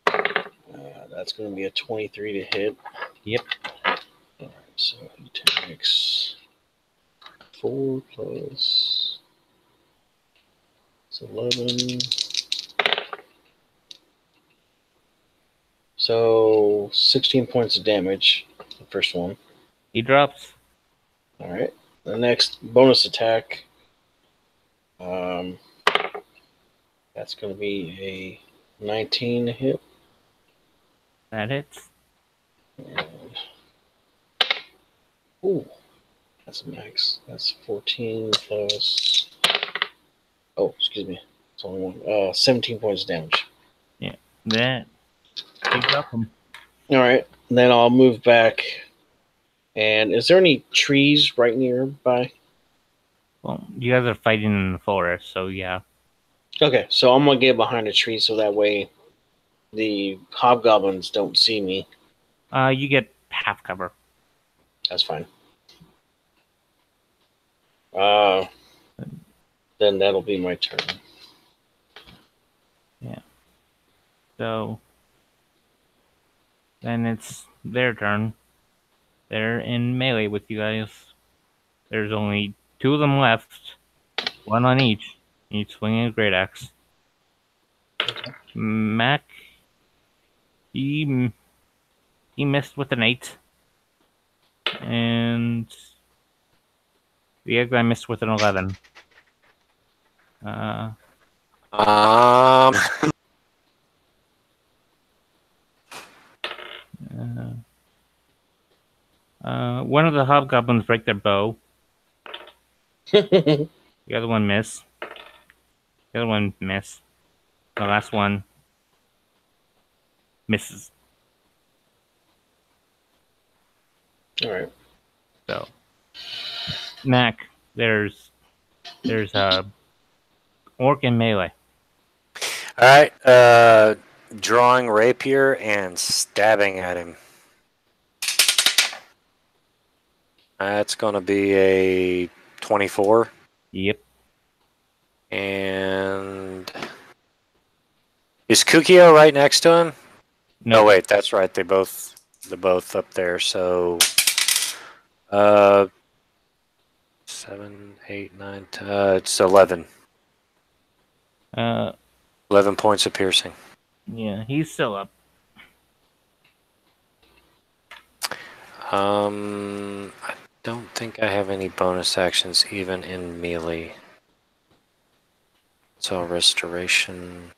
That's going to be a 23 to hit. Yep. All right, so he takes 4 plus 11. So 16 points of damage. The first one. He drops. All right. The next bonus attack. That's going to be a 19 hit. That hits. Ooh, that's max. That's 14 plus. Oh, excuse me. It's only one. 17 points of damage. That takes up him. All right. Then I'll move back. And is there any trees right nearby? Well, you guys are fighting in the forest, so yeah. Okay, so I'm gonna get behind a tree so that way the hobgoblins don't see me. You get half cover. That's fine. Then that'll be my turn. So then it's their turn. They're in melee with you guys. There's only 2 of them left. 1 on each. Each swinging a great axe. Mac, he missed with an 8. And the egg guy missed with an 11. One of the hobgoblins break their bow. The other one miss. The other one miss. The last one misses. All right. So, Mac, there's a orc in melee. All right. Drawing rapier and stabbing at him. That's going to be a 24. Yep. And is Kukio right next to him? No, wait, that's right. They're both up there. So, 7, 8, 9, 10, it's 11. 11 points of piercing. Yeah, he's still up. I don't think I have any bonus actions even in melee. So restoration.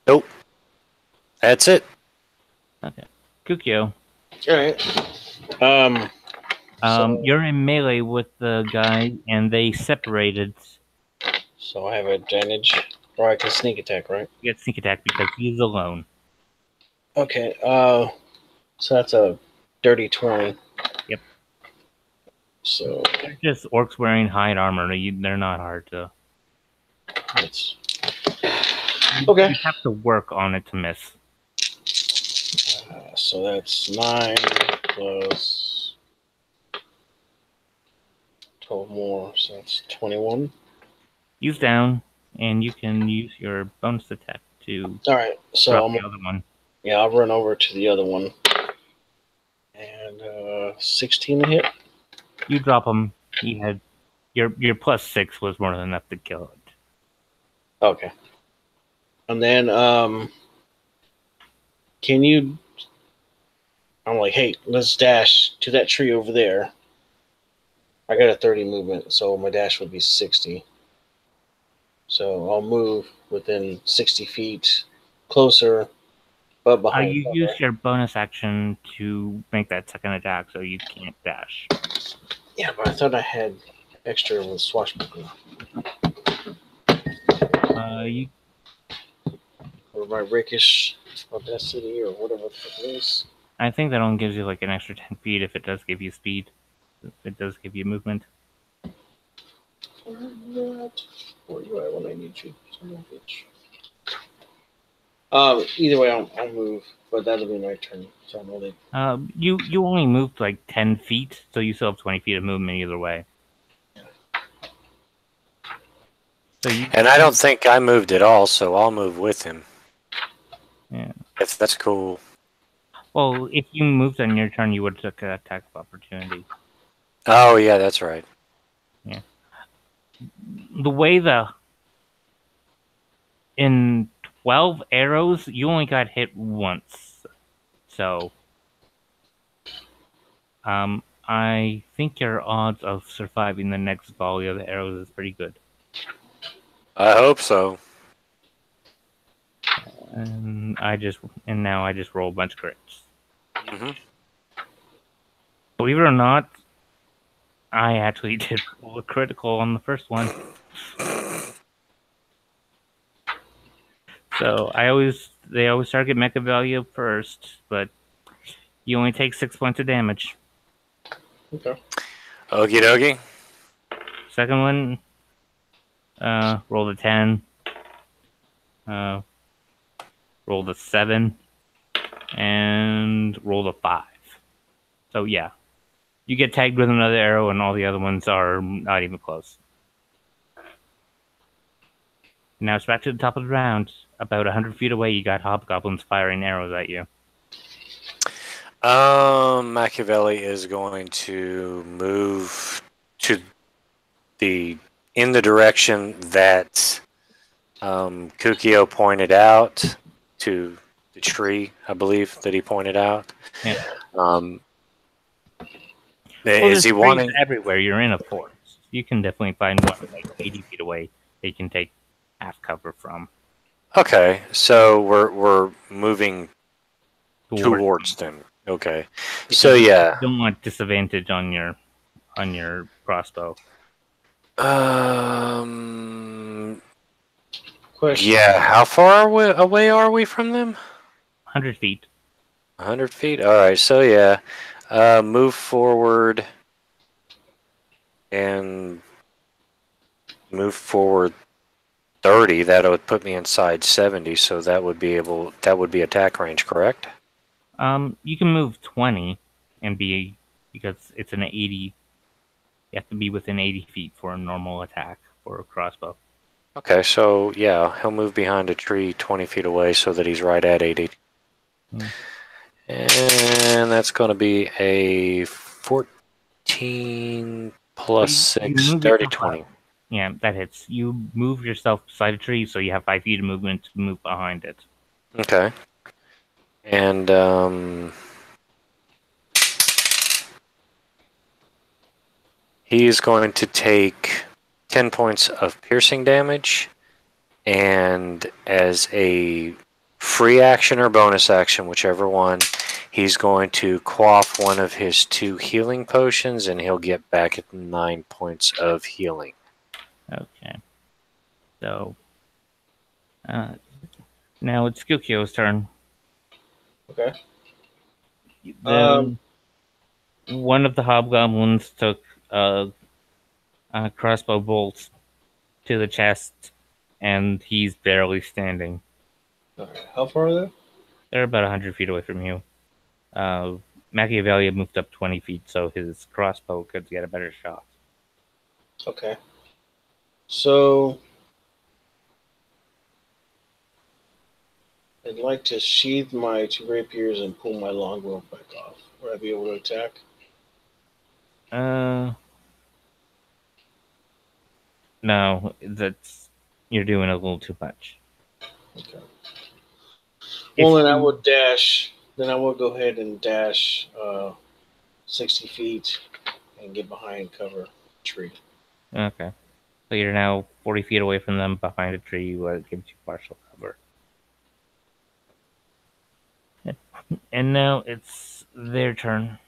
Nope. That's it. Okay. Kukio. All right. You're in melee with the guy, and they separated. So I have advantage, or I can sneak attack, right? You get sneak attack because he's alone. Okay. So that's a dirty 20. Yep. So They're just orcs wearing hide armor. They're not hard to. it's okay. You have to work on it to miss. So that's 9 plus 12 more, so that's 21. Use down, and you can use your bonus attack to All right. So drop the other one. Yeah, I'll run over to the other one. And 16 to hit. You drop him. He had your +6 was more than enough to kill it. Okay. And then can you? I'm like, hey, let's dash to that tree over there. I got a 30 movement, so my dash would be 60. So I'll move within 60 feet, closer, but behind. You use your bonus action to make that second attack, so you can't dash. Yeah, but I thought I had extra with swashbuckling. You Or my rakish audacity, or whatever the fuck it is. I think that only gives you like an extra 10 feet if it does give you speed. It does give you movement. Where are you at when I need you? Son of a bitch. Either way, I'll move, but that'll be my turn. So I'm only. You only moved like 10 feet, so you still have 20 feet of movement either way. So and I don't think I moved at all, so I'll move with him. Yeah. If that's cool. Well, if you moved on your turn, you would have took an attack of opportunity. Oh, yeah, that's right. Yeah. The way in 12 arrows, you only got hit once. So, I think your odds of surviving the next volley of the arrows is pretty good. I hope so. And now I just roll a bunch of crits. Mm-hmm. Believe it or not, I actually did roll a critical on the first one. So they always target Mecha Value first, but you only take 6 points of damage. Okay. Okie dokie. Second one, roll the 10. Roll the 7. And roll the 5. So yeah. You get tagged with another arrow, and all the other ones are not even close. Now it's back to the top of the round. About 100 feet away, you got hobgoblins firing arrows at you. Machiavelli is going to move to in the direction that Kukio pointed out, to the tree, I believe, that he pointed out. Yeah. Is he wanting everywhere? You're in a forest. You can definitely find one like 80 feet away that you can take half cover from. Okay, so we're moving towards them. Okay, so yeah. You don't want disadvantage on your crossbow. Question. Yeah, how far away are we from them? 100 feet. 100 feet? Alright, so yeah. Move forward and move forward 30. That would put me inside 70, so that would be attack range, correct? You can move 20 and because it's an 80. You have to be within 80 feet for a normal attack for a crossbow. Okay, so yeah, he'll move behind a tree 20 feet away so that he's right at 80. And that's going to be a 14 plus 6, 30, 20. Yeah, that hits. You move yourself beside a tree, so you have 5 feet of movement to move behind it. Okay. And he's going to take 10 points of piercing damage, and as a free action or bonus action, whichever one, he's going to quaff one of his 2 healing potions, and he'll get back at 9 points of healing. Okay. So, now it's Kukio's turn. Okay. One of the hobgoblins took a crossbow bolt to the chest, and he's barely standing. Okay. How far are they? They're about 100 feet away from you. Machiavelli moved up 20 feet, so his crossbow could get a better shot. Okay. So I'd like to sheath my 2 rapiers and pull my longbow back off. Would I be able to attack? No, you're doing a little too much. Okay. Well, then I would dash. Then I will go ahead and dash 60 feet and get behind cover tree. Okay. So you're now 40 feet away from them behind a tree where it gives you partial cover. And now it's their turn.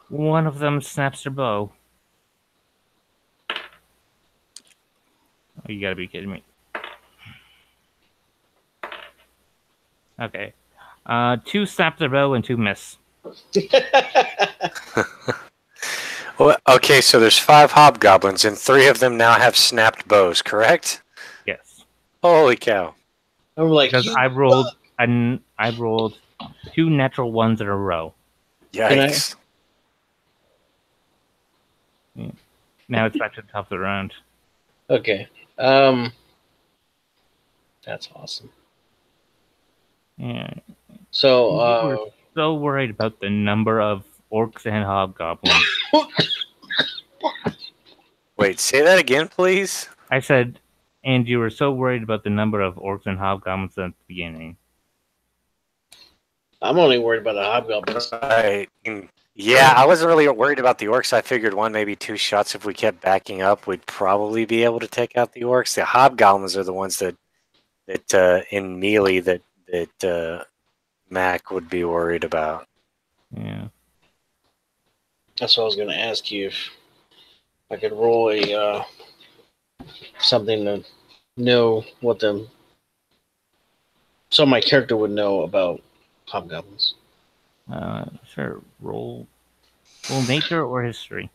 One of them snaps their bow. Oh, you gotta be kidding me. Okay. 2 snap their bow and 2 miss. Well, okay, so there's 5 hobgoblins, and 3 of them now have snapped bows, correct? Yes. Holy cow! I'm like, because I rolled 2 natural ones in a row. Yikes! Yeah. Now it's back to the top of the round. Okay. That's awesome. Yeah. So we're so worried about the number of orcs and hobgoblins. Wait, say that again, please. I said, and you were so worried about the number of orcs and hobgoblins at the beginning. I'm only worried about the hobgoblins. Right. Yeah, I wasn't really worried about the orcs. I figured one, maybe two shots if we kept backing up, we'd probably be able to take out the orcs. The hobgoblins are the ones that in melee that Mac would be worried about. Yeah. That's what I was going to ask you, if I could roll a something to know what them, so my character would know about hobgoblins. Sure. Roll nature or history.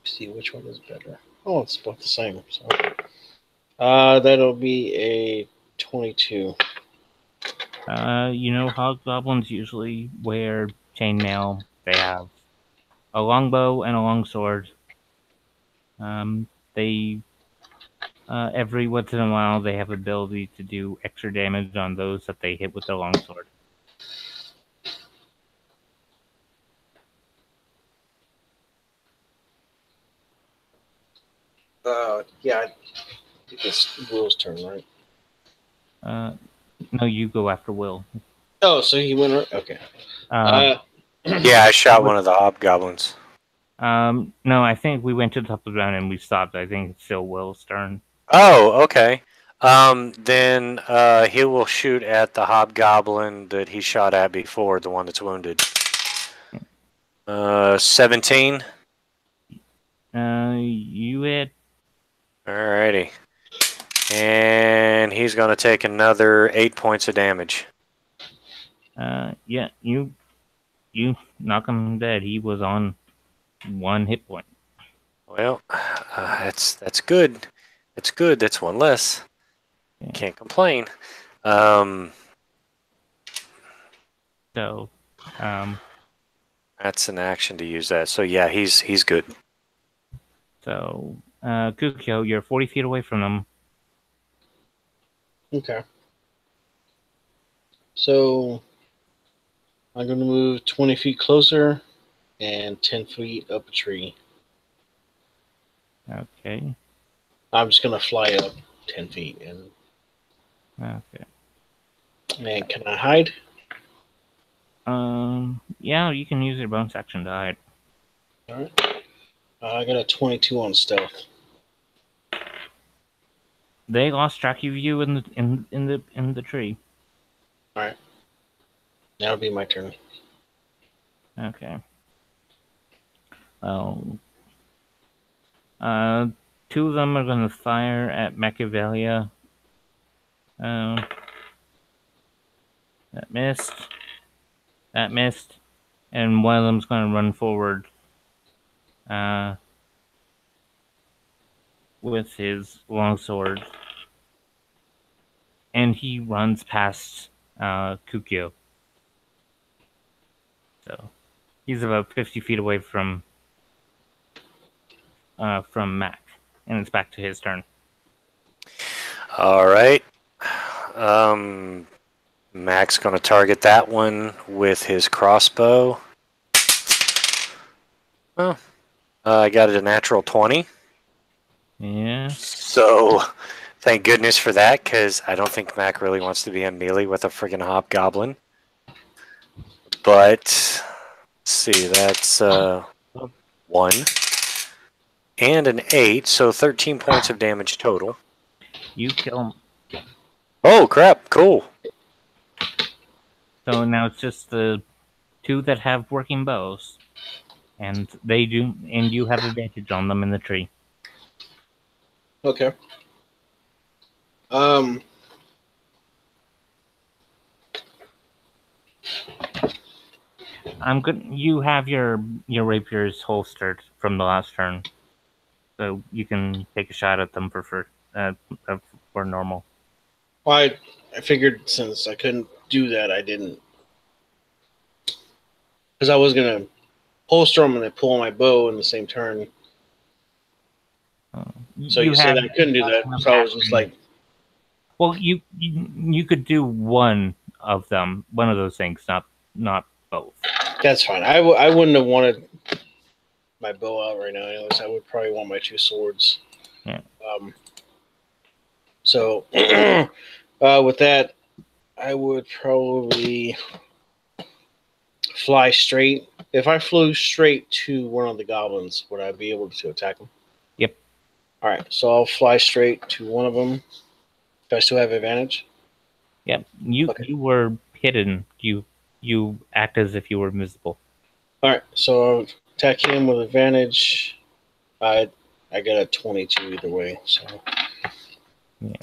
See which one is better. Oh, it's both the same. So, that'll be a 22. Hobgoblins usually wear chainmail. They have a longbow and a longsword. They every once in a while they have ability to do extra damage on those that they hit with their longsword. Yeah, I think it's Will's turn, right? No, you go after Will. Oh, so he went. Okay. Yeah, I shot one of the hobgoblins. No, I think we went to the top of the round and we stopped. I think it's still Will's turn. Oh, okay. Then he will shoot at the hobgoblin that he shot at before, the one that's wounded. 17. You hit. Alrighty. And he's going to take another 8 points of damage. Yeah, you knock him dead. He was on 1 hit point. Well, that's good. That's good. That's one less. Yeah. Can't complain. So, that's an action to use that. So yeah, he's good. So, Kukyo, you're 40 feet away from them. Okay. So I'm going to move 20 feet closer and 10 feet up a tree. Okay. I'm just going to fly up 10 feet. Okay. And can I hide? Yeah, you can use your bonus action to hide. All right. I got a 22 on stealth. They lost track of you in the tree. All right. That'll be my turn. Okay. Two of them are going to fire at Machiavellia. That missed. That missed. And one of them's going to run forward. With his longsword. And he runs past Kukyo. So he's about 50 feet away from Mac. And it's back to his turn. All right. Mac's going to target that one with his crossbow. Oh, I got it a natural 20. Yeah. So, thank goodness for that, because I don't think Mac really wants to be in melee with a friggin' hobgoblin. But, let's see, that's 1 and an 8, so 13 points of damage total. You kill him. Oh, crap, cool. So now it's just the two that have working bows. And they do, and you have advantage on them in the tree. Okay. I'm good. You have your rapiers holstered from the last turn, so you can take a shot at them for normal. Well, I figured since I couldn't do that, I didn't, because I was gonna holster them and then pull my bow in the same turn. So you said I couldn't do that, so I was just like, well, you could do one of them, one of those things, not both. That's fine. I wouldn't have wanted my bow out right now. Anyways, I would probably want my two swords. Yeah. So with that, I would probably fly straight. If I flew straight to one of the goblins, would I be able to attack them? Yep. All right, so I'll fly straight to one of them. Do I still have advantage? Yep. You were hidden. You act as if you were invisible. All right, so I'll attack him with advantage. I got a 22 either way. So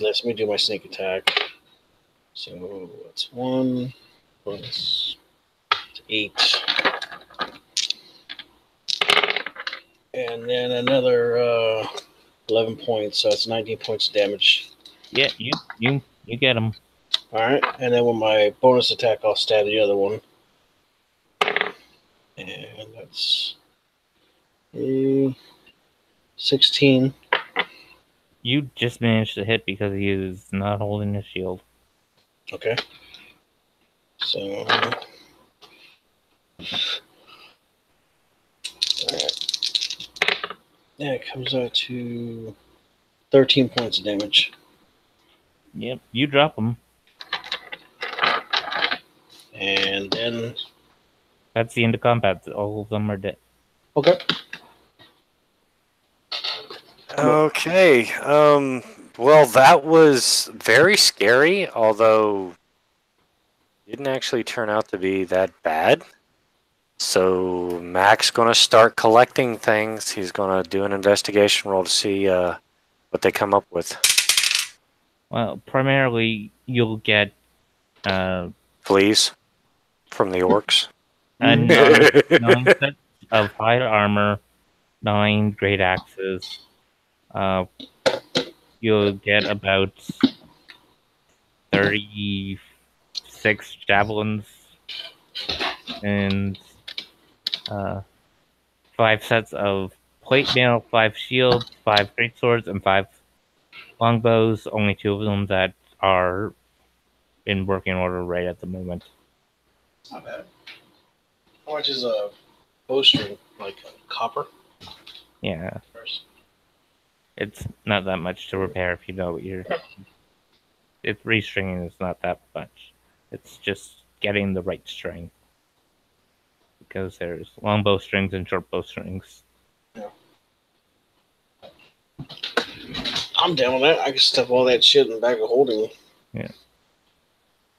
let me do my sneak attack. So that's 1 plus 8. And then another 11 points, so it's 19 points of damage. Yeah, you get him. All right, and then with my bonus attack, I'll stab the other one. And that's 16. You just managed to hit because he is not holding a shield. Okay. So, all right. Yeah, it comes out to 13 points of damage. Yep, you drop him. And then that's the end of combat. All of them are dead. Okay. Okay. Well, that was very scary, although it didn't actually turn out to be that bad. So Mac's going to start collecting things. He's going to do an investigation roll to see what they come up with. Well, primarily you'll get fleas from the orcs. 9 sets of hide armor, 9 great axes. You'll get about 36 javelins and 5 sets of plate mail, 5 shields, 5 greatswords, and 5 longbows. Only 2 of them that are in working order right at the moment. Not bad. How much is a bowstring? Like copper? Yeah. It's not that much to repair if you know what you're... It's restringing is not that much. It's just getting the right string. Because there's long bowstrings and short bowstrings. Yeah. I'm down with that. I can stuff all that shit in the bag of holding. Yeah.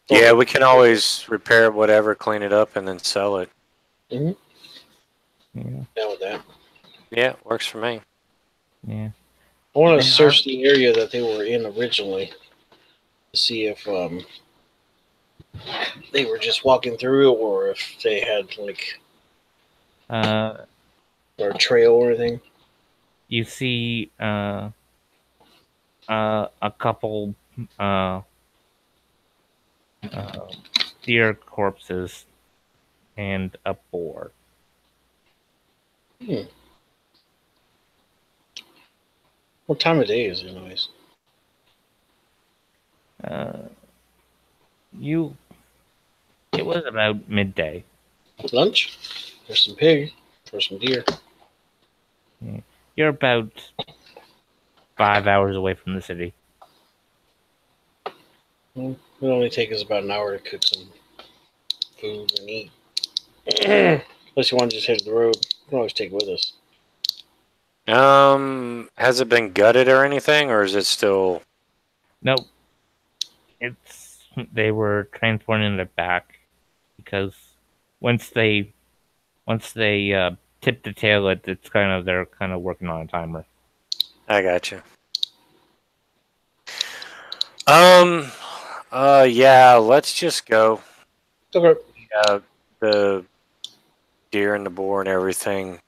Yeah, we can always repair whatever, clean it up, and then sell it. Mm-hmm. Yeah. Down with that. Yeah, works for me. Yeah. I want to search the area that they were in originally to see if they were just walking through or if they had like or a trail or anything. You see a couple deer corpses and a boar. What time of day is it, anyways? It was about midday. Lunch? There's some pig. There's some deer. Yeah. You're about 5 hours away from the city. Well, it'll only take us about an hour to cook some food and eat. Unless you want to just hit the road. We can always take it with us. Has it been gutted or anything, or is it still... Nope. They were transporting it back because once they tip the tail, they're kind of working on a timer. I got you. Yeah, let's just go. Okay. The deer and the boar and everything,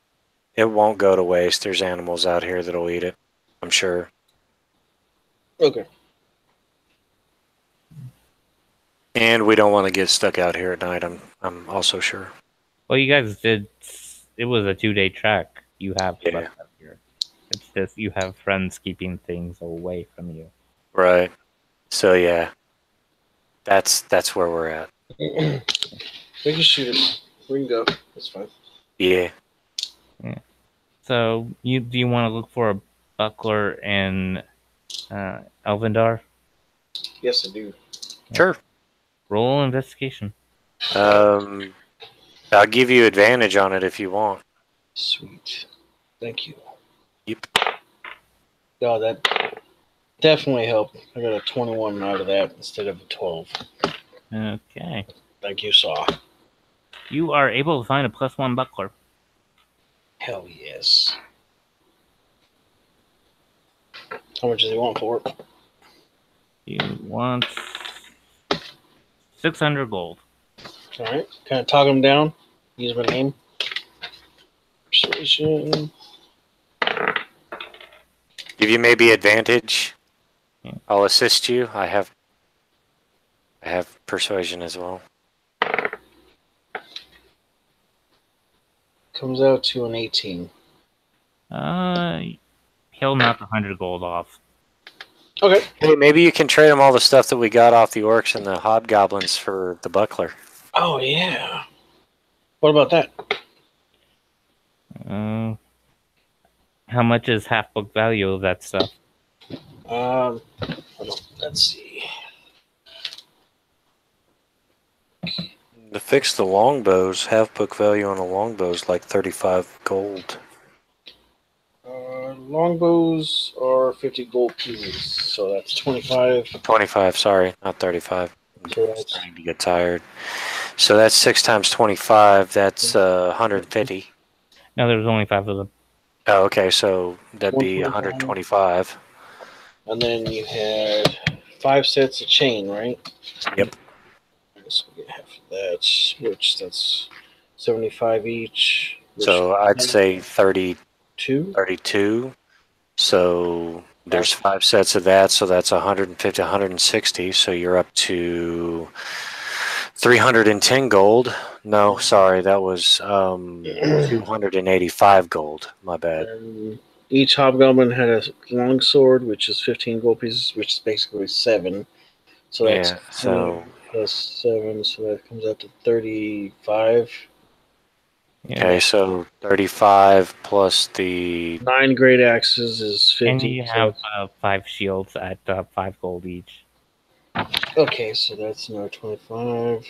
it won't go to waste. There's animals out here that'll eat it, I'm sure. Okay. And we don't want to get stuck out here at night, I'm also sure. Well, you guys did. It was a 2-day trek. You have left out here. It's just you have friends keeping things away from you. Right. So yeah, that's where we're at. We can shoot it. We can go. That's fine. Yeah. Yeah. So do you want to look for a buckler in Elvendar? Yes, I do. Sure. Roll investigation. I'll give you advantage on it if you want. Sweet. Thank you. Yep. Oh, that definitely helped. I got a 21 out of that instead of a 12. Okay. Like you saw. You are able to find a +1 buckler. Hell yes. How much does he want for it? You want 600 gold. Alright. Kind of talk him down. Use my name. Persuasion. Give you maybe advantage. Yeah. I'll assist you. I have persuasion as well. Comes out to an 18. He'll knock 100 gold off. Okay. Hey, maybe you can trade him all the stuff that we got off the orcs and the hobgoblins for the buckler. Oh, yeah. What about that? How much is half book value of that stuff? Hold on. Let's see. To fix the longbows, half book value on a longbow is like 35 gold. Longbows are 50 gold pieces, so that's 25. 25, sorry, not 35. So I'm that's starting to get tired. So that's 6 times 25. That's 150. No, there was only 5 of them. Oh, okay, so that'd be 125. 125. And then you had 5 sets of chain, right? Yep. So we get half of that, which that's 75 each. So I'd say 2. 32. So there's 5 sets of that, so that's 150, 160. So you're up to 310 gold. No, sorry, that was 285 gold. My bad. Each hobgoblin had a long sword, which is 15 gold pieces, which is basically 7. So that's Yeah, so plus 7, so that comes out to 35. Yeah. okay, so 35 plus the 9 great axes is 50. And you have 5 shields at 5 gold each. Okay, so that's another 25.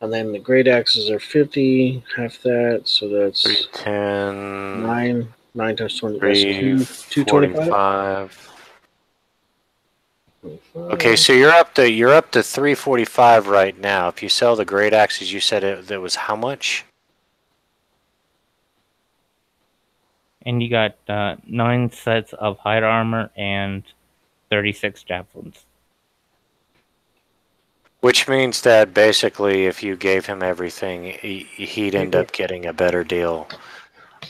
And then the great axes are 50, half that, so that's 310, 9. 9 times 20. That's 225. 245. Okay, so you're up to 345 right now. If you sell the great axes, you said that was how much? And you got 9 sets of hide armor and 36 javelins. Which means that basically, if you gave him everything, he'd end up getting a better deal.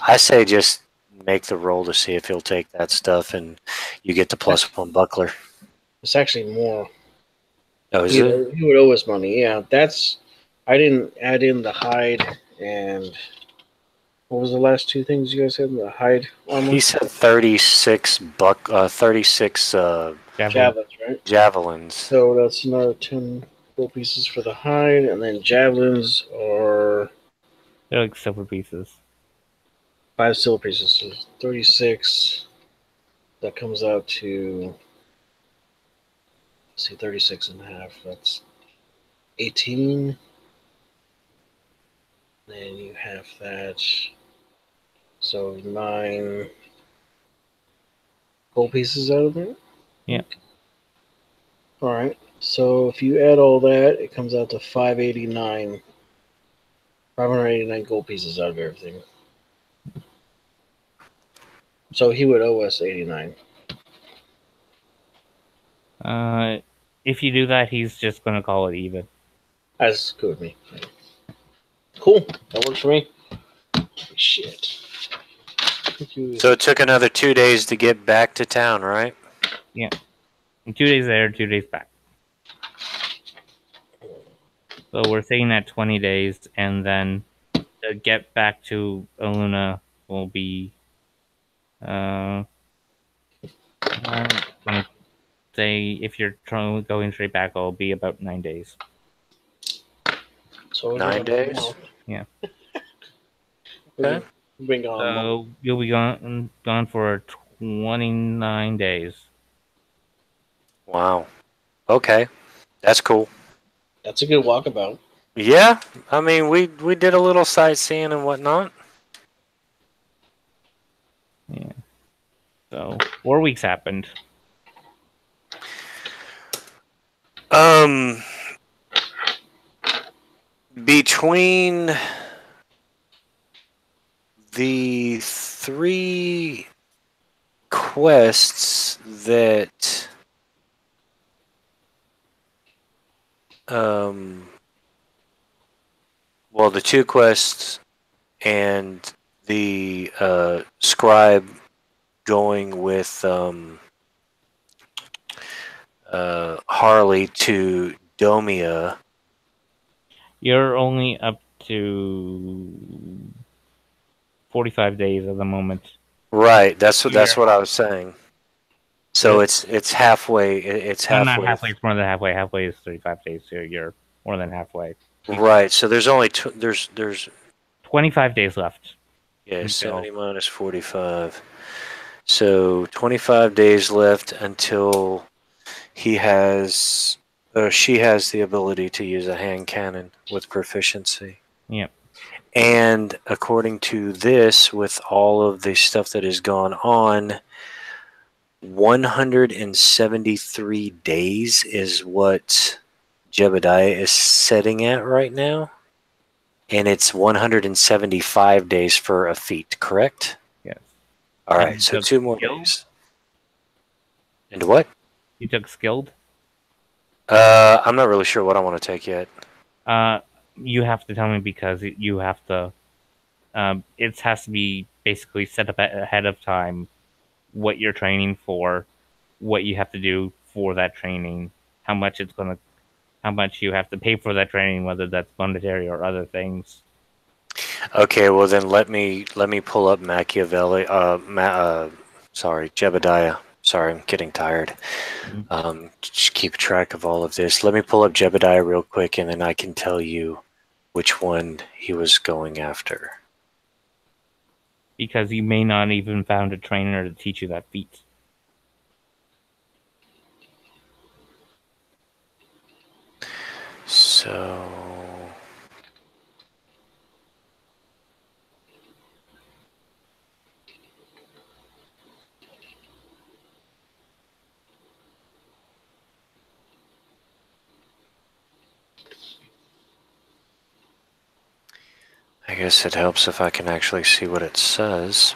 I say just make the roll to see if he'll take that stuff, and you get the +1 buckler. It's actually more. Oh, is He it? would owe us money. Yeah, that's. I didn't add in the hide and. What was the last 2 things you guys said? The hide armor? He said 36 Javelins, right? javelins. So that's another 10 gold pieces for the hide, and then javelins are They're like silver pieces. 5 silver pieces. So 36. That comes out to. Let's see, 36 and a half. That's 18. Then you have that. So 9 gold pieces out of there? Yeah. All right. So if you add all that, it comes out to 589. 589 gold pieces out of everything. So he would owe us 89. If you do that, he's just gonna call it even. That's good with me. Cool. That works for me. Shit. So it took another 2 days to get back to town, right? Yeah. 2 days there, 2 days back. So we're saying that 20 days, and then to get back to Aluna will be say if you're going straight back, it'll be about 9 days. So 9 days? Yeah. Okay. Been gone. So you'll be gone for 29 days. Wow. Okay. That's cool. That's a good walkabout. Yeah, I mean, we did a little sightseeing and whatnot. Yeah. So 4 weeks happened. Between the 3 quests that well, the 2 quests and the scribe going with Harley to Domia. You're only up to 45 days at the moment. Right, that's what You're I was saying. So it's halfway. It's no, not halfway. halfway. It's more than halfway. Halfway is 35 days. So you're more than halfway. Right. So there's only there's 25 days left. yeah, Until 70 minus 45. So 25 days left until he has she has the ability to use a hand cannon with proficiency. Yep. And according to this, with all of the stuff that has gone on, 173 days is what Jebediah is setting at right now. And it's 175 days for a feat, correct? Yes. All And right, you so took 2 more skilled? days. And what? You took skilled. I'm not really sure what I want to take yet. You have to tell me because you have to. It has to be basically set up ahead of time what you're training for, what you have to do for that training, how much you have to pay for that training, whether that's monetary or other things. Okay, well then let me pull up Machiavelli. Sorry, Jebediah. Sorry, I'm getting tired. Just keep track of all of this. Let me pull up Jebediah real quick, and then I can tell you which one he was going after. Because you may not even found a trainer to teach you that feat. So I guess it helps if I can actually see what it says.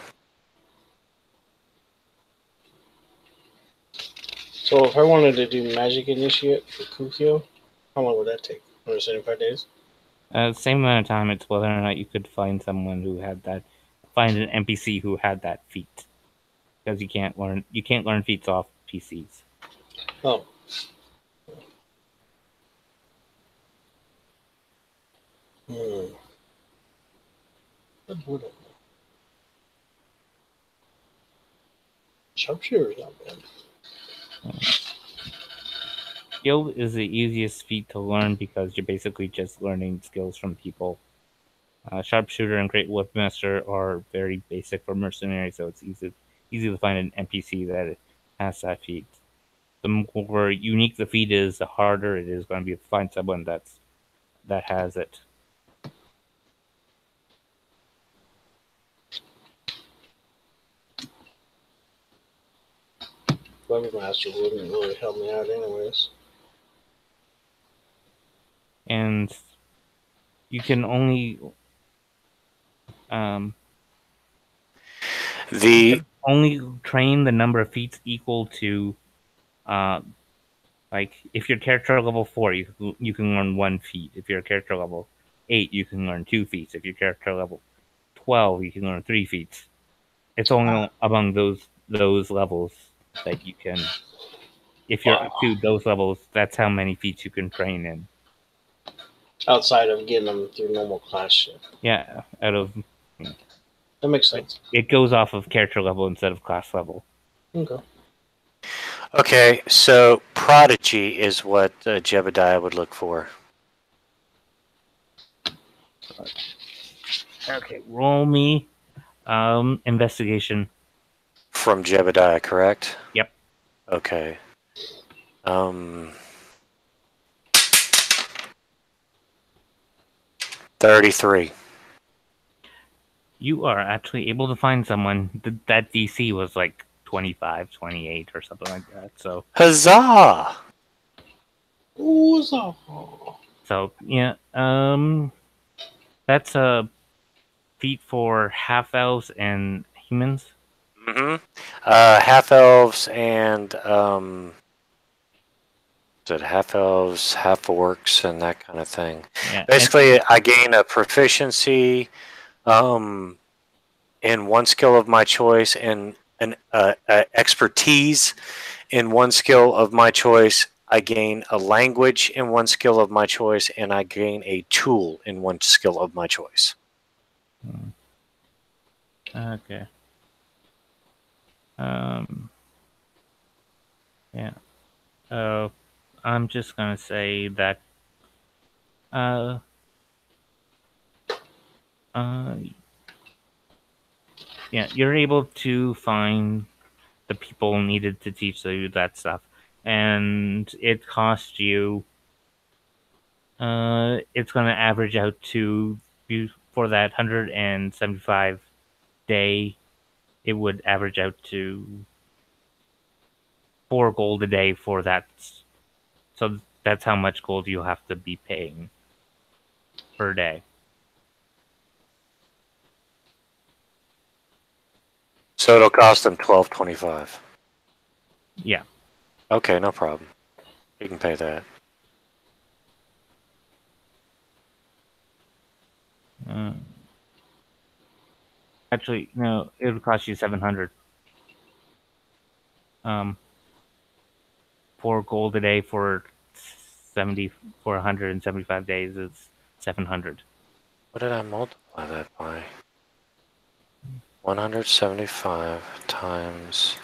So if I wanted to do Magic Initiate for Kukio, how long would that take? 175 days? Same amount of time. It's whether or not you could find someone who had that, find an NPC who had that feat, because you can't learn feats off PCs. Oh. What would it? Sharpshooter is not bad. Skilled is the easiest feat to learn because you're basically just learning skills from people. Sharpshooter and Great Whipmaster are very basic for mercenary, so it's easy to find an NPC that has that feat. The more unique the feat is, the harder it is going to be to find someone that has it. Whipmaster wouldn't really help me out anyways. And you can only only train the number of feats equal to like if your character level 4, you can learn 1 feat. If your character level 8, you can learn 2 feats. If your character level 12, you can learn 3 feats. It's only among those levels that you can. If you're up to those levels, that's how many feats you can train in. Outside of getting them through normal class shit. Yeah, out of. That makes sense. It goes off of character level instead of class level. Okay. Okay, so Prodigy is what Jebediah would look for. Okay, roll me investigation. From Jebediah, correct? Yep. Okay. 33. You are actually able to find someone. That DC was like 25, 28 or something like that. So, Huzzah! yeah. That's a feat for half elves and humans. Mm-hmm. Half elves and half elves, half orcs, and that kind of thing. Yeah. Basically, I gain a proficiency in one skill of my choice and an expertise in one skill of my choice. I gain a language in one skill of my choice, and I gain a tool in one skill of my choice. Okay. Yeah. I'm just gonna say that. Uh. Uh. Yeah. You're able to find the people needed to teach you that stuff, and it cost you. It's gonna average out to you for that 175 day. It would average out to 4 gold a day for that. So that's how much gold you'll have to be paying per day. So it'll cost them $12.25. Yeah. Okay, no problem. You can pay that. Actually, no, it would cost you 700. 4 gold a day for 175 days is 700. What did I multiply that by? 175 times.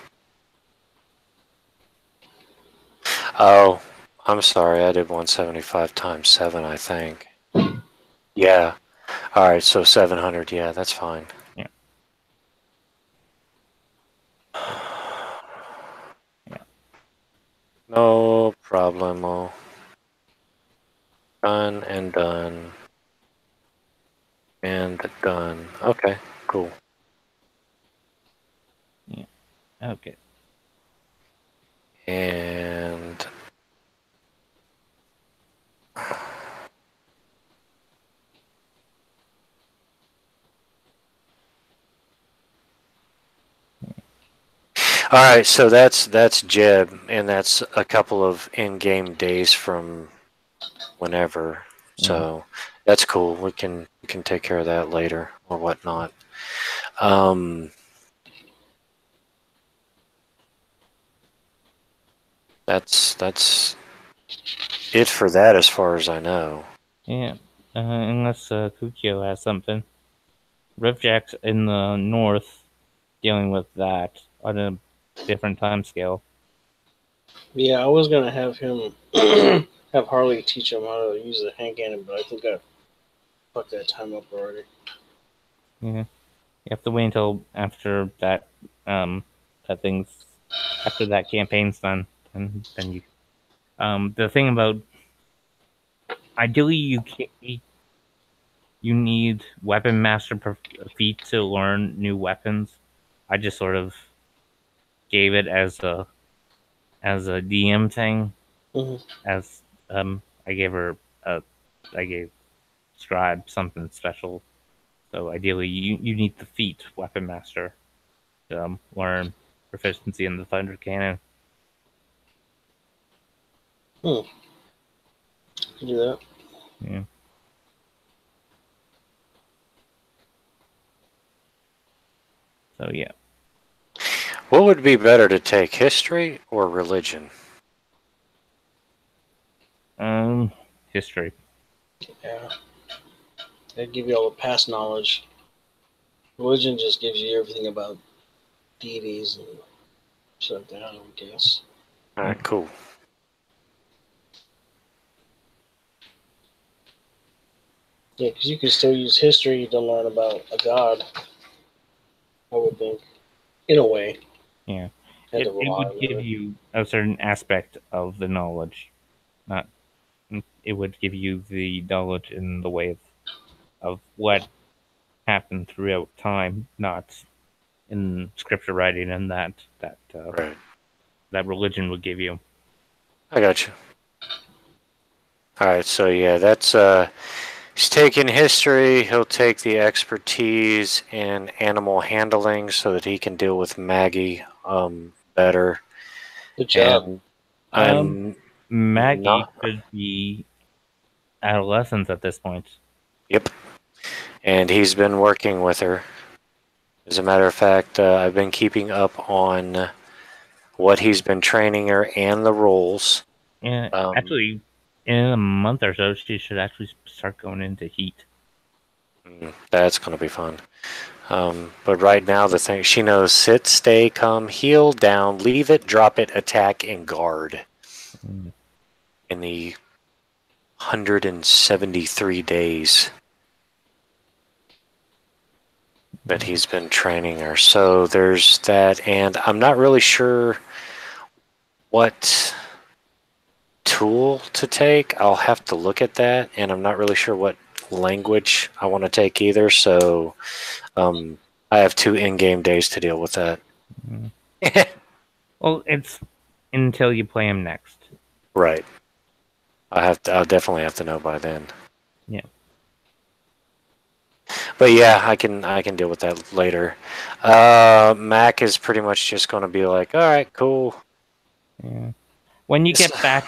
Oh, I'm sorry. I did 175 times 7, I think. Yeah. All right, so 700. Yeah, that's fine. Yeah. Yeah. No problemo. Done and done. And done. Okay, cool. Yeah. Okay. And all right, so that's Jeb, and that's a couple of in-game days from whenever. So that's cool. We can take care of that later or whatnot. That's it for that, as far as I know. Yeah. Unless Kukio has something. Riftjack's in the north dealing with that on a different time scale. Yeah, I was gonna have him have Harley teach him how to use the hand cannon, but I think I fucked that time up already. Yeah. You have to wait until after that after that campaign's done, and then you. The thing about ideally you need weapon master feat to learn new weapons. I just sort of gave it as a DM thing. Mm-hmm. As I gave Scribe something special. So ideally, you need the feat weapon master to learn proficiency in the thunder cannon. Do that. Yeah. So yeah. What would be better to take, history or religion? History. Yeah. They give you all the past knowledge. Religion just gives you everything about deities and shit like that, I guess. All right, cool. Yeah, because you can still use history to learn about a god, I would think, in a way. Yeah. It would give you a certain aspect of the knowledge. Not. It would give you the knowledge in the way of of what happened throughout time, not in scripture writing and Right. that religion would give you. I got you. All right. So yeah, that's he's taking history. He'll take the expertise in animal handling so that he can deal with Maggie better. Good job. And Um, I'm Maggie not. could be adolescents at this point. Yep. And he's been working with her. As a matter of fact, I've been keeping up on what he's been training her and the roles. And actually, in a month or so, she should actually start going into heat. That's going to be fun. But right now, the thing she knows: sit, stay, come, heal, down, leave it, drop it, attack, and guard. Mm. In the 173 days that he's been training her. So there's that, and I'm not really sure what tool to take. I'll have to look at that, and I'm not really sure what language I want to take either. So I have 2 in-game days to deal with that. Mm. Well, it's until you play him next. Right. I'll definitely have to know by then. Yeah. But yeah, I can deal with that later. Mac is pretty much just going to be like, all right, cool. Yeah. When you get back,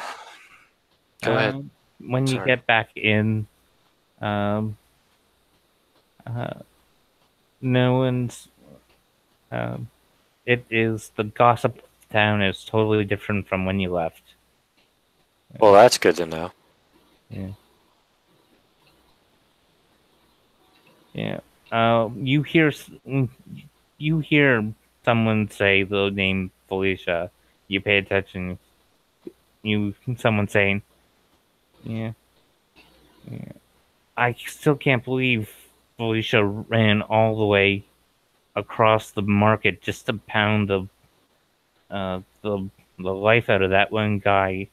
Go ahead. When you Sorry. get back in, no one's. It is the gossip town is totally different from when you left. Well, that's good to know. Yeah. Yeah. You hear someone say the name Felicia. You pay attention. Someone saying, yeah. I still can't believe Felicia ran all the way across the market just to pound the life out of that one guy.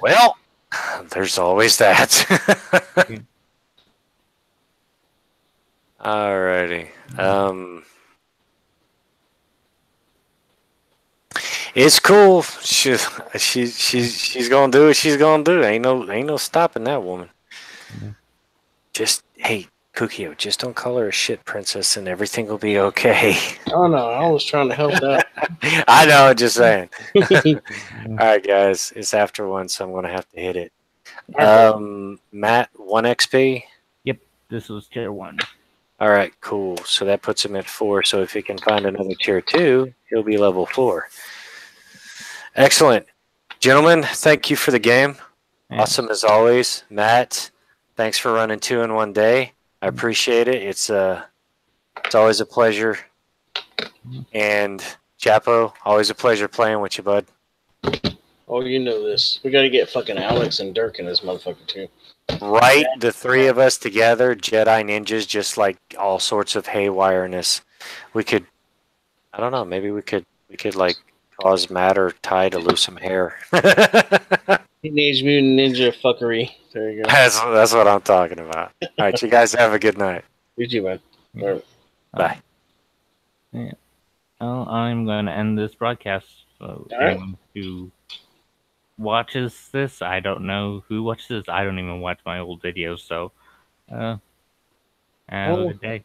Well, there's always that. Alrighty. It's cool. She's gonna do what she's gonna do. Ain't no stopping that woman. Mm-hmm. Just hey, Kukio, just don't call her a shit princess, and everything will be okay. Oh no, I was trying to help out. I know, just saying. All right, guys, it's after 1, so I'm gonna have to hit it. Matt, 1 XP. Yep, this was tier 1. All right, cool. So that puts him at 4. So if he can find another tier 2, he'll be level 4. Excellent. Gentlemen, thank you for the game. Yeah. Awesome as always. Matt, thanks for running 2 in 1 day. I appreciate it. It's always a pleasure. And Chapo, always a pleasure playing with you, bud. Oh, you know this. We got to get fucking Alex and Dirk in this motherfucker too. Right, the 3 of us together, Jedi ninjas, just like all sorts of haywireness. We could, I don't know, maybe we could like cause Matt or Ty to lose some hair. Teenage Mutant Ninja fuckery. There you go. That's what I'm talking about. All right, you guys have a good night. You too, man. All right. Bye. Yeah. Well, I'm going to end this broadcast. So anyone who watches this, I don't know who watches this. I don't even watch my old videos. So, have a good day.